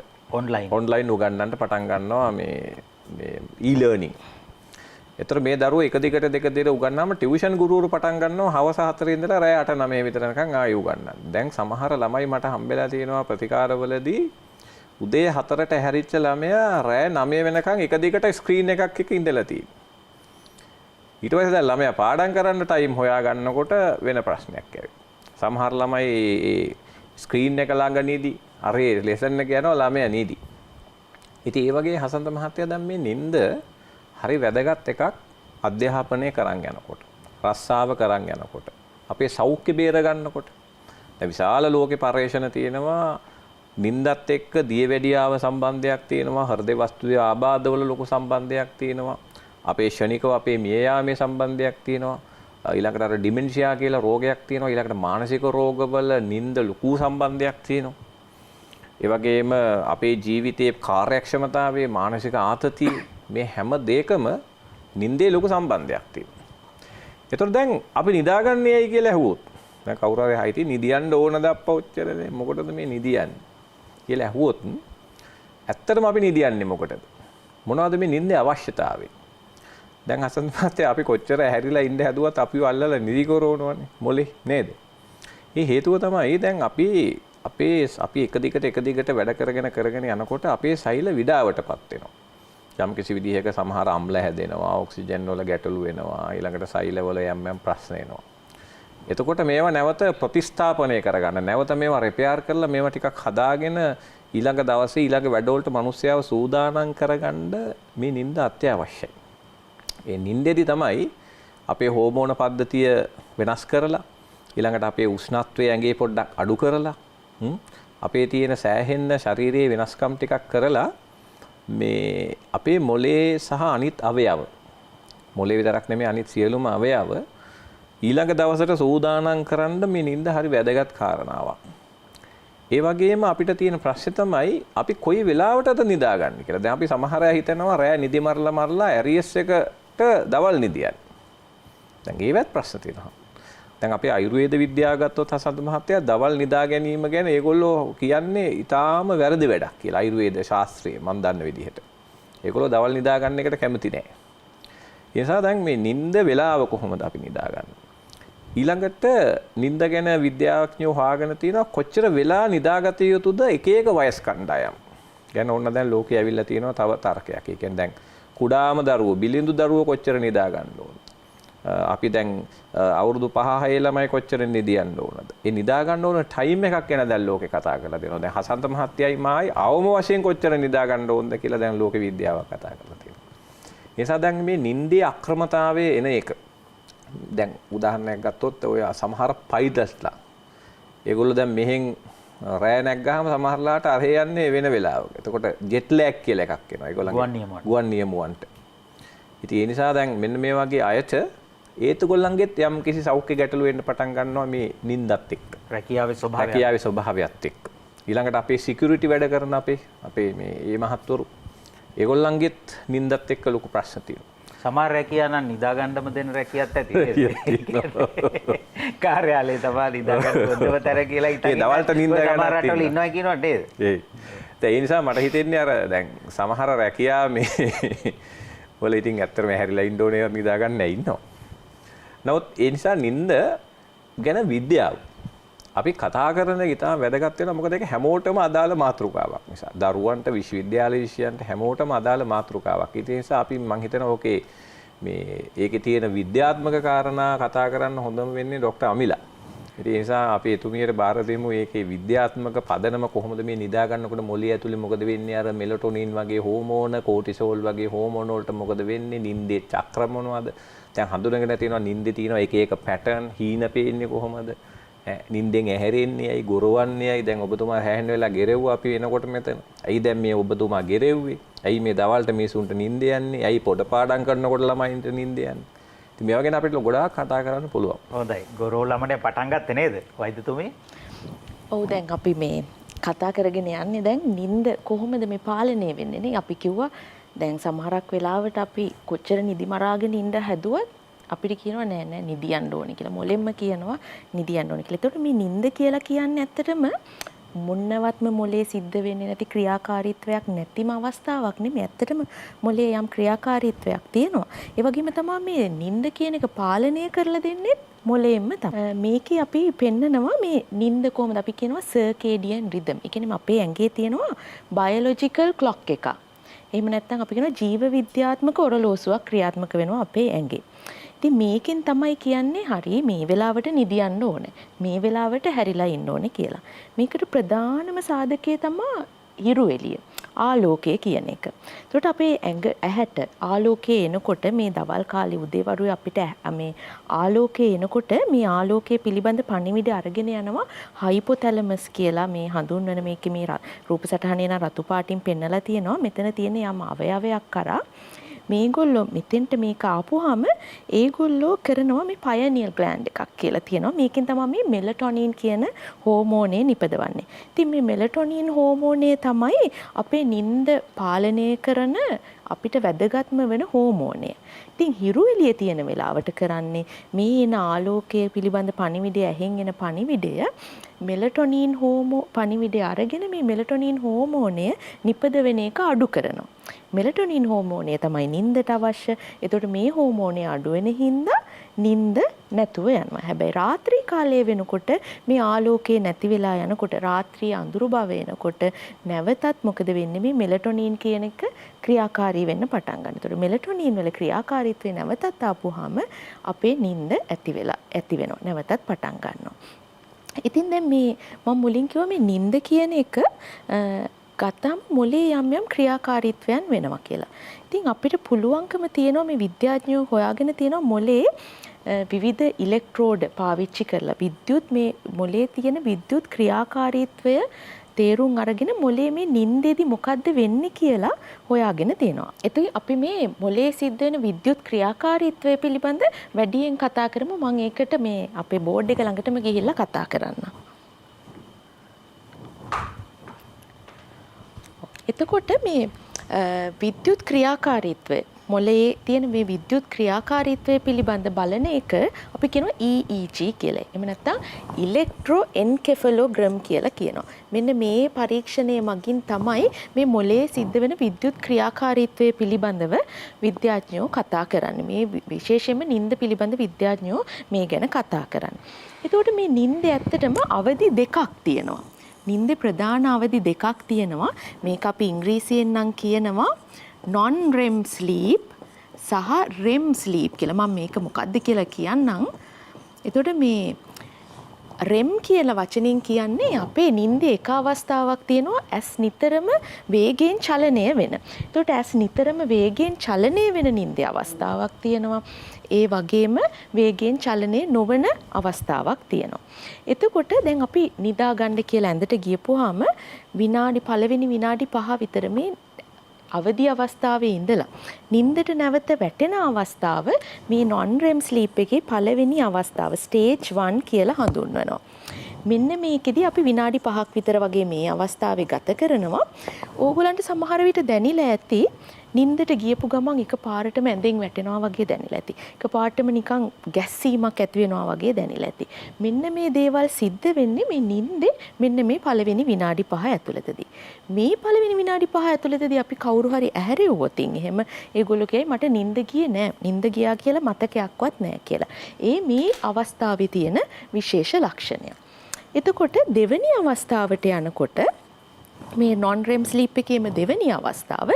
ඔන්ලයින් උගන්වන්න පටන් ගන්නවා මේ e-learning. ඒතර මේ දරුවෝ එක දිගට දෙක දිගට උගන්වනම ටියුෂන් ගුරුවරු පටන් ගන්නවා හවස 4 ඉඳලා රෑ 8-9 විතර යනකම් ආයෙ උගන්වන්න. දැන් සමහර ළමයි මට හම්බෙලා තියෙනවා ප්‍රතිකාරවලදී උදේ 4ට හැරිච්ච ළමයා රෑ 9 වෙනකම් එක දිගට ස්ක්‍රීන් එකක් එක ඉඳලා තියෙනවා. ඊට පස්සේ දැන් ළමයා පාඩම් කරන්න ටයිම් හොයා ගන්නකොට වෙන ප්‍රශ්නයක් ඇවිත්. සමහර ළමයි ස්ක්‍රීන් එක ළඟ නිදි අර ලෙසන් එක යනවා ළමයා නිදි. ඉතින් ඒ වගේ හසන්ත මහත්තයා දැන් මේ නිින්ද හරි වැදගත් එකක් අධ්‍යාපනය කරන් යනකොට, රස්සාව කරන් යනකොට, අපේ සෞඛ්‍ය බේර ගන්නකොට. දැන් විශාල ලෝකේ පරිශ්‍රණ තියෙනවා නිින්දත් එක්ක දියවැඩියාව සම්බන්ධයක් තියෙනවා, හෘද වස්තුවේ ආබාධවල ලොකු සම්බන්ධයක් තියෙනවා, අපේ ෂණිකව අපේ මිය යාමේ සම්බන්ධයක් තියෙනවා, ඊළඟට අර ඩිමෙන්ෂියා කියලා රෝගයක් තියෙනවා, ඊළඟට මානසික රෝගවල නිින්ද ලොකු සම්බන්ධයක් තියෙනවා. ඒ වගේම අපේ ජීවිතයේ කාර්යක්ෂමතාවයේ මානසික ආතතිය මේ හැම දෙයකම නිින්දේ ලොකු සම්බන්ධයක් තියෙනවා. ඒතකොට දැන් අපි නිදාගන්නේයි කියලා ඇහුවොත් දැන් කවුරු හරි හිතයි නිදියන්න ඕනද අප්පා ඔච්චරනේ මොකටද මේ නිදියන්නේ කියලා ඇහුවොත් ඇත්තටම අපි නිදියන්නේ මොකටද? මොනවද මේ නිින්දේ අවශ්‍යතාවය? දැන් හසන්ත මහත්තයා අපි කොච්චර ඇහැරිලා ඉන්න හැදුවත් අපිව අල්ලලා නිදි කරවනවනේ මොලේ නේද? මේ හේතුව තමයි දැන් අපි එක දිගට වැඩ කරගෙන යනකොට අපේ සෛල විඩාවටපත් වෙනවා. යම් කිසි විදිහක සමහර අම්ල හැදෙනවා, ඔක්සිජන් වල ගැටලු වෙනවා, ඊළඟට සෛල වල යම් ප්‍රශ්න එනවා. එතකොට මේවා නැවත ප්‍රතිස්ථාපනය කරගන්න, නැවත මේවා රිපෙයාර් කරලා මේවා ටිකක් හදාගෙන ඊළඟ දවසේ ඊළඟ වැඩවලට මිනිස්සයව සූදානම් කරගන්න මේ නිින්ද අත්‍යවශ්‍යයි. ඒ නිින්දේදී තමයි අපේ හෝමෝන පද්ධතිය වෙනස් කරලා ඊළඟට අපේ උෂ්ණත්වය ඇඟේ පොඩ්ඩක් අඩු කරලා අපේ තියෙන සෑහෙන්න ශරීරයේ වෙනස්කම් ටිකක් කරලා මේ අපේ මොලේ සහ අනිත් අවයව මොලේ විතරක් නෙමෙයි අනිත් සියලුම අවයව ඊළඟ දවසට සූදානම් කරන්න මේ නිින්ද හරි වැදගත් කාරණාවක්. ඒ වගේම අපිට තියෙන ප්‍රශ්නේ තමයි අපි කොයි වෙලාවටද නිදාගන්නේ කියලා. දැන් අපි සමහර අය හිතනවා රෑ නිදි මරලා ඇරියස් එකට දවල් නිදියන්නේ. දැන් ඒවත් ප්‍රශ්න තියෙනවා. දැන් අපි ආයුර්වේද විද්‍යාව ගත්තොත් හසන්ත මහත්තයා දවල් නිදා ගැනීම ගැන ඒගොල්ලෝ කියන්නේ ඊටාම වැරදි වැඩක් කියලා. ආයුර්වේද ශාස්ත්‍රයේ මම දන්න විදිහට. ඒගොල්ලෝ දවල් නිදා ගන්න එකට කැමති නැහැ. ඒ නිසා දැන් මේ නිින්ද වෙලාව කොහොමද අපි නිදාගන්නේ? ඊළඟට නිින්ද ගැන විද්‍යාඥයෝ හොයාගෙන තියෙනවා කොච්චර වෙලා නිදාගත යුතුද එක එක වයස් කණ්ඩායම්. ගැන ඕන්න දැන් ලෝකේ ඇවිල්ලා තියෙනවා තව තර්කයක්. ඒ කියන්නේ දැන් කුඩාම දරුවෝ බිලිඳු දරුවෝ කොච්චර නිදා ගන්න ඕනද? අපි දැන් අවුරුදු 5-6 ළමයි කොච්චර නිදියන්න ඕනද? ඒ නිදා ගන්න ඕන ටයිම් එකක් ගැන දැන් ලෝකේ කතා කරලා දෙනවා. දැන් හසන්ත මහත්තයයි මායි අවම වශයෙන් කොච්චර නිදා ගන්න ඕනද කියලා දැන් ලෝක විද්‍යාවක් කතා කරලා තියෙනවා. ඒ නිසා දැන් මේ නිින්දේ අක්‍රමතාවයේ එන එක. දැන් උදාහරණයක් ගත්තොත් ඔය සමහර පයිලට්ස්ලා ඒගොල්ලෝ දැන් මෙහෙන් රෑ නැග්ගාම සමහරලාට අරහේ යන්නේ වෙන වෙලාවක. එතකොට ජෙට් ලැග් කියලා එකක් එනවා. ඒගොල්ලන්ගේ ගුවන් නියමුවන්ට. ඉතින් ඒ නිසා දැන් මෙන්න මේ වගේ අයට ඒතගොල්ලන්ගෙත් යම් කිසි සෞඛ්‍ය ගැටලු වෙන්න පටන් ගන්නවා මේ නිින්දත් එක්ක. රැකියාවේ ස්වභාවයත් එක්ක. ඊළඟට අපේ සිකියුරිටි වැඩ කරන අපේ මේ මහත්වරු ඒගොල්ලන්ගෙත් නිින්දත් එක්ක ලොකු ප්‍රශ්න තියෙනවා. සමහර රැකියා නම් නිදා ගන්නම දෙන රැකියත් ඇති. කාර්යාලේ තමයි නිදා ගන්න බොද්දවතර කියලා හිතන්නේ. ඒ දවල්ට නිින්ද ගන්න සමහර රටවල ඉන්නවා කියනවා නේද? ඒ නිසා මට හිතෙන්නේ අර දැන් සමහර රැකියා මේ වල ඉතින් ඇත්තටම හැරිලා ඉන්න ඕනේ නිදා ගන්න ඉන්නවා. නමුත් ඒ නිසා නිින්ද ගැන විද්‍යාව අපි කතා කරන එක ඉතාම වැදගත් වෙනවා. මොකද ඒක හැමෝටම අදාළ මාතෘකාවක් නිසා. දරුවන්ට විශ්වවිද්‍යාල විෂයන්ට හැමෝටම අදාළ මාතෘකාවක්. ඒ නිසා අපි මම හිතනවා ඕකේ මේ ඒකේ තියෙන විද්‍යාත්මක කාරණා කතා කරන්න හොඳම වෙන්නේ ડોક્ટર අමිලා. ඒ නිසා අපි එතුමියට බාර දෙමු ඒකේ විද්‍යාත්මක පදනම කොහොමද මේ නිදා ගන්නකොට මොළය ඇතුලේ මොකද වෙන්නේ අර මෙලටොනින් වගේ හෝමෝන කෝටිසෝල් වගේ හෝමෝන වලට මොකද වෙන්නේ නිින්දේ චක්‍ර මොනවද දැන් හඳුනගෙන තියෙනවා නිින්දේ තියෙනවා එක එක පැටර්න් හීන පේන්නේ කොහොමද නිින්දෙන් ඇහැරෙන්නේ ඇයි ගොරවන්නේ ඇයි දැන් ඔබතුමා හැහෙන වෙලා ගෙරෙව්වා අපි එනකොට මෙතන ඇයි දැන් මේ ඔබතුමා ගෙරෙව්වේ ඇයි මේ දවල්ට මිනිසුන්ට නිින්ද යන්නේ ඇයි පොඩ පාඩම් කරනකොට ළමයින්ට නිින්ද යන්නේ ඉතින් මේවා ගැන අපිට ගොඩාක් කතා කරන්න පුළුවන් හොඳයි ගොරෝ ළමනේ පටන් ගත්තේ නේද වෛද්‍යතුමී ඔව් දැන් අපි මේ කතා කරගෙන යන්නේ දැන් නිින්ද කොහොමද මේ පාලනය වෙන්නේ නේ අපි කිව්වා දැන් සමහරක් වෙලාවට අපි කොච්චර නිදි මරාගෙන ඉඳ හැදුවත් අපිට කියනවා නෑ නෑ නිදියන්න ඕනේ කියලා. මොලෙන්ම කියනවා නිදියන්න ඕනේ කියලා. ඒතකොට මේ නිින්ද කියලා කියන්නේ ඇත්තටම මොන්නවත්ම මොලේ සිද්ධ වෙන්නේ නැති ක්‍රියාකාරීත්වයක් නැතිම අවස්ථාවක් නෙමෙයි. ඇත්තටම මොලේ යම් ක්‍රියාකාරීත්වයක් තියෙනවා. ඒ වගේම තමයි මේ නිින්ද කියන එක පාලනය කරලා දෙන්නේ මොලෙන්ම තමයි. මේකේ අපි පෙන්නනවා මේ නිින්ද කොහොමද අපි කියනවා සර්කේඩියන් රිද්ම්. ඒ කියන්නේ අපේ ඇඟේ තියෙනවා බයොලොජිකල් ක්ලොක් එකක්. එහෙම නැත්නම් අපි කියනවා ජීව විද්‍යාත්මක ඔරලෝසුවක් ක්‍රියාත්මක වෙනවා අපේ ඇඟේ. ඉතින් මේකෙන් තමයි කියන්නේ හරි මේ වෙලාවට නිදියන්න ඕනේ. මේ වෙලාවට හැරිලා ඉන්න ඕනේ කියලා. මේකට ප්‍රධානම සාධකය තමයි හිරු එළිය. ආලෝකය කියන එක. ඒකට අපේ ඇහැට ආලෝකය එනකොට මේ දවල් කාලේ උදේවරුේ අපිට මේ ආලෝකය එනකොට මේ ආලෝකයේ පිළිබඳ පණිවිඩ අරගෙන යනවා හයිපොතැලමස් කියලා මේ හඳුන්වන මේකේ මේ රූප සටහනේ න රතු පාටින් පෙන්නලා තියෙනවා. මෙතන තියෙන යම් අවයවයක් කරා මේගොල්ලෝ මෙතෙන්ට මේක ආපුවාම ඒගොල්ලෝ කරනවා මේ පයනියල් ග්ලෑන්ඩ් එකක් කියලා තියෙනවා. මේකෙන් තමයි මේ මෙලටොනින් කියන හෝමෝනේ නිපදවන්නේ. ඉතින් මේ මෙලටොනින් හෝමෝනේ තමයි අපේ නිින්ද පාලනය කරන අපිට වැදගත්ම වෙන හෝමෝනය. ඉතින් හිරු එළිය තියෙන වෙලාවට කරන්නේ මේ එන ආලෝකය පිළිබඳ පණිවිඩය ඇහෙන් එන පණිවිඩය මෙලටොනින් හෝමෝ පණිවිඩය අරගෙන මේ මෙලටොනින් හෝමෝනය නිපදවෙන එක අඩු කරනවා. මෙලටොනින් හෝමෝනය තමයි නිින්දට අවශ්‍ය. එතකොට මේ හෝමෝනය අඩු වෙන හින්දා නිින්ද නැතුව යනවා. හැබැයි රාත්‍රී කාලයේ වෙනකොට මේ ආලෝකය නැති වෙලා යනකොට රාත්‍රී අඳුරු බව එනකොට නැවතත් මොකද වෙන්නේ මේ මෙලටොනින් කියන එක ක්‍රියාකාරී වෙන්න පටන් ගන්නවා. ඒතකොට මෙලටොනින් වල ක්‍රියාකාරීත්වය නැවතත් ආපුවාම අපේ නිින්ද ඇති වෙනවා. නැවතත් පටන් ගන්නවා. ඉතින් දැන් මේ මම මුලින් කිව්වා මේ නිින්ද කියන එක ගතම මොලේ යම් යම් ක්‍රියාකාරීත්වයන් වෙනවා කියලා. ඉතින් අපිට පුළුවන්කම තියෙනවා මේ විද්‍යාඥයෝ හොයාගෙන තියෙනවා මොලේ විවිධ ඉලෙක්ට්‍රෝඩ පාවිච්චි කරලා විද්‍යුත් මේ මොලේ තියෙන විද්‍යුත් ක්‍රියාකාරීත්වය තේරුම් අරගෙන මොලේ මේ නිින්දේදී මොකද්ද වෙන්නේ කියලා හොයාගෙන තියෙනවා. එතකොට අපි මේ මොලේ සිද්ධ වෙන විද්‍යුත් ක්‍රියාකාරීත්වය පිළිබඳ වැඩියෙන් කතා කරමු. මම ඒකට මේ අපේ බෝඩ් එක ළඟටම ගිහිල්ලා කතා කරන්නම්. එතකොට මේ විද්‍යුත් ක්‍රියාකාරීත්වය මොලේ තියෙන මේ විද්‍යුත් ක්‍රියාකාරීත්වය පිළිබඳ බලන එක අපි කියනවා EEG කියලා. එහෙම නැත්නම් ඉලෙක්ට්‍රෝ එන්කෙෆලෝග්‍රෑම් කියලා කියනවා. මෙන්න මේ පරීක්ෂණය මගින් තමයි මේ මොලේ සිද්ධ වෙන විද්‍යුත් ක්‍රියාකාරීත්වය පිළිබඳව විද්‍යාඥයෝ කතා කරන්නේ. මේ විශේෂයෙන්ම නිින්ද පිළිබඳ විද්‍යාඥයෝ මේ ගැන කතා කරන්නේ. එතකොට මේ නිින්ද ඇත්තටම අවදි දෙකක් තියෙනවා. නිින්දේ ප්‍රධාන අවදි දෙකක් තියෙනවා. මේක අපි ඉංග්‍රීසියෙන් නම් කියනවා non REM sleep සහ REM sleep කියලා. මම මේක මොකක්ද කියලා කියන්නම්. එතකොට මේ REM කියලා වචනෙන් කියන්නේ අපේ නිින්දේ එක අවස්ථාවක් තියෙනවා ඇස් නිතරම වේගයෙන් චලනය වෙන. එතකොට ඇස් නිතරම වේගයෙන් චලනය වෙන නිින්දේ අවස්ථාවක් තියෙනවා. ඒ වගේම වේගයෙන් චලනය නොවන අවස්ථාවක් තියෙනවා. එතකොට දැන් අපි නිදා ගන්න කියලා ඇඳට ගියපුවාම පළවෙනි විනාඩි 5 විතර මේ අවදි අවස්ථාවේ ඉඳලා නිින්දට නැවත වැටෙන අවස්ථාව මේ non REM sleep එකේ පළවෙනි අවස්ථාව stage 1 කියලා හඳුන්වනවා. මෙන්න මේකෙදි අපි විනාඩි 5ක් විතර වගේ මේ අවස්ථාවේ ගත කරනවා. ඕගොල්ලන්ට සමහර විට දැනිලා ඇති නිින්දට ගියපු ගමන් එකපාරටම ඇඳෙන් වැටෙනවා වගේ දැනිලා ඇති. එකපාරටම නිකන් ගැස්සීමක් ඇති වෙනවා වගේ දැනිලා ඇති. මෙන්න මේ දේවල් සිද්ධ වෙන්නේ මේ නිින්දේ මෙන්න මේ පළවෙනි විනාඩි 5 ඇතුළතදී. මේ පළවෙනි විනාඩි 5 ඇතුළතදී අපි කවුරු හරි ඇහැරෙව්වොත් එහෙම ඒගොල්ලෝ කියයි මට නිින්ද ගියේ නෑ. නිින්ද ගියා කියලා මතකයක්වත් නෑ කියලා. මේ අවස්ථාවේ තියෙන විශේෂ ලක්ෂණය. එතකොට දෙවෙනි අවස්ථාවට යනකොට මේ non REM sleep එකේම දෙවෙනි අවස්ථාව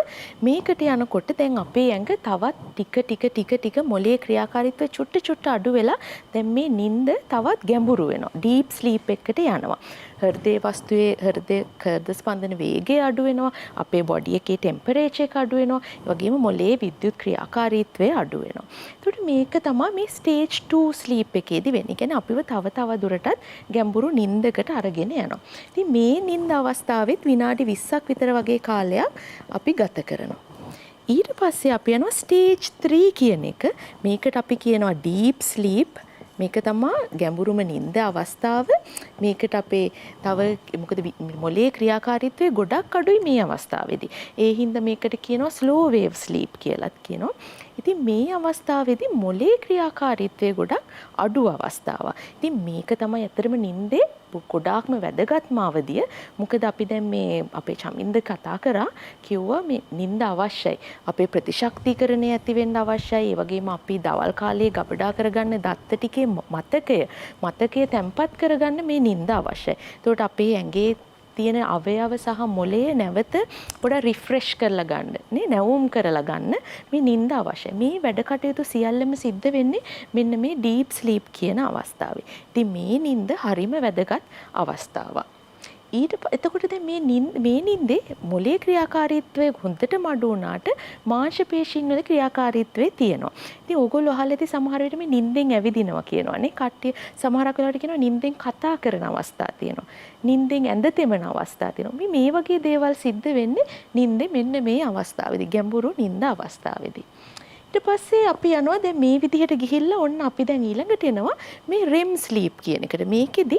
මේකට යනකොට දැන් අපේ ඇඟ තවත් ටික මොලේ ක්‍රියාකාරීත්වය චුට්ට අඩු වෙලා දැන් මේ නිින්ද තවත් ගැඹුරු වෙනවා. deep sleep එකට යනවා. හෘදේ වස්තුවේ හෘද ස්පන්දන වේගය අඩු වෙනවා. අපේ බොඩි එකේ ටෙම්පරේචර් එක අඩු වෙනවා. ඒ වගේම මොලේ විද්‍යුත් ක්‍රියාකාරීත්වය අඩු වෙනවා. ඒකට මේක තමයි මේ stage 2 sleep එකේදී වෙන්නේ. ඒ කියන්නේ අපිව තව දුරටත් ගැඹුරු නිින්දකට අරගෙන යනවා. ඉතින් මේ නිින්ද අවස්ථාවෙත් විනාඩි 20ක් විතර වගේ කාලයක් අපි ගත කරනවා. ඊට පස්සේ අපි යනවා stage 3 කියන එක. මේකට අපි කියනවා deep sleep. මේක තමයි ගැඹුරුම නිින්ද අවස්ථාව. මේකට අපේ මොකද මොලේ ක්‍රියාකාරීත්වය ගොඩක් අඩුයි මේ අවස්ථාවේදී. ඒ හින්දා මේකට කියනවා slow wave sleep කියලාත් කියනවා. ඉතින් මේ අවස්ථාවේදී මොලේ ක්‍රියාකාරීත්වය ගොඩක් අඩු අවස්ථාවක්. ඉතින් මේක තමයි ඇත්තටම නිින්දේ ගොඩාක්ම වැදගත්ම අවධිය. මොකද අපි දැන් මේ අපේ චමින්ද කතා කරා කිව්වා මේ නිින්ද අවශ්‍යයි. අපේ ප්‍රතිශක්තිකරණය ඇති වෙන්න අවශ්‍යයි. ඒ වගේම අපි දවල් කාලේ ගබඩා කරගන්න දත්ත ටිකේ මතකය තැම්පත් කරගන්න මේ නිින්ද අවශ්‍යයි. ඒකට අපේ ඇඟේ තියෙන අවයව සහ මොළය නැවත පොඩ රිෆ්‍රෙෂ් කරලා ගන්න නේ නැවුම් කරලා ගන්න මේ නිින්ද අවශ්‍යයි. මේ වැඩ කටයුතු සියල්ලම සිද්ධ වෙන්නේ මෙන්න මේ ඩීප් ස්ලීප් කියන අවස්ථාවේ. ඉතින් මේ නිින්ද හරිම වැදගත් අවස්ථාවක්. එතකොට දැන් මේ නිින්දේ මොළයේ ක්‍රියාකාරීත්වය හොඳටම අඩු වුණාට මාංශ පේශීන් වල ක්‍රියාකාරීත්වය තියෙනවා. ඉතින් ඕගොල්ලෝ අහලා ඇති සමහර විට මේ නිින්දෙන් ඇවිදිනවා කියනවානේ. කට්ටිය සමහරක් වෙලාවට කියනවා නිින්දෙන් කතා කරන අවස්ථා තියෙනවා. නිින්දෙන් ඇඳ තෙමන අවස්ථා තියෙනවා. මේ වගේ දේවල් සිද්ධ වෙන්නේ නිින්දේ මෙන්න මේ අවස්ථාවේදී ගැඹුරු නිින්ද අවස්ථාවේදී. ඊට පස්සේ අපි යනවා දැන් මේ විදිහට ගිහිල්ලා ඔන්න අපි දැන් ඊළඟට එනවා මේ REM sleep කියන එකට. මේකෙදි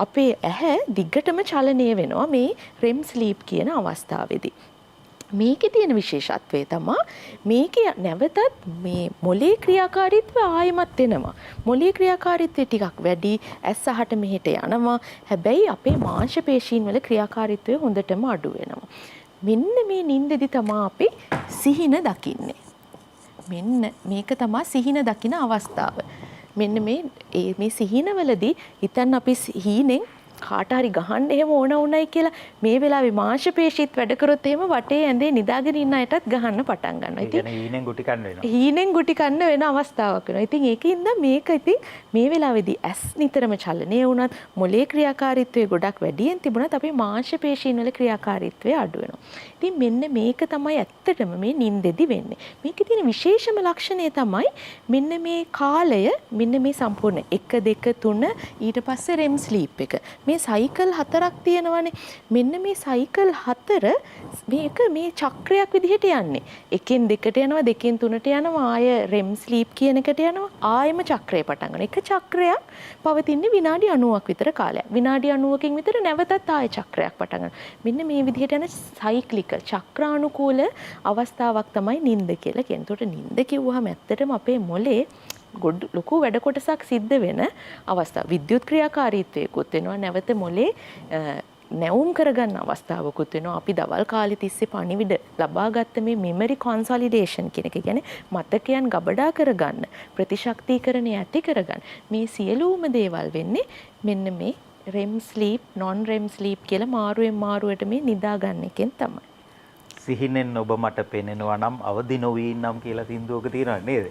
අපේ ඇහැ දිගටම චලනය වෙනවා මේ REM sleep කියන අවස්ථාවේදී. මේකේ තියෙන විශේෂත්වය තමයි මේකේ නැවතත් මේ මොළයේ ක්‍රියාකාරීත්වය ආයෙමත් එනවා. මොළයේ ක්‍රියාකාරීත්වය ටිකක් වැඩි, ඇස් අහට මෙහෙට යනවා. හැබැයි අපේ මාංශ පේශීන් වල ක්‍රියාකාරීත්වය හොඳටම අඩු වෙනවා. මෙන්න මේ නිින්දෙදි තමයි අපි සිහින දකින්නේ. මෙන්න මේක තමයි සිහින දකින අවස්ථාව. මෙන්න මේ සිහිනවලදී හිතන්න අපි හීනෙන් කාට හරි ගහන්න එහෙම ඕන උණයි කියලා මේ වෙලාවේ මාංශ පේශීත් වැඩ කරොත් එහෙම වටේ ඇඳේ නිදාගෙන ඉන්න අයටත් ගහන්න පටන් ගන්නවා. ඉතින් හීනෙන් ගුටි කන්න වෙනවා. හීනෙන් ගුටි කන්න වෙන අවස්ථාවක් වෙනවා. ඉතින් ඒකින්ද මේක ඉතින් මේ වෙලාවේදී ඇස් නිතරම චලනය වුණත් මොළයේ ක්‍රියාකාරීත්වය ගොඩක් වැඩියෙන් තිබුණත් අපේ මාංශ පේශීන් වල ක්‍රියාකාරීත්වය අඩු වෙනවා. ඉතින් මෙන්න මේක තමයි ඇත්තටම මේ නිින්දෙදි වෙන්නේ. මේකේ තියෙන විශේෂම ලක්ෂණය තමයි මෙන්න මේ කාලය මෙන්න මේ සම්පූර්ණ 1 2 3 ඊට පස්සේ REM sleep එක. මේ සයිකල් 4ක් තියෙනවානේ. මෙන්න මේ සයිකල් 4 මේක මේ චක්‍රයක් විදිහට යන්නේ. එකෙන් දෙකට යනවා, දෙකෙන් තුනට යනවා, ආය REM sleep කියන එකට යනවා, ආයෙම චක්‍රය පටන් ගන්නවා. එක චක්‍රයක් පවතින්නේ විනාඩි 90ක් විතර කාලයක්. විනාඩි 90කින් විතර නැවතත් ආයෙ චක්‍රයක් පටන් ගන්නවා. මෙන්න මේ විදිහට යන සයික්ලිකල් චක්‍රානුකූල අවස්ථාවක් තමයි නිින්ද කියලා කියන්නේ. ඒකට නිින්ද කිව්වහම ඇත්තටම අපේ මොලේ ලොකු වැඩ කොටසක් සිද්ධ වෙන අවස්ථාව. විද්‍යුත් ක්‍රියාකාරීත්වයකුත් වෙනවා. නැවත මොලේ නැවුම් කරගන්න අවස්ථාවකුත් වෙනවා. අපි දවල් කාලේ තිස්සේ පණිවිඩ ලබාගත්ත මේ මෙමරි කොන්සොලිඩේෂන් කියන එක කියන්නේ මතකයන් ගබඩා කරගන්න, ප්‍රතිශක්තිකරණය ඇති කරගන්න. මේ සියලුම දේවල් වෙන්නේ මෙන්න මේ REM sleep, non REM sleep කියලා මාරුවෙන් මාරුවට මේ නිදා ගන්න එකෙන් තමයි. සිහිනෙන් ඔබ මට පෙනෙනවා නම් අවදි නොවී නම් කියලා සින්දුවක තියෙනවා නේද?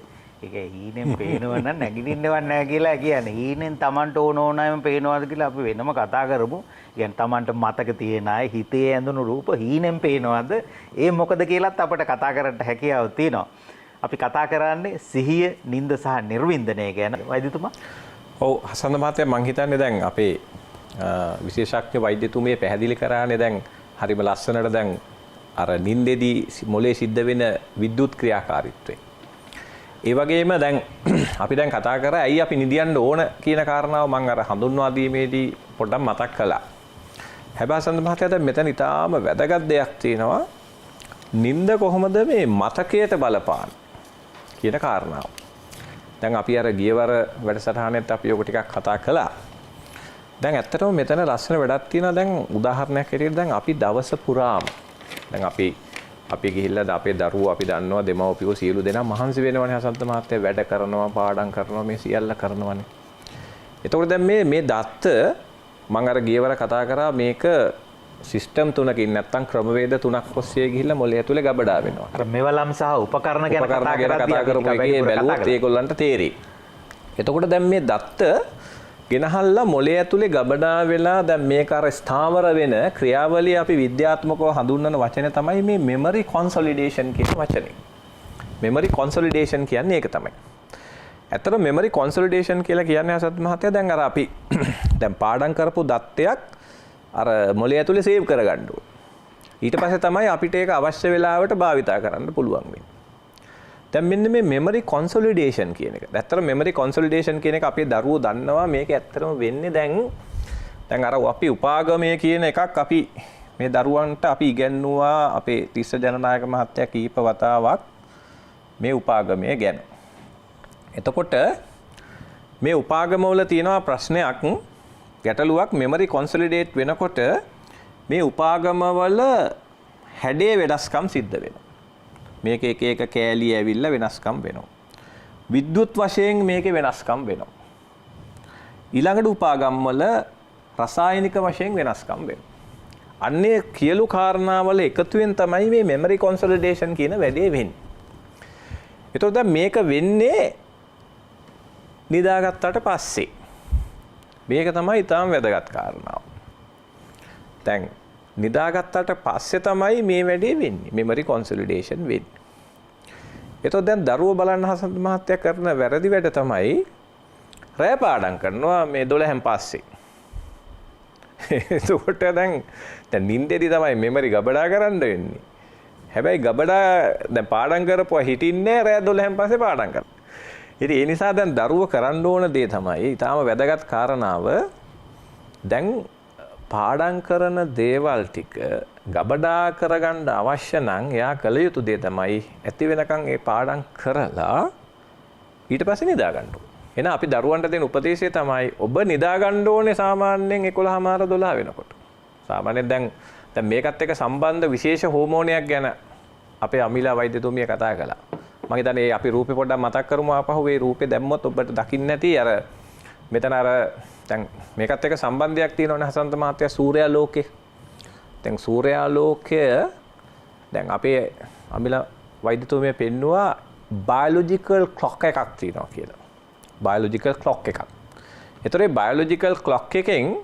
ඒක හීනෙන් පේනවා නම් නැගිටින්නවත් නැහැ කියලා කියන්නේ. හීනෙන් Tamanට ඕනම පේනවාද කියලා අපි වෙනම කතා කරමු. කියන්නේ Tamanට මතක තියෙන අය හිතේ ඇඳුණු රූප හීනෙන් පේනවාද? ඒ මොකද කියලාත් අපිට කතා කරන්න හැකියාව තියෙනවා. අපි කතා කරන්නේ සිහිය, නිින්ද සහ නිර්වින්දනය ගැන. වෛද්‍යතුමා? ඔව් හසන්ත මහත්තයා මං හිතන්නේ දැන් අපේ විශේෂඥ වෛද්‍යතුමිය පැහැදිලි කරානේ දැන් හරිම ලස්සනට දැන් අර නිින්දේදී මොලේ සිද්ධ වෙන විද්‍යුත් ක්‍රියාකාරීත්වය. ඒ වගේම දැන් අපි දැන් කතා කරා ඇයි අපි නිදියන්න ඕන කියන කාරණාව මම අර හඳුන්වා දීමේදී පොඩ්ඩක් මතක් කළා. හැබැයි සඳ මහත්තයා දැන් මෙතන ඉතාම වැදගත් දෙයක් තියෙනවා. නිින්ද කොහොමද මේ මතකයට බලපාන කියන කාරණාව. දැන් අපි අර ගියවර වැඩසටහනෙත් අපි ඔක ටිකක් කතා කළා. දැන් ඇත්තටම මෙතන ලස්සන වැඩක් තියෙනවා. දැන් උදාහරණයක් හැටියට දැන් අපි දවස පුරාම දැන් අපි ගිහිල්ලා අපේ දරුවෝ අපි දන්නවා දෙමව්පියෝ සියලු දෙනා මහන්සි වෙනවනේ හසන්ත මහත්තයා වැඩ කරනවා පාඩම් කරනවා මේ සියල්ල කරනවනේ. එතකොට දැන් මේ දත්ත මම අර ගියවර කතා කරා මේක සිස්ටම් තුනකින් නැත්තම් ක්‍රමවේද තුනක් ඔස්සේ ගිහිල්ලා මොළය ඇතුලේ ගබඩා වෙනවා. අර මෙවලම් සහ උපකරණ ගැන කතා කරපු එකේ බැලුවොත් ඒගොල්ලන්ට තේරෙයි. එතකොට දැන් මේ දත්ත ගෙනහල්ලා මොළය ඇතුලේ ගබඩා වෙලා දැන් මේක අර ස්ථාවර වෙන ක්‍රියාවලිය අපි විද්‍යාත්මකව හඳුන්වන වචනේ තමයි මේ මෙමරි කොන්සොලිඩේෂන් කියන වචනේ. මෙමරි කොන්සොලිඩේෂන් කියන්නේ ඒක තමයි. ඇත්තට මෙමරි කොන්සොලිඩේෂන් කියලා කියන්නේ අසත් මහත්තයා දැන් අර අපි දැන් පාඩම් කරපු දත්තයක් අර මොළය ඇතුලේ සේව් කරගන්න ඕනේ. ඊට පස්සේ තමයි අපිට ඒක අවශ්‍ය වෙලාවට භාවිතා කරන්න පුළුවන් වෙන්නේ. දැන් මෙන්න මේ මෙමරි කොන්සොලිඩේෂන් කියන එක. ඇත්තට මෙමරි කොන්සොලිඩේෂන් කියන එක අපේ දරුවෝ දන්නවා මේක ඇත්තටම වෙන්නේ දැන් අර අපි උපාගමය කියන එකක් අපි මේ දරුවන්ට අපි ඉගෙනුවා අපේ තිස්ස ජනනායක මහත්තයා කීප වතාවක් මේ උපාගමය ගැන. එතකොට මේ උපාගමවල තියෙනවා ප්‍රශ්නයක් ගැටලුවක් මෙමරි කොන්සොලිඩේට් වෙනකොට මේ උපාගමවල හැඩේ වෙනස්කම් සිද්ධ වෙනවා. මේක එක එක කෑලි ඇවිල්ලා වෙනස්කම් වෙනවා. විද්‍යුත් වශයෙන් මේකේ වෙනස්කම් වෙනවා. ඊළඟට උපාගම් වල රසායනික වශයෙන් වෙනස්කම් වෙනවා. අන්නේ කියලු කාරණාවල එකතුවෙන් තමයි මේ මෙමරි කොන්සොලිඩේෂන් කියන වැඩේ වෙන්නේ. ඒතකොට දැන් මේක වෙන්නේ නිදාගත්තට පස්සේ. මේක තමයි ඊටාම වැදගත් කාරණාව. දැන් නිදාගත්තට පස්සේ තමයි මේ වැඩේ වෙන්නේ. මෙමරි කොන්සොලිඩේෂන් වෙන්නේ. එතකොට දැන් දරුවෝ බලන්න හසන්ත මහත්තයා කරන වැරදි වැඩ තමයි රෑ පාඩම් කරනවා මේ 12න් පස්සේ. එතකොට දැන් නිින්දේදී තමයි මෙමරි ගබඩා කරන්න වෙන්නේ. හැබැයි ගබඩා දැන් පාඩම් කරපුවා හිටින්නේ රෑ 12න් පස්සේ පාඩම් කරනවා. ඉතින් ඒ නිසා දැන් දරුවෝ කරන්න ඕන දේ තමයි ඊටාම වැදගත් කාරණාව දැන් පාඩම් කරන දේවල් ටික ගබඩා කරගන්න අවශ්‍ය නම් එයා කළ යුතු දේ තමයි ඇති වෙනකන් ඒ පාඩම් කරලා ඊට පස්සේ නිදා ගන්න ඕනේ. එහෙනම් අපි දරුවන්ට දෙන උපදේශය තමයි ඔබ නිදා ගන්න ඕනේ සාමාන්‍යයෙන් 11:00 වෙනකොට. සාමාන්‍යයෙන් දැන් මේකත් එක්ක සම්බන්ධ විශේෂ හෝමෝනයක් ගැන අපේ අමිලා වෛද්‍යතුමිය කතා කළා. මම හිතන්නේ අපි රූපේ පොඩ්ඩක් මතක් කරමු ආපහු ඒ රූපේ දැම්මොත් ඔබට දකින්න නැති අර මෙතන අර දැන් මේකත් එක්ක සම්බන්ධයක් තියෙනවනේ හසන්ත මහත්තයා සූර්යාලෝකේ. දැන් සූර්යාලෝකය දැන් අපේ අමිලා වෛද්‍යතුමිය පෙන්නුවා බයොලොජිකල් ක්ලොක් එකක් තියෙනවා කියලා. බයොලොජිකල් ක්ලොක් එකක්. ඒතරේ බයොලොජිකල් ක්ලොක් එකෙන්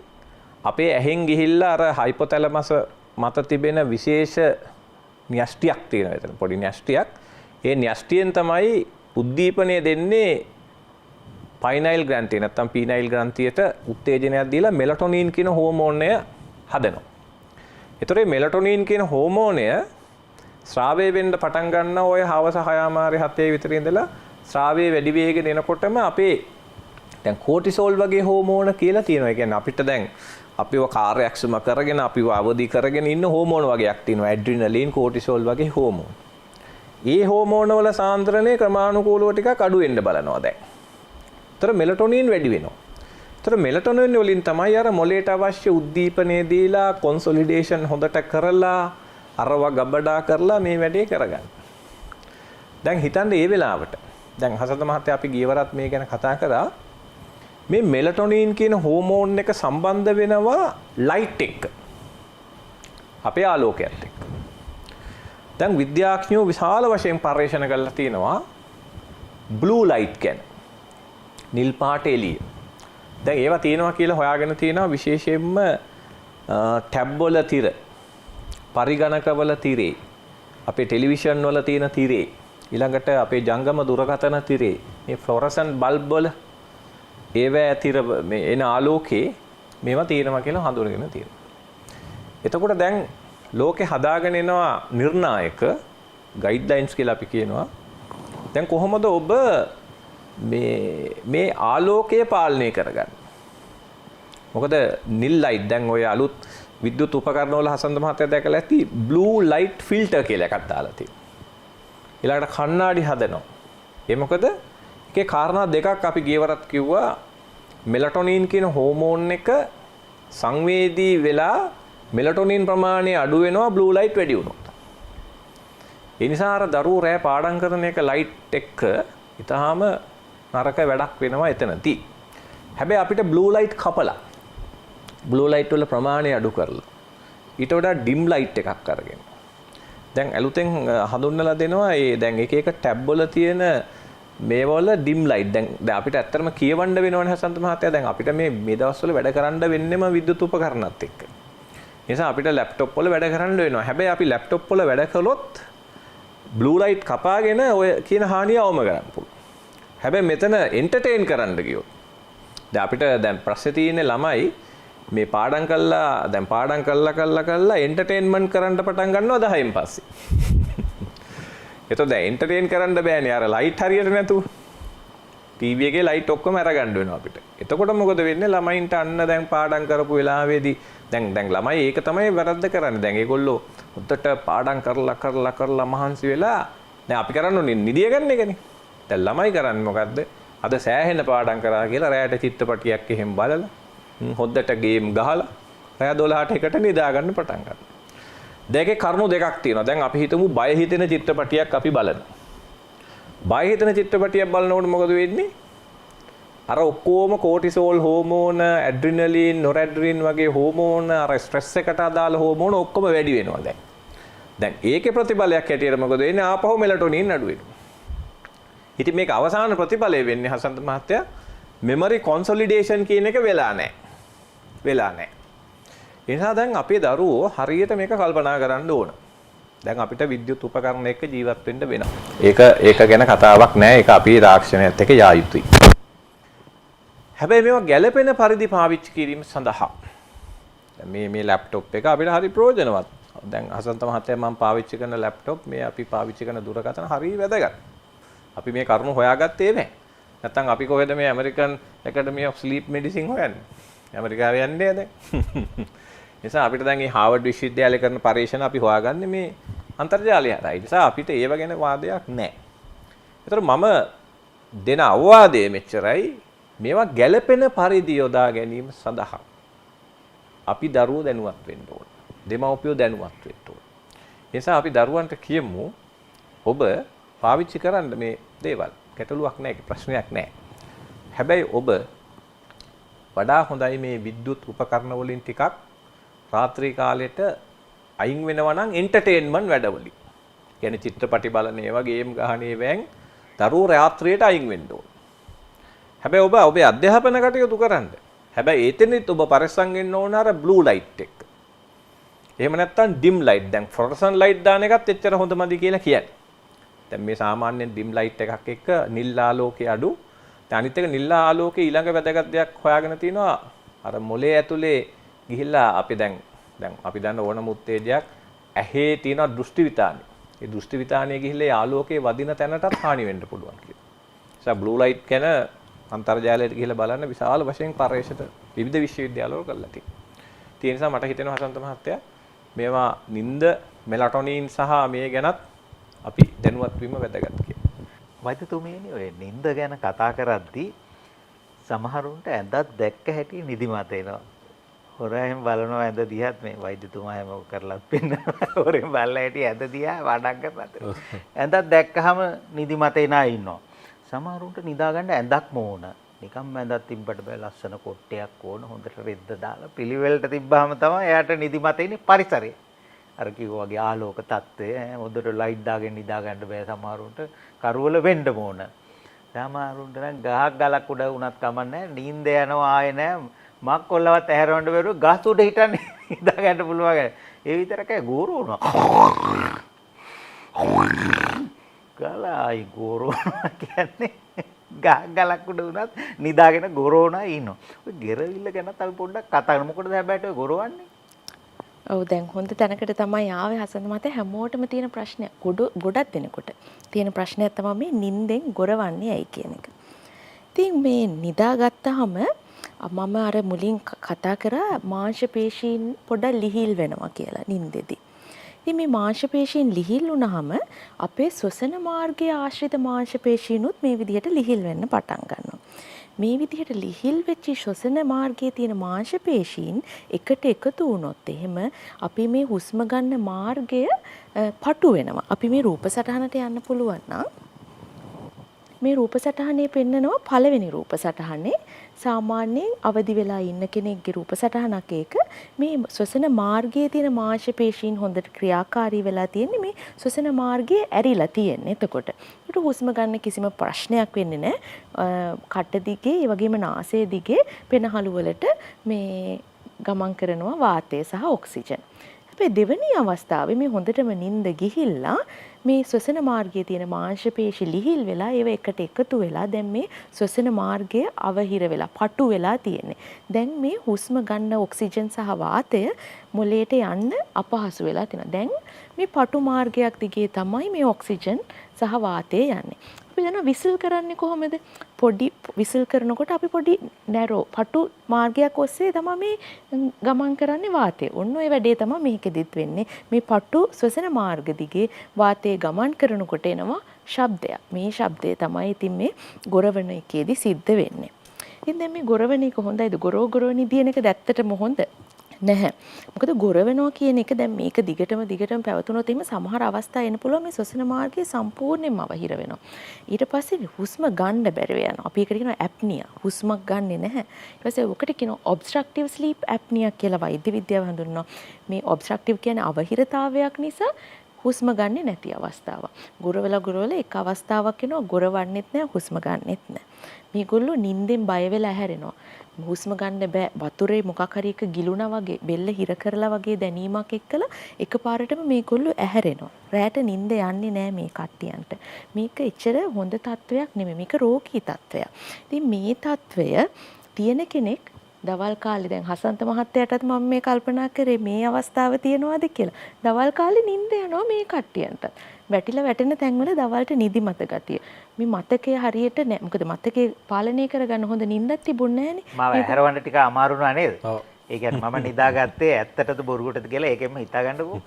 අපේ ඇහෙන් ගිහිල්ලා අර හයිපොතැලමස් මත තිබෙන විශේෂ න්‍යෂ්ටියක් තියෙනවා. එතන පොඩි න්‍යෂ්ටියක්. ඒ න්‍යෂ්ටියෙන් තමයි උද්දීපනය දෙන්නේ පයිනයිල් ග්‍රන්ථිය නැත්නම් පීනයිල් ග්‍රන්ථියට උත්තේජනයක් දීලා මෙලටොනින් කියන හෝමෝනය හදනවා. ඒතර මේ මෙලටොනින් කියන හෝමෝනය ස්‍රාවය වෙන්න පටන් ගන්න ඔය හවස 6:07 විතර ඉඳලා ස්‍රාවය වැඩි වේගෙන එනකොටම අපේ දැන් කෝටිසෝල් වගේ හෝමෝන කියලා තියෙනවා. ඒ කියන්නේ අපිට දැන් අපිව කාර්යක්ෂම කරගෙන අපිව අවදි කරගෙන ඉන්න හෝමෝන වගේක් තියෙනවා. ඇඩ්‍රිනලින්, කෝටිසෝල් වගේ හෝමෝන. ඒ හෝමෝන වල සාන්ද්‍රණය ක්‍රමානුකූලව ටිකක් අඩු වෙන්න බලනවා දැන්. ඒතර මෙලටොනින් වැඩි වෙනවා. ඒතර මෙලටොනින් වලින් තමයි අර මොලේට අවශ්‍ය උද්දීපනය දීලා කොන්සොලිඩේෂන් හොඳට කරලා අරව ගබඩා කරලා මේ වැඩේ කරගන්න. දැන් හිතන්න මේ වෙලාවට දැන් හසත මහත්තයා අපි ගියවරත් මේ ගැන කතා කරා. මේ මෙලටොනින් කියන හෝමෝන් එක සම්බන්ධ වෙනවා ලයිට් එක්ක. අපේ ආලෝකයත් එක්ක. දැන් විද්‍යාඥයෝ විශාල වශයෙන් පර්යේෂණ කරලා තිනවා බ්ලූ ලයිට් ගැන. නිල් පාට එළිය. දැන් ඒවා තියෙනවා කියලා හොයාගෙන තිනවා විශේෂයෙන්ම ටැබ් වල තිර, පරිගණකවල තිරේ, අපේ ටෙලිවිෂන් වල තියෙන තිරේ, ඊළඟට අපේ ජංගම දුරකථන තිරේ, මේ ෆ්ලොරසන් බල්බ් වල ඒවැ තිර මේ එන ආලෝකේ මේවා තියෙනවා කියලා හඳුනගෙන තියෙනවා. එතකොට දැන් ලෝකේ හදාගෙන එනවා නිර්ණායක ගයිඩ්ලයින්ස් කියලා අපි කියනවා. දැන් කොහොමද ඔබ මේ ආලෝකය පාලනය කරගන්නේ? මොකද නිල් ලයිට් දැන් ඔය අලුත් විද්‍යුත් උපකරණ වල හසන්ත මහත්තයා දැකලා ඇති බ්ලූ ලයිට් ෆිල්ටර් කියලා එකක් දාලා තියෙනවා. ඊළඟට කණ්ණාඩි හදනවා. ඒ මොකද ඒකේ කාරණා දෙකක් අපි ගියවරත් කිව්වා. මෙලටොනින් කියන හෝමෝන් එක සංවේදී වෙලා මෙලටොනින් ප්‍රමාණය අඩු වෙනවා බ්ලූ ලයිට් වැඩි වුණොත්. ඒ නිසා අර දරුවෝ රෑ පාඩම් කරන එක ලයිට් එක්ක ඊටාම නරක වැඩක් වෙනවා එතනදී. හැබැයි අපිට බ්ලූ ලයිට් කපලා බ්ලූ ලයිට් වල ප්‍රමාණය අඩු කරලා ඊට වඩා ඩිම් ලයිට් එකක් අරගෙන දැන් අලුතෙන් හඳුන්වලා දෙනවා ඒ දැන් එක එක ටැබ් වල තියෙන මේවල ඩිම් ලයිට් දැන් අපිට ඇත්තටම කියවන්න වෙනවනේ හසන්ත මහත්තයා. දැන් අපිට මේ දවස්වල වැඩ කරන්න වෙන්නෙම විද්‍යුත් උපකරණත් එක්ක. ඒ නිසා අපිට ලැප්ටොප් වල වැඩ කරන්න වෙනවා. හැබැයි අපි ලැප්ටොප් වල වැඩ කළොත් බ්ලූ ලයිට් කපාගෙන ඔය කියන හානිය අවම කරන්න පුළුවන්. හැබැයි මෙතන එන්ටර්ටේන් කරන්න ගියොත් දැන් අපිට දැන් ප්‍රශ්නේ තියෙන්නේ ළමයි මේ පාඩම් කළා දැන් පාඩම් කළා එන්ටර්ටේන්මන්ට් කරන්න පටන් ගන්නවා 10න් පස්සේ. එතකොට දැන් එන්ටර්ටේන් කරන්න බෑනේ අර ලයිට් හරියට නැතුව. ටීවී එකේ ලයිට් ඔක්කොම අරගන්න වෙනවා අපිට. එතකොට මොකද වෙන්නේ ළමයින්ට අන්න දැන් පාඩම් කරපු වෙලාවේදී දැන් ළමයි ඒක තමයි වැරද්ද කරන්නේ. දැන් ඒගොල්ලෝ උඩට පාඩම් කරලා මහන්සි වෙලා දැන් අපි කරන්නේ නිදිය ගන්න එකනේ. දැන් ළමයි කරන්නේ මොකද්ද? අද සෑහෙන පාඩම් කරා කියලා රැයට චිත්‍රපටියක් එහෙම බලලා හොද්දට ගේම් ගහලා රැය 12ට එකට නිදා ගන්න පටන් ගන්නවා. දෙකේ කරුණු දෙකක් තියෙනවා. දැන් අපි හිතමු බය හිතෙන චිත්‍රපටියක් අපි බලනවා. බය හිතෙන චිත්‍රපටියක් බලනකොට මොකද වෙන්නේ? අර ඔක්කොම කෝටිසෝල් හෝමෝන, ඇඩ්‍රිනලින්, නොරැඩ්‍රින් වගේ හෝමෝන, අර ස්ට්‍රෙස් එකට අදාළ හෝමෝන ඔක්කොම වැඩි වෙනවා දැන්. දැන් ඒකේ ප්‍රතිඵලයක් හැටියට මොකද වෙන්නේ? ආපහු මෙලටොනින් අඩු වෙනවා. ඉතින් මේක අවසාන ප්‍රතිඵලය වෙන්නේ හසන්ත මහත්තයා මෙමරි කොන්සොලිඩේෂන් කියන එක වෙලා නැහැ. ඒ නිසා දැන් අපේ දරුවෝ හරියට මේක කල්පනා කරන්න ඕන. දැන් අපිට විද්‍යුත් උපකරණ එක්ක ජීවත් වෙන්න වෙනවා. ඒක ගැන කතාවක් නැහැ. ඒක අපි තාක්ෂණයත් එක්ක යා යුතුයි. හැබැයි මේවා ගැළපෙන පරිදි පාවිච්චි කිරීම සඳහා මේ ලැප්ටොප් එක අපිට හරි ප්‍රයෝජනවත්. දැන් හසන්ත මහත්තයා මම පාවිච්චි කරන ලැප්ටොප් මේ අපි පාවිච්චි කරන දුරකථන හරි වැදගත්. අපි මේ කරුණු හොයාගත්තේ නැහැ. නැත්තම් අපි කොහෙද මේ ඇමරිකන් ඇකඩමි ඔෆ් ස්ලීප් මෙඩිසින් හොයන්නේ? ඇමරිකාවේ යන්නේ දැන්. නිසා අපිට දැන් මේ හාවර්ඩ් විශ්වවිද්‍යාලය කරන පරීක්ෂණ අපි හොයාගන්නේ මේ අන්තර්ජාලය හරහා. ඒ නිසා අපිට ඒව ගැන වාදයක් නැහැ. ඒතර මම දෙන අවවාදය මෙච්චරයි මේවා ගැළපෙන පරිදි යොදා ගැනීම සඳහා අපි දරුවෝ දැනුවත් වෙන්න ඕන. දෙමව්පියෝ දැනුවත් වෙන්න ඕන. ඒ නිසා අපි දරුවන්ට කියමු ඔබ පාවිච්චි කරන්න මේ දේවල්. ගැටලුවක් නැහැ, ප්‍රශ්නයක් නැහැ. හැබැයි ඔබ වඩා හොඳයි මේ විද්‍යුත් උපකරණ වලින් ටිකක් රාත්‍රී කාලෙට අයින් වෙනවා නම් එන්ටර්ටේන්මන්ට් වැඩවලින්. කියන්නේ චිත්‍රපටි බලන ඒවා, ගේම් ගහන ඒවාෙන් දරුවෝ රාත්‍රියට අයින් වෙන්න ඕන. හැබැයි ඔබ ඔබේ අධ්‍යාපන කටයුතු කරන්න. හැබැයි එතනදිත් ඔබ පරිස්සම් වෙන්න ඕන අර බ්ලූ ලයිට් එක. එහෙම නැත්නම් ඩිම් ලයිට්. දැන් ෆ්ලොරසන් ලයිට් දාන එකත් එච්චර හොඳමදි කියලා කියන්නේ. දැන් මේ සාමාන්‍යයෙන් ඩිම් ලයිට් එකක් එක්ක නිල් ආලෝකයේ අඩු අනිත් එක නිල් ආලෝකයේ ඊළඟ වැදගත් දෙයක් හොයාගෙන තිනවා අර මොලේ ඇතුලේ ගිහිල්ලා අපි දැන් අපි දන්න ඕනම උත්තේජයක් ඇහි තියෙන දෘෂ්ටි විතානේ. ඒ දෘෂ්ටි විතානේ ගිහිල්ලා ඒ ආලෝකයේ වදින තැනටත් හානි වෙන්න පුළුවන් කියලා. ඒ නිසා බ්ලූ ලයිට් ගැන අන්තර්ජාලයට ගිහිල්ලා බලන්න විශාල වශයෙන් පර්යේෂණ විවිධ විශ්වවිද්‍යාලවල කරලා තියෙනවා. ඒ නිසා මට හිතෙනවා හසන්ත මහත්තයා මේවා නිନ୍ଦ මෙලටොනින් සහ මේ ගැනත් අපි දැනුවත් වීම වැදගත් කියලා. වෛද්‍යතුමීනි ඔය නිନ୍ଦ ගැන කතා කරද්දී සමහරුන්ට ඇඳක් දැක්ක හැටි නිදිමත එනවා. හොරෙන් බලනවා ඇඳ දිහාත් මේ වෛද්‍යතුමා හැම කරලත් පෙන්න. හොරෙන් බලලා හැටි ඇඳ දිහා වඩක් කරලා. ඇඳක් දැක්කහම නිදිමත එන අය ඉන්නවා. සමහරුන්ට නිදා ගන්න ඇඳක් ඕන. නිකම්ම ඇඳක් තිබ්බට බෑ ලස්සන කොට්ටයක් ඕන. හොඳට රෙද්ද දාලා පිළිවෙලට තිබ්බහම තමයි එයාට නිදිමත එන්නේ පරිසරය. අර කිව්වා වගේ ආලෝක තත්ත්වය හොඳට ලයිට් දාගෙන නිදා ගන්න බෑ සමහරුන්ට කරවල වෙන්න ඕන. සමහරුන්ට නම් ගහක් ගලක් උඩ වුණත් කමන්නේ නිින්ද යනවා ආයේ නෑ මක් කොල්ලවත් ඇහැරවන්න බැරුව ගස් උඩ හිටන්නේ නිදා ගන්න පුළුවන්. ඒ විතරකයි ගෝරු වුණා. ගලයි ගෝරු කියන්නේ ගහක් ගලක් උඩ වුණත් නිදාගෙන ගොරෝනා ඉන්නවා. ඔය ගෙරවිල්ල ගැනත් අපි පොඩ්ඩක් කතා කරමු. මොකටද හැබැයි ඔය ගොරවන්නේ? ඔව් දැන් හොඳ තැනකට තමයි ආවේ හසන්ත මහත්තයා. හැමෝටම තියෙන ප්‍රශ්නය ගොඩක් දෙනකොට තියෙන ප්‍රශ්නයක් තමයි මේ නිින්දෙන් ගොරවන්නේ ඇයි කියන එක. ඉතින් මේ නිදාගත්තාම මම අර මුලින් කතා කරා මාංශ පේශීන් පොඩ්ඩක් ලිහිල් වෙනවා කියලා නිින්දෙදී. ඉතින් මේ මාංශ පේශීන් ලිහිල් වුණාම අපේ ශ්වසන මාර්ගයේ ආශ්‍රිත මාංශ පේශීනුත් මේ විදිහට ලිහිල් වෙන්න පටන් ගන්නවා. මේ විදිහට ලිහිල් වෙච්ච ශ්වසන මාර්ගයේ තියෙන මාංශ පේශීන් එකට එකතු වුණොත් එහෙම අපි මේ හුස්ම ගන්න මාර්ගය පටු වෙනවා. අපි මේ රූප සටහනට යන්න පුළුවන් නම් මේ රූප සටහනේ පෙන්නනවා පළවෙනි රූප සටහනේ සාමාන්‍යයෙන් අවදි වෙලා ඉන්න කෙනෙක්ගේ රූප සටහනක් එක මේ ශ්වසන මාර්ගයේ තියෙන මාංශ පේශීන් හොඳට ක්‍රියාකාරී වෙලා තියෙන්නේ මේ ශ්වසන මාර්ගයේ ඇරිලා තියෙන්නේ. එතකොට ඒකට හුස්ම ගන්න කිසිම ප්‍රශ්නයක් වෙන්නේ නැහැ. කට දිගේ ඒ වගේම නාසය දිගේ පෙනහළු වලට මේ ගමන් කරනවා වාතය සහ ඔක්සිජන්. හැබැයි දෙවෙනි අවස්ථාවේ මේ හොඳටම නිින්ද ගිහිල්ලා මේ ශ්වසන මාර්ගයේ තියෙන මාංශ පේශි ලිහිල් වෙලා ඒව එකට එකතු වෙලා දැන් මේ ශ්වසන මාර්ගය අවහිර වෙලා පටු වෙලා තියෙන්නේ. දැන් මේ හුස්ම ගන්න ඔක්සිජන් සහ වාතය මොළයට යන්න අපහසු වෙලා තියෙනවා. දැන් මේ පටු මාර්ගයක් දිගේ තමයි මේ ඔක්සිජන් සහ වාතය යන්නේ. අපි දන්නවා විසිල් කරන්නේ කොහොමද? පොඩි විසිල් කරනකොට අපි පොඩි නැරෝ පටු මාර්ගයක් ඔස්සේ තමයි මේ ගමන් කරන්නේ වාතය. ඔන්න ඔය වැඩේ තමයි මේකෙදිත් වෙන්නේ. මේ පටු ශ්වසන මාර්ග දිගේ වාතය ගමන් කරනකොට එනවා ශබ්දයක්. මේ ශබ්දය තමයි ඉතින් මේ ගොරවන එකේදී සිද්ධ වෙන්නේ. ඉතින් දැන් මේ ගොරවන එක හොඳයිද? ගොරවනි දින එක දැත්තටම හොඳ නැහැ. මොකද ගොරවනවා කියන එක දැන් මේක දිගටම පැවතුනොත් එimhe සමහර අවස්ථා එන්න පුළුවන් මේ ශ්වසන මාර්ගය සම්පූර්ණයෙන්ම අවහිර වෙනවා. ඊට පස්සේ හුස්ම ගන්න බැරි වෙනවා. අපි ඒකට කියනවා ඇප්නියා. හුස්මක් ගන්නෙ නැහැ. ඊට පස්සේ ඔකට කියනවා ඔබ්ස්ට්‍රක්ටිව් ස්ලීප් ඇප්නියා කියලා වෛද්‍ය විද්‍යාව හඳුන්වනවා. මේ ඔබ්ස්ට්‍රක්ටිව් කියන්නේ අවහිරතාවයක් නිසා හුස්ම ගන්නෙ නැති අවස්ථාව. ගොරවල එක අවස්ථාවක් එනවා ගොරවන්නෙත් නැහැ හුස්ම ගන්නෙත් නැහැ. මේගොල්ලෝ නිින්දෙන් බය වෙලා හැරෙනවා. හුස්ම ගන්න බෑ වතුරේ මොකක් හරි එක ගිලුණා වගේ බෙල්ල හිර කරලා වගේ දැනීමක් එක්කලා එකපාරටම මේගොල්ලෝ ඇහැරෙනවා. රැට නිින්ද යන්නේ නෑ මේ කට්ටියන්ට. මේක එච්චර හොඳ තත්වයක් නෙමෙයි. මේක රෝගී තත්වයක්. ඉතින් මේ තත්වය තියෙන කෙනෙක් දවල් කාලේ දැන් හසන්ත මහත්තයාටත් මම මේ කල්පනා කරේ මේ අවස්ථාව තියෙනවද කියලා. දවල් කාලේ නිින්ද යනවා මේ කට්ටියන්ට. වැටිලා වැටෙන තැන්වල දවල්ට නිදිමත ගතිය. මේ මතකය හරියට නෑ. මොකද මතකේ පාලනය කරගන්න හොඳ නිින්දක් තිබුණේ නෑනේ. මාව හැරවන්න ටික අමාරු නා නේද? ඔව්. ඒ කියන්නේ මම නිදාගත්තේ ඇත්තටද බොරුකටද කියලා ඒකෙන්ම හිතාගන්නකෝ.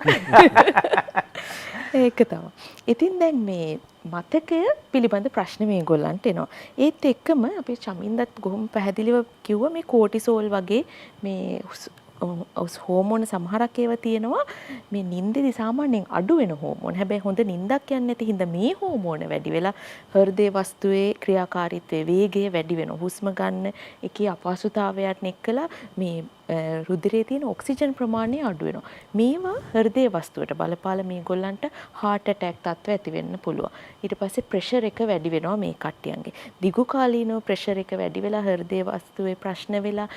ඒක තමයි. ඉතින් දැන් මේ මතකය පිළිබඳ ප්‍රශ්න මේගොල්ලන්ට එනවා. ඒත් එක්කම අපේ චමින්දත් කොහොම පැහැදිලිව කිව්වා මේ කෝටිසෝල් වගේ මේ හෝමෝන සමහරක් ඒවා තියෙනවා මේ නිින්දේදී සාමාන්‍යයෙන් අඩු වෙන හෝමෝන. හැබැයි හොඳ නිින්දක් යන්නේ නැති හින්දා මේ හෝමෝන වැඩි වෙලා හෘදේ වස්තුවේ ක්‍රියාකාරීත්වයේ වේගය වැඩි වෙනවා. හුස්ම ගන්න එකේ අපහසුතාවයන් එක්කලා මේ රුධිරයේ තියෙන ඔක්සිජන් ප්‍රමාණය අඩු වෙනවා. මේවා හෘදය වස්තුවට බලපාලා මේගොල්ලන්ට heart attack තත්ත්ව ඇති වෙන්න පුළුවන්. ඊට පස්සේ ප්‍රෙෂර් එක වැඩි වෙනවා මේ කට්ටියන්ගේ. දිගු කාලීනව ප්‍රෙෂර් එක වැඩි වෙලා හෘදය වස්තුවේ ප්‍රශ්න වෙලා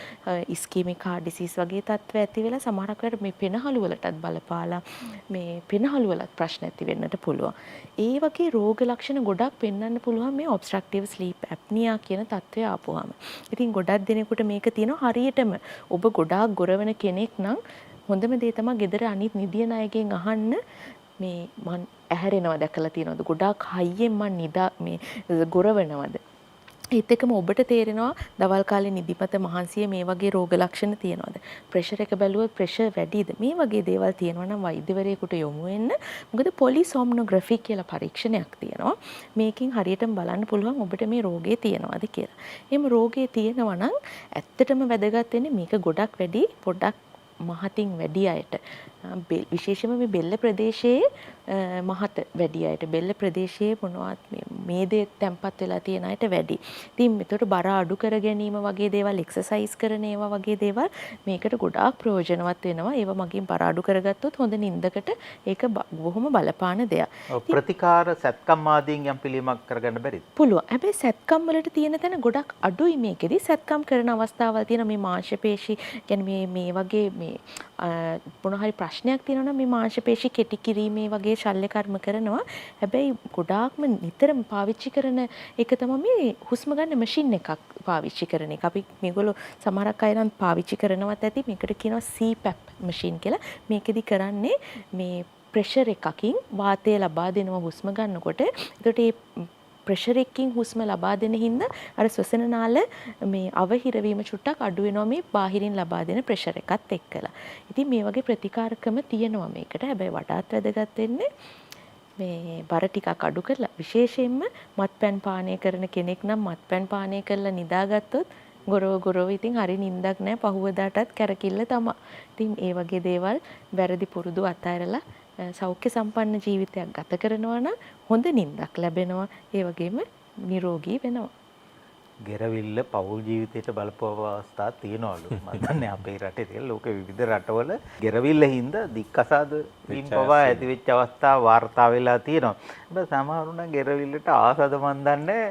ඉස්කීමික් heart disease වගේ තත්ත්ව ඇති වෙලා සමහරක් වෙලාවට මේ පෙනහළු වලටත් බලපාලා මේ පෙනහළු වලත් ප්‍රශ්න ඇති වෙන්නට පුළුවන්. ඒ වගේ රෝග ලක්ෂණ ගොඩක් පෙන්වන්න පුළුවන් මේ obstructive sleep apnea කියන තත්ත්වය ආපුවාම. ඉතින් ගොඩක් දෙනෙකුට මේක තියෙනවා හරියටම ඔබ ගොඩාක් ගොරවන කෙනෙක් නම් හොඳම දේ තමයි ගෙදර අනිත් නිදියන අයගෙන් අහන්න මේ මං ඇහැරෙනවා දැකලා තියෙනවද ගොඩාක් හයියෙන් මං මේ ගොරවනවද. ඒත් එක්කම ඔබට තේරෙනවා දවල් කාලේ නිදිමත මහන්සිය මේ වගේ රෝග ලක්ෂණ තියෙනවද. ප්‍රෙෂර් එක බැලුවොත් ප්‍රෙෂර් වැඩිද. මේ වගේ දේවල් තියෙනවා නම් වෛද්‍යවරයෙකුට යොමු වෙන්න. මොකද පොලිසොම්නෝග්‍රැෆි කියලා පරීක්ෂණයක් තියෙනවා. මේකෙන් හරියටම බලන්න පුළුවන් ඔබට මේ රෝගේ තියෙනවද කියලා. එහෙම රෝගේ තියෙනවා නම් ඇත්තටම වැදගත් වෙන්නේ මේක ගොඩක් වැඩි පොඩ්ඩක් මහතින් වැඩි අයට විශේෂයෙන්ම මේ බෙල්ල ප්‍රදේශයේ මහත වැඩි අයට බෙල්ල ප්‍රදේශයේ මොනවත් මේ දේ තැම්පත් වෙලා තියෙන අයට වැඩි. ඉතින් මෙතකොට බර අඩු කර ගැනීම වගේ දේවල් එක්සර්සයිස් කරන ඒවා වගේ දේවල් මේකට ගොඩාක් ප්‍රයෝජනවත් වෙනවා. ඒවා මගින් බර අඩු කරගත්තොත් හොඳ නිින්දකට ඒක බොහොම බලපාන දෙයක්. ප්‍රතිකාර සැත්කම් ආදීන් යම් පිළියමක් කරගන්න බැරිද? පුළුවන්. හැබැයි සැත්කම් වලට තියෙන තැන ගොඩක් අඩුයි මේකෙදි. සැත්කම් කරන අවස්ථාවල් තියෙන මේ මාංශපේශි කියන්නේ මේ වගේ මේ මොන හරි ප්‍රශ්නයක් තියෙනවා නම් මේ මාංශපේශි කෙටි කිරීමේ වගේ ශල්‍ය කර්ම කරනවා. හැබැයි ගොඩාක්ම නිතරම පාවිච්චි කරන එක තමයි මේ හුස්ම ගන්න මැෂින් එකක් පාවිච්චි කරන එක. අපි මේගොල්ලෝ සමහරක් අය නම් පාවිච්චි කරනවත් ඇති. මේකට කියනවා CPAP මැෂින් කියලා. මේකෙදි කරන්නේ මේ ප්‍රෙෂර් එකකින් වාතය ලබා දෙනවා හුස්ම ගන්නකොට. ඒකට ඒ ප්‍රෙෂර් එකකින් හුස්ම ලබා දෙන හින්දා අර ശ്വസන නාල මේ අවහිරවීම චුට්ටක් අඩු වෙනවා මේ බාහිරින් ලබා දෙන ප්‍රෙෂර් එකත් එක්කලා. ඉතින් මේ වගේ ප්‍රතිකාරකම තියෙනවා මේකට. හැබැයි වඩාත් වැදගත් වෙන්නේ මේ බර ටිකක් අඩු කරලා විශේෂයෙන්ම මත්පැන් පානය කරන කෙනෙක් නම් මත්පැන් පානය කරලා නිදාගත්තොත් ගොරව ඉතින් හරි නිින්දක් නැහැ පහුවදාටත් කැරකිල්ල තමයි. ඉතින් ඒ වගේ දේවල් වැරදි පුරුදු අතහැරලා සෞඛ්‍ය සම්පන්න ජීවිතයක් ගත කරනවා නම් හොඳ නිින්දක් ලැබෙනවා. ඒ වගේම නිරෝගී වෙනවා. ගෙරවිල්ල පෞල් ජීවිතයට බලපුව අවස්ථා තියෙනවලු. මම දන්නේ අපේ රටේ තියෙන ලෝක විවිධ රටවල ගෙරවිල්ල හින්දා දික්කසාද වීම පවා ඇති වෙච්ච අවස්ථා වාර්තා වෙලා තියෙනවා. හැබැයි සමහරු නම් ගෙරවිල්ලට ආසද මන් දන්නේ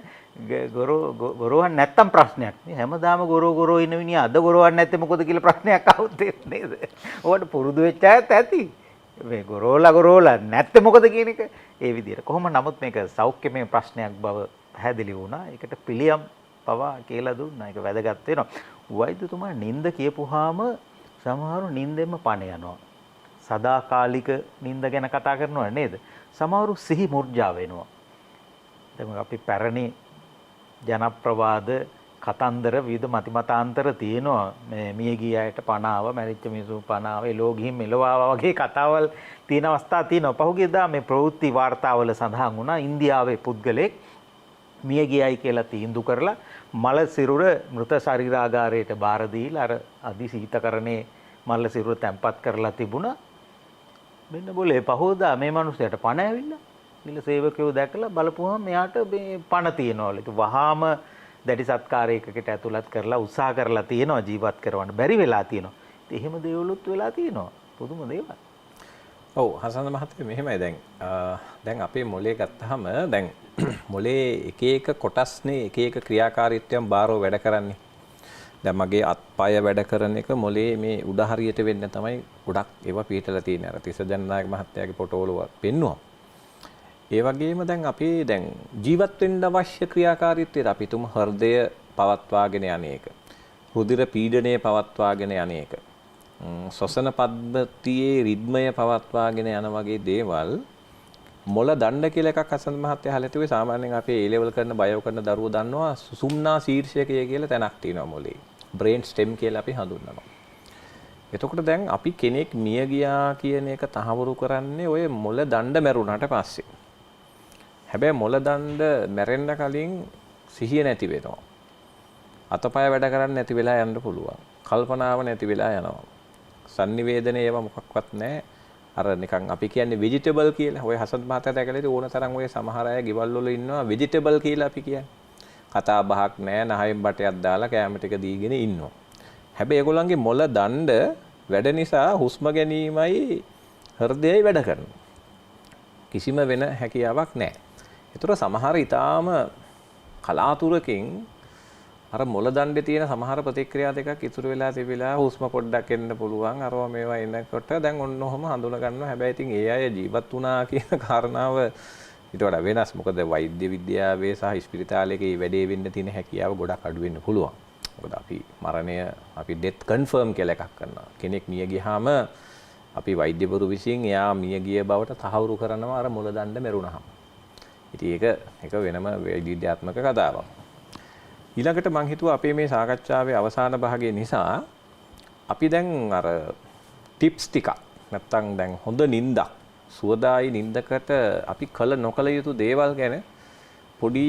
ගොරවන්න නැත්තම් ප්‍රශ්නයක් නේ. හැමදාම ගොරව ඉන්න මිනිහා අද ගොරවන්නේ නැත්තේ මොකද කියලා ප්‍රශ්නයක් આવුත් නේද? ඔයාලට පුරුදු වෙච්ච අයත් ඇති. මේ ගොරෝලා නැත්තේ මොකද කියන එක ඒ විදිහට. කොහොම නමුත් මේක සෞඛ්‍යමය ප්‍රශ්නයක් බව පැහැදිලි වුණා. ඒකට පිළියම් පවා කියලා දුන්නා. ඒක වැදගත් වෙනවා. වෛද්‍යතුමා නිින්ද කියපුවාම සමහරු නිින්දෙන්ම පණ යනවා. සදාකාලික නිින්ද ගැන කතා කරනවා නේද? සමහරු සිහි මුර්ජා වෙනවා. දැන් අපි පැරණි ජනප්‍රවාද කතන්දර විවිධ මතිමතාන්තර තියෙනවා. මේ මියගිය අයට පණ ආව, මැරිච්ච මිනිස්සු පණ ආව, එලෝ ගිහින් මෙලෝ ආවා වගේ කතාවල් තියෙන අවස්ථා තියෙනවා. පහුගියදා මේ ප්‍රවෘත්ති වාර්තාවල සඳහන් වුණා ඉන්දියාවේ පුද්ගලෙක් මියගියයි කියලා තීන්දුව කරලා මල සිරුර මృత ශරීරාගාරයට බාර දීලා අර අදි සීතකරණේ මල සිරුර තැම්පත් කරලා තිබුණා. මෙන්න બોලේ පහෝදා මේ මිනිහයාට පණ ඇවිල්ලා. ඊළ සේවකයෝ දැකලා බලපුවම මෙයාට මේ පණ තියනවලු. ඒක වහාම දැඩි සත්කාරයකට ඇතුළත් කරලා උත්සාහ කරලා තියෙනවා ජීවත් කරවන්න බැරි වෙලා තියෙනවා. ඉතින් එහෙම දේවලුත් වෙලා තියෙනවා. පුදුම දේවල්. ඔව් හසන්ත මහත්තයා මෙහෙමයි දැන් අපේ මොලේ ගත්තාම දැන් මොලේ එක එක කොටස්නේ එක එක ක්‍රියාකාරීත්වයන් බාරව වැඩ කරන්නේ. දැන් මගේ අත්පය වැඩ කරන එක මොලේ මේ උඩ හරියට වෙන්න තමයි ගොඩක් ඒවා පිටලා තියෙන්නේ. අර තිස්ස ජනනායක මහත්තයාගේ ෆොටෝවල පෙන්නුවා. ඒ වගේම දැන් අපි දැන් ජීවත් වෙන්න අවශ්‍ය ක්‍රියාකාරීත්වයට අපි තුම හෘදය පවත්වාගෙන යන්නේක. රුධිර පීඩනය පවත්වාගෙන යන්නේක. ශ්වසන පද්ධතියේ රිද්මය පවත්වාගෙන යන වගේ දේවල් මොළ දණ්ඩ කියලා එකක් හසන්ත මහත්තයා අහලා තිබුණේ. සාමාන්‍යයෙන් අපි A level කරන බයෝ කරන දරුවෝ දන්නවා සුසුම්නා ශීර්ෂකය කියලා තැනක් තියෙනවා මොලේ. බ්‍රේන් ස්ටෙම් කියලා අපි හඳුන්වනවා. එතකොට දැන් අපි කෙනෙක් මිය ගියා කියන එක තහවුරු කරන්නේ ඔය මොළ දණ්ඩ මැරුණාට පස්සේ. හැබැයි මොළ දණ්ඩ මැරෙන්න කලින් සිහිය නැති වෙනවා. අතපය වැඩ කරන්නේ නැති වෙලා යන්න පුළුවන්. කල්පනාව නැති වෙලා යනවා. sannivedana ඒවා මොකක්වත් නැහැ. අර නිකන් අපි කියන්නේ vegetable කියලා. ඔය හසන්ත මහත්තයා දැකලා ඉතින් ඕන තරම් ඔය සමහර අය ගෙවල් වල ඉන්නවා vegetable කියලා අපි කියන්නේ. කතා බහක් නැහැ. නහයෙන් බටයක් දාලා කැම ටික දීගෙන ඉන්නවා. හැබැයි ඒගොල්ලන්ගේ මොළ දණ්ඩ වැඩ නිසා හුස්ම ගැනීමයි හෘදයයි වැඩ කරනවා. කිසිම වෙන හැකියාවක් නැහැ. ඒතර සමහර ඊටාම කලාතුරකින් අර මොළ දණ්ඩේ තියෙන සමහර ප්‍රතික්‍රියා දෙකක් ඉතුරු වෙලා තිබිලා හුස්ම පොඩ්ඩක් එන්න පුළුවන්. අරවා මේවා එනකොට දැන් ඔන්න ඔහම හඳුනා ගන්නවා. හැබැයි ඉතින් ඒ අය ජීවත් වුණා කියන කාරණාව ඊට වඩා වෙනස්. මොකද වෛද්‍ය විද්‍යාවේ සහ ස්පිරිතාලයේ වැඩේ වෙන්න තියෙන හැකියාව ගොඩක් අඩු වෙන්න පුළුවන්. මොකද අපි මරණය අපි ඩෙත් කන්ෆර්ම් කියලා එකක් කරනවා. කෙනෙක් මිය ගියාම අපි වෛද්‍යවරු විසින් එයා මිය ගිය බවට තහවුරු කරනවා අර මොළ දණ්ඩ මැරුණාම. ඉතින් ඒක වෙනම විද්‍යාත්මක කතාවක්. ඊළඟට මම හිතුවා අපේ මේ සාකච්ඡාවේ අවසාන භාගය නිසා අපි දැන් අර ටිප්ස් ටිකක් නැත්තම් දැන් හොඳ නිින්දක් සුවදායි නිින්දකට අපි කළ නොකළ යුතු දේවල් ගැන පොඩි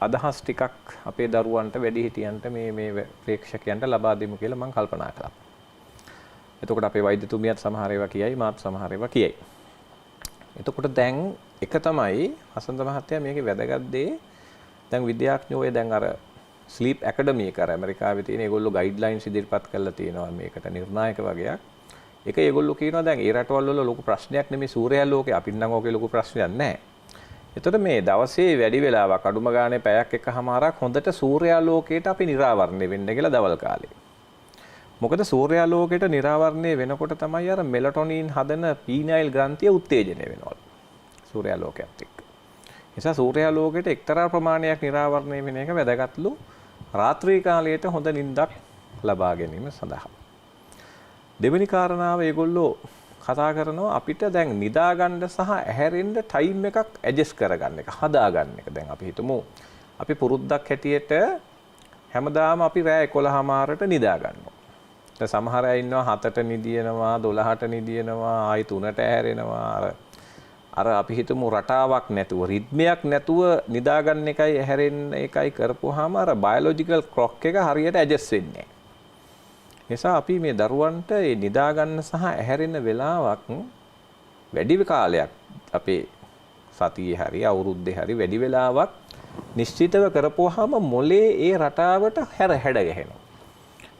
අදහස් ටිකක් අපේ දරුවන්ට වැඩිහිටියන්ට මේ ප්‍රේක්ෂකයන්ට ලබා දෙමු කියලා මම කල්පනා කළා. එතකොට අපේ වෛද්‍යතුමියත් සමහර ඒවා කියයි මාත් සමහර ඒවා කියයි. එතකොට දැන් එක තමයි හසන්ත මහත්තයා මේකේ වැදගත් දේ දැන් විද්‍යාඥයෝ දැන් අර ස්ලීප් ඇකඩමි එක අර ඇමරිකාවේ තියෙන ඒගොල්ලෝ ගයිඩ්ලයින්ස් ඉදිරිපත් කරලා තියෙනවා මේකට නිර්ණායක වගේක්. ඒක ඒගොල්ලෝ කියනවා දැන් ඒ රටවල් වල ලොකු ප්‍රශ්නයක් නෙමෙයි සූර්යාලෝකේ අපිට නම් ඕකේ ලොකු ප්‍රශ්නයක් නැහැ. එතකොට මේ දවසේ වැඩි වෙලාවක් අඩුම ගානේ පැයක් එකමාරක් හොඳට සූර්යාලෝකයට අපි නිරාවරණය වෙන්න කියලා දවල් කාලේ. මොකද සූර්යාලෝකයට නිරාවරණය වෙනකොට තමයි අර මෙලටොනින් හදන පීනයිල් ග්‍රන්ථිය උත්තේජනය වෙනවලු. සූර්යාලෝකයත් එක්ක. නිසා සූර්යාලෝකයට එක්තරා ප්‍රමාණයක් නිරාවරණය වෙන එක වැදගත්ලු රාත්‍රී කාලයට හොඳ නිින්දක් ලබා ගැනීම සඳහා. දෙවෙනි කාරණාව ඒගොල්ලෝ කතා කරනවා අපිට දැන් නිදා ගන්න සහ ඇහැරෙන්න ටයිම් එකක් ඇඩ්ජස්ට් කරගන්න එක හදා ගන්න එක. දැන් අපි හිතමු අපි පුරුද්දක් හැටියට හැමදාම අපි රෑ 11:00ට නිදා ගන්නවා. දැන් සමහර අය ඉන්නවා 7ට නිදිනවා 12ට නිදිනවා ආයි 3ට ඇහැරෙනවා. අර අපි හිතමු රටාවක් නැතුව රිද්මයක් නැතුව නිදා ගන්න එකයි ඇහැරෙන්න එකයි කරපුවාම අර බයොලොජිකල් ක්ලොක් එක හරියට ඇඩ්ජස්ට් වෙන්නේ නැහැ. නිසා අපි මේ දරුවන්ට මේ නිදා ගන්න සහ ඇහැරෙන වෙලාවක් වැඩි කාලයක් අපේ සතියේ හරි අවුරුද්දේ හරි වැඩි වෙලාවක් නිශ්චිතව කරපුවාම මොලේ ඒ රටාවට හැඩ ගැහෙනවා.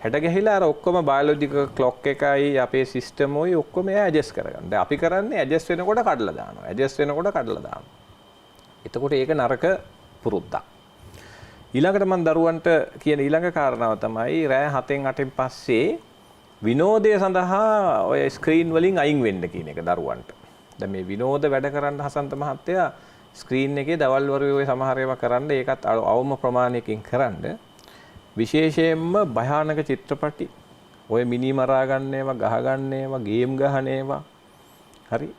හැඩ ගැහිලා අර ඔක්කොම බයොලොජිකල් ක්ලොක් එකයි අපේ සිස්ටම් ඔය ඔක්කොම ඇඩ්ජස්ට් කරගන්න. දැන් අපි කරන්නේ ඇඩ්ජස්ට් වෙනකොට කඩලා දානවා. ඇඩ්ජස්ට් වෙනකොට කඩලා දානවා. එතකොට ඒක නරක පුරුද්දක්. ඊළඟට මම දරුවන්ට කියන ඊළඟ කාරණාව තමයි රෑ 7න් 8න් පස්සේ විනෝදය සඳහා ඔය ස්ක්‍රීන් වලින් අයින් වෙන්න කියන එක දරුවන්ට. දැන් මේ විනෝද වැඩ කරන්න හසන්ත මහත්තයා ස්ක්‍රීන් එකේ දවල් වරුවේ ඔය සමහර ඒවා කරන්න ඒකත් අවම ප්‍රමාණයකින් කරන්න. විශේෂයෙන්ම භයානක චිත්‍රපටි ඔය මිනි මරා ගන්න ඒවා ගහ ගන්න ඒවා ගේම් ගහන ඒවා හරි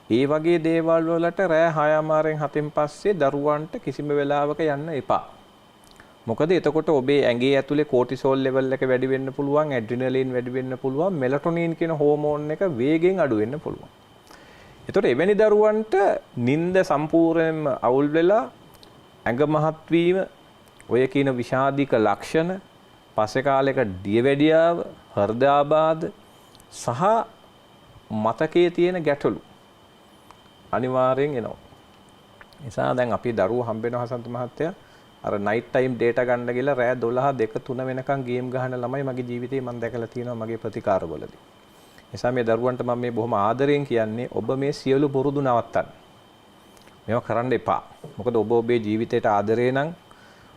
ඒ වගේ දේවල් වලට රෑ 6:00න් 7න් පස්සේ දරුවන්ට කිසිම වෙලාවක යන්න එපා. මොකද එතකොට ඔබේ ඇඟේ ඇතුලේ කෝටිසෝල් ලෙවල් එක වැඩි වෙන්න පුළුවන්, ඇඩ්‍රිනලින් වැඩි වෙන්න පුළුවන්, මෙලටොනින් කියන හෝමෝන් එක වේගෙන් අඩු වෙන්න පුළුවන්. එතකොට එවැනි දරුවන්ට නිින්ද සම්පූර්ණයෙන්ම අවුල් වෙලා ඇඟ මහත් වීම, ඔය කියන විෂාදික ලක්ෂණ, පස්සේ කාලයක දියවැඩියාව, හෘදයාබාධ සහ මතකයේ තියෙන ගැටලු අනිවාර්යෙන් එනවා. නිසා දැන් අපි දරුවෝ හම්බ වෙනවා හසන්ත මහත්තයා අර නයිට් ටයිම් ඩේටා ගන්න ගිහලා රෑ 12 2 3 වෙනකන් ගේම් ගහන ළමයි මගේ ජීවිතේ මම දැකලා තියෙනවා මගේ ප්‍රතිකාරවලදී. නිසා මේ දරුවන්ට මම මේ බොහොම ආදරයෙන් කියන්නේ ඔබ මේ සියලු පුරුදු නවත්තන්න. මේවා කරන්න එපා. මොකද ඔබ ඔබේ ජීවිතයට ආදරේ නම්,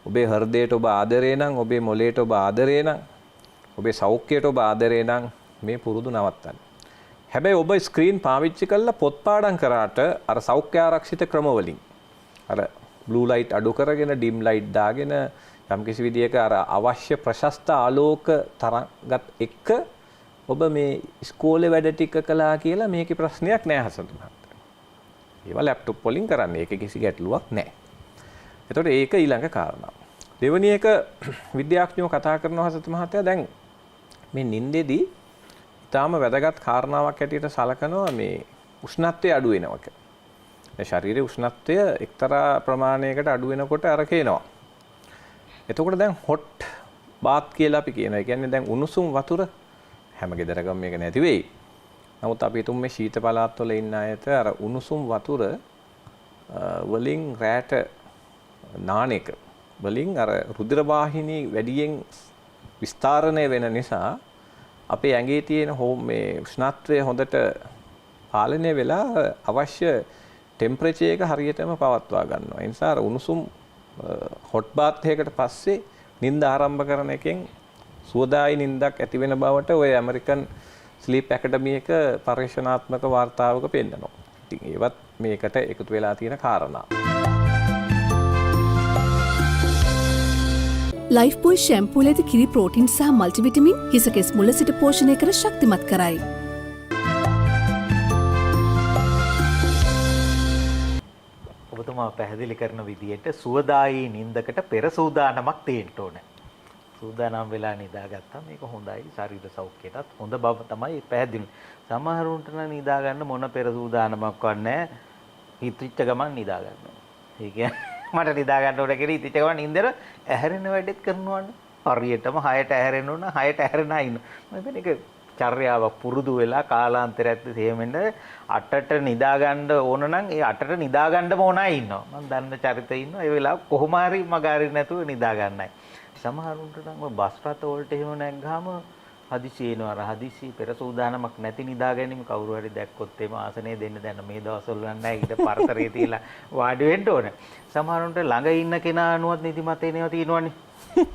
ඔබේ හෘදයට ඔබ ආදරේ නම්, ඔබේ මොළයට ඔබ ආදරේ නම්, ඔබේ සෞඛ්‍යයට ඔබ ආදරේ නම් මේ පුරුදු නවත්තන්න. හැබැයි ඔබ ස්ක්‍රීන් පාවිච්චි කරලා පොත් පාඩම් කරාට අර සෞඛ්‍ය ආරක්ෂිත ක්‍රමවලින් අර බ්ලූ ලයිට් අඩු කරගෙන ඩිම් ලයිට් දාගෙන යම්කිසි විදියක අර අවශ්‍ය ප්‍රශස්ත ආලෝක තරංගත් එක්ක ඔබ මේ ඉස්කෝලේ වැඩ ටික කළා කියලා මේකේ ප්‍රශ්නයක් නෑ හසන්ත මහත්තයා. ඒවා ලැප්ටොප් වලින් කරන්නේ. ඒකේ කිසි ගැටලුවක් නෑ. එතකොට ඒක ඊළඟ කාරණාව. දෙවෙනි එක විද්‍යාඥයෝ කතා කරනවා හසන්ත මහත්තයා දැන් මේ නිින්දේදී ඊටාම වැදගත් කාරණාවක් හැටියට සලකනවා මේ උෂ්ණත්වය අඩු වෙනවා කියලා. ශරීරයේ උෂ්ණත්වය එක්තරා ප්‍රමාණයකට අඩු වෙනකොට අරකේනවා. එතකොට දැන් හොට් බාත් කියලා අපි කියනවා. ඒ කියන්නේ දැන් උණුසුම් වතුර හැම ගෙදරකම මේක නැති වෙයි. නමුත් අපි හිතමු මේ ශීත පළාත්වල ඉන්න අයට අර උණුසුම් වතුර වලින් රැට නාන එක වලින් අර රුධිර වාහිනී වැඩියෙන් විස්තරණය වෙන නිසා අපේ ඇඟේ තියෙන මේ උෂ්ණත්වය හොඳට පාලනය වෙලා අවශ්‍ය ටෙම්පරේචර් එක හරියටම පවත්වා ගන්නවා. ඒ නිසා උණුසුම් හොට් බාත් එකකට පස්සේ නිින්ද ආරම්භ කරන එකෙන් සුවදායි නිින්දක් ඇති වෙන බවට ඔය ඇමරිකන් ස්ලීප් ඇකඩමි එක පරීක්ෂණාත්මක වාර්තාවක පෙන්නනවා. ඉතින් ඒවත් මේකට එකතු වෙලා තියෙන කාරණා. ලයිෆ්බෝයි ෂැම්පූල ඇති කිරි ප්‍රෝටින් සහ මල්ටිවිටමින් හිස කෙස් මුල සිට පෝෂණය කර ශක්තිමත් කරයි. ඔබතුමා පැහැදිලි කරන විදිහට සුවදායී නිින්දකට පෙර සූදානමක් තියෙන්න ඕනේ. සූදානම් වෙලා නිදාගත්තා මේක හොඳයි ශරීර සෞඛ්‍යයටත් හොඳ බව තමයි පැහැදිලි. සමහරුන්ට නම් නිදා ගන්න මොන පෙර සූදානමක් වන්නේ හිතවිච්ච ගමන් නිදා ගන්නවා. ඒ කියන්නේ මට නිදා ගන්න ඕන කියලා හිතවිච්ච ගමන් නින්දර ඇහැරෙන වැඩෙත් කරනවනේ. හරියටම 6ට ඇහැරෙන්න ඕන 6ට ඇහැරෙනා ඉන්න. මම මේක චර්යාවක් පුරුදු වෙලා කාලාන්තරයක් තේමෙන්න 8ට නිදා ගන්න ඕන නම් ඒ 8ට නිදා ගන්නම ඕනයි ඉන්නවා. මම දන්න චරිතය ඉන්නවා. ඒ වෙලාව කොහොම හරි මගාරින් නැතුව නිදා ගන්නයි. සමහරුන්ට නම් ඔය බස් රථ වලට එහෙම නැග්ගාම හදිසි එනවා. අර හදිසි පෙර සූදානමක් නැති නිදා ගැනීම කවුරු හරි දැක්කොත් එම ආසනේ දෙන්න දැන් මේ දවස්වල නැහැ ඊට පරතරේ තියලා වාඩි වෙන්න ඕනේ. සමහරුන්ට ළඟ ඉන්න කෙනා අනුවත් නිදිමත එනවා තියෙනවනේ.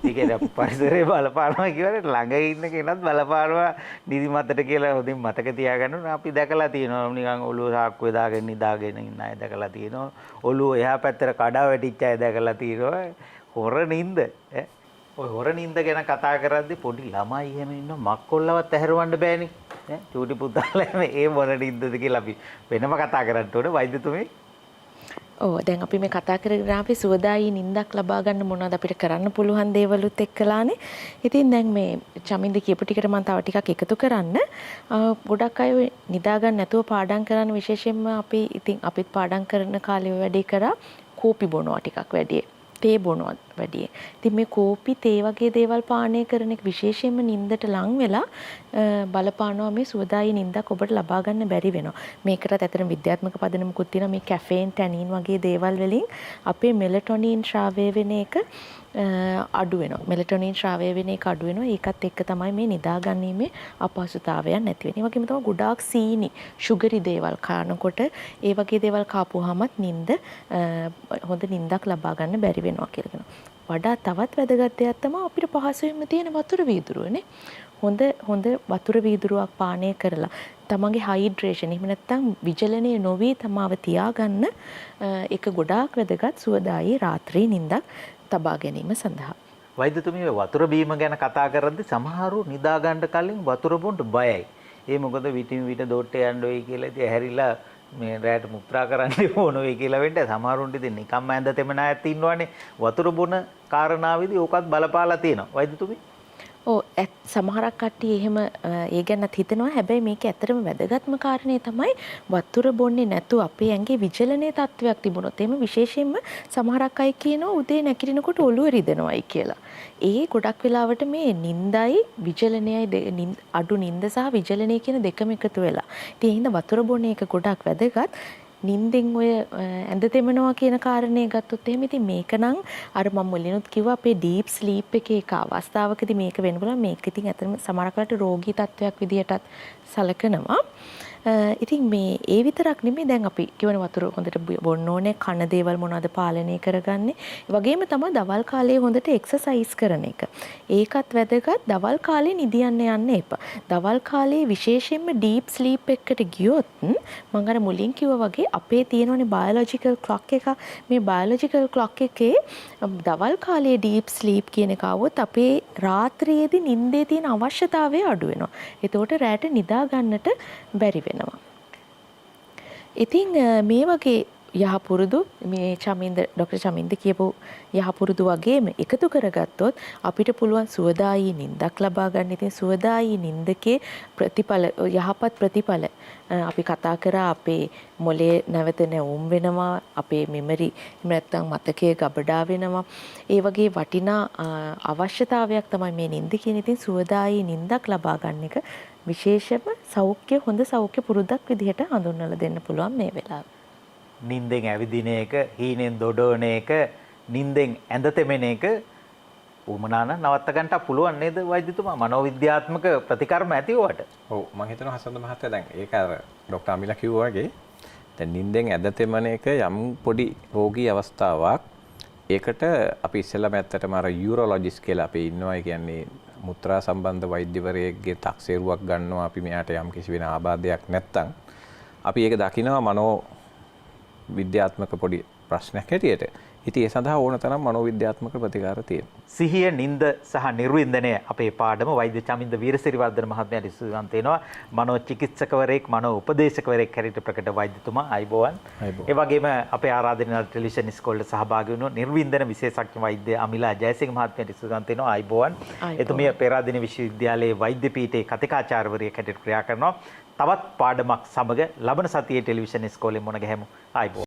ඒ කියන්නේ පරිසරේ බලපානවා කියවනේ ළඟ ඉන්න කෙනත් බලපානවා නිදිමතට කියලා හොඳින් මතක තියාගන්න ඕනේ. අපි දැකලා තියෙනවා නිකන් ඔළුව සාක්කුවේ දාගෙන නිදාගෙන ඉන්න අය දැකලා තියෙනවා. ඔළුව එහා පැත්තට කඩා වැටිච්ච අය දැකලා තියෙනවා. හොර නින්ද ඔය හොර නින්ද ගැන කතා කරද්දී පොඩි ළමයි එහෙම ඉන්නවා මක්කොල්ලවත් ඇහැරවන්න බෑනේ ඈ චූටි පුතාලා ඒ මොන නින්දද කියලා අපි වෙනම කතා කරන්න ඕනේ වෛද්‍යතුමේ. ඔව් දැන් අපි මේ කතා කරගෙන අපි සුවදායි නිින්දක් ලබා ගන්න මොනවද අපිට කරන්න පුළුවන් දේවලුත් එක්කලානේ. ඉතින් දැන් මේ චමින්ද කියපු ටිකට මම තව ටිකක් එකතු කරන්න. ගොඩක් අය නිදා ගන්න නැතුව පාඩම් කරන විශේෂයෙන්ම අපිත් පාඩම් කරන කාලේ වැඩි කරා කෝපි බොනවා ටිකක් වැඩි. තේ බොනවා වැඩි. ඉතින් මේ කෝපි තේ වගේ දේවල් පානය කරන එක විශේෂයෙන්ම නිින්දට ලං වෙලා බලපානවා මේ සුවදායි නිින්දක් ඔබට ලබා ගන්න බැරි වෙනවා. මේකටත් ඇත්තටම විද්‍යාත්මක පදනමකුත් තියෙනවා. මේ කැෆේන් ටැනින් වගේ දේවල් වලින් අපේ මෙලටොනින් ශ්‍රාවය වෙන එක අඩු වෙනවා. මෙලටොනින් ශ්‍රාවය වෙන එක අඩු වෙනවා. ඒකත් එක්ක තමයි මේ නිදාගැනීමේ අපහසුතාවයන් නැති වෙන්නේ. ඒ වගේම තමයි ගොඩාක් සීනි, සුගරි දේවල් කනකොට ඒ වගේ දේවල් කාපුවාමත් නිින්ද හොඳ නිින්දක් ලබා ගන්න බැරි වෙනවා කියලා කියනවා. වඩා තවත් වැදගත් දෙයක් තමයි අපිට පහසුවෙන්ම තියෙන වතුර වීදුරුවනේ. හොඳ වතුර වීදුරුවක් පානය කරලා තමන්ගේ හයිඩ්‍රේෂන් එහෙම නැත්නම් විජලනය නොවී තමාව තියාගන්න ඒක ගොඩාක් වැදගත් සුවදායි රාත්‍රී නිින්දක් තබා ගැනීම සඳහා. වෛද්‍යතුමිය වතුර බීම ගැන කතා කරද්දී සමහරු නිදා ගන්න කලින් වතුර බොන්න බයයි. ඒ මොකද විටින් විට දොට්ට යන්න වෙයි කියලා ඉතින් ඇහැරිලා මේ රැයට මුත්‍රා කරන්න ඕන වෙයි කියලා වෙන්න සමහරුන්ට ඉතින් නිකම්ම ඇඳ තෙමන අයත් ඉන්නවනේ. වතුර බොන කාරණාවේදී ඕකත් බලපාලා තියෙනවා. වෛද්‍යතුමිය ඔව් සමහරක් කට්ටිය එහෙම ඒ ගැනත් හිතනවා. හැබැයි මේක ඇත්තටම වැදගත්ම කාරණේ තමයි වතුර බොන්නේ නැතුව අපේ ඇඟේ විජලනයේ තත්වයක් තිබුණොත් එහෙම විශේෂයෙන්ම සමහරක් අය කියනවා උදේ නැගිටිනකොට ඔළුව රිදෙනවායි කියලා. ඒ ගොඩක් වෙලාවට මේ නින්දයි විජලනයයි අඩු නින්ද සහ විජලනය කියන දෙකම එකතු වෙලා. ඉතින් ඒ හින්දා වතුර බොන්නේ එක ගොඩක් වැදගත්. නින්දෙන් ඔය ඇඳ තෙමනවා කියන කාරණේ ගත්තොත් එහෙම ඉතින් මේක නම් අර මම මුලිනුත් කිව්වා අපේ ඩීප් ස්ලීප් එකේ එක අවස්ථාවකදී මේක වෙන්න පුළුවන්. මේක ඉතින් ඇත්තටම සමහරක් වෙලාවට රෝගී තත්වයක් විදිහටත් සලකනවා. ඉතින් මේ ඒ විතරක් නෙමෙයි දැන් අපි කියවන වතුර හොඳට බොන්න ඕනේ, කන දේවල් මොනවද පාලනය කරගන්නේ. ඒ වගේම තමයි දවල් කාලේ හොඳට එක්සර්සයිස් කරන එක. ඒකත් වැදගත්. දවල් කාලේ නිදියන්න යන්න එපා. දවල් කාලේ විශේෂයෙන්ම ඩීප් ස්ලීප් එකකට ගියොත් මම අර මුලින් කිව්වා වගේ අපේ තියෙනනේ බයොලොජිකල් ක්ලොක් එක. මේ බයොලොජිකල් ක්ලොක් එකේ දවල් කාලේ ඩීප් ස්ලීප් කියන එක આવොත් අපේ රාත්‍රියේදී නිින්දේ තියෙන අවශ්‍යතාවය අඩු වෙනවා. එතකොට රැට නිදා ගන්නට බැරි වෙනවා. ඉතින් මේ වගේ යහපුරුදු මේ ඩොක්ටර් චමින්ද කියපු යහපුරුදු වගේම එකතු කරගත්තොත් අපිට පුළුවන් සුවදායි නිින්දක් ලබා ගන්න. ඉතින් සුවදායි නිින්දකේ ප්‍රතිඵල යහපත් ප්‍රතිඵල අපි කතා කරා අපේ මොලේ නැවත නැවුම් වෙනවා, අපේ මෙමරි එහෙම නැත්නම් මතකයේ ගබඩා වෙනවා. ඒ වගේ වටිනා අවශ්‍යතාවයක් තමයි මේ නිින්ද කියන. ඉතින් සුවදායි නිින්දක් ලබා ගන්න එක විශේෂම හොඳ සෞඛ්‍ය පුරුද්දක් විදිහට හඳුන්වලා දෙන්න පුළුවන් මේ වෙලාවේ. නිින්දෙන් ඇවිදින එක, හීනෙන් දොඩවන එක, නිින්දෙන් ඇඳ තෙමෙන එක උමනා නම් නවත්ත ගන්නට පුළුවන් නේද වෛද්‍යතුමා? මනෝවිද්‍යාත්මක ප්‍රතිකර්ම ඇති වට. ඔව් මම හිතනවා හසන්ත මහත්තයා දැන් ඒක අර ડોක්ටර් අමිලා කිව්වා වගේ දැන් නිින්දෙන් ඇද තෙමන එක යම් පොඩි රෝගී අවස්ථාවක්. ඒකට අපි ඉස්සෙල්ලාම ඇත්තටම අර යුරොලොජිස්ට් කියලා අපි ඉන්නවා. ඒ කියන්නේ මුත්‍රා සම්බන්ධ වෛද්‍යවරයෙක්ගේ තක්සේරුවක් ගන්නවා අපි මෙයාට යම් කිසි වෙන ආබාධයක් නැත්තම් අපි ඒක දකිනවා මනෝ විද්‍යාත්මක පොඩි ප්‍රශ්නයක් හැටියට. ඉතින් ඒ සඳහා ඕන තරම් මනෝවිද්‍යාත්මක ප්‍රතිකාර තියෙනවා. සිහිය, නිନ୍ଦ සහ නිර්වින්දනය අපේ පාඩම වෛද්‍ය චමින්ද වීරසිරිවර්ධන මහත්මයාට ස්තුතිවන්ත වෙනවා. මනෝ චිකිත්සකවරයෙක්, මනෝ උපදේශකවරයෙක් හැටියට ප්‍රකට වෛද්‍යතුමා අයිබෝවන්. ඒ වගේම අපේ ආරාධනාව ටෙලිවිෂන් ඉස්කෝලේට සහභාගී වුණු නිර්වින්දන විශේෂඥ වෛද්‍ය අමිලා ජයසිංහ මහත්මයාට ස්තුතිවන්ත වෙනවා. අයිබෝවන්. එතුමිය පෙරාදෙණිය විශ්වවිද්‍යාලයේ වෛද්‍ය පීඨයේ කතිකාචාර්යවරියක් හැටියට ක්‍රියා කරනවා. තවත් පාඩමක් සමග ලබන සතියේ ටෙලිවිෂන් ඉස්කෝලේ මුණ ගැහෙමු. අයිබෝවන්.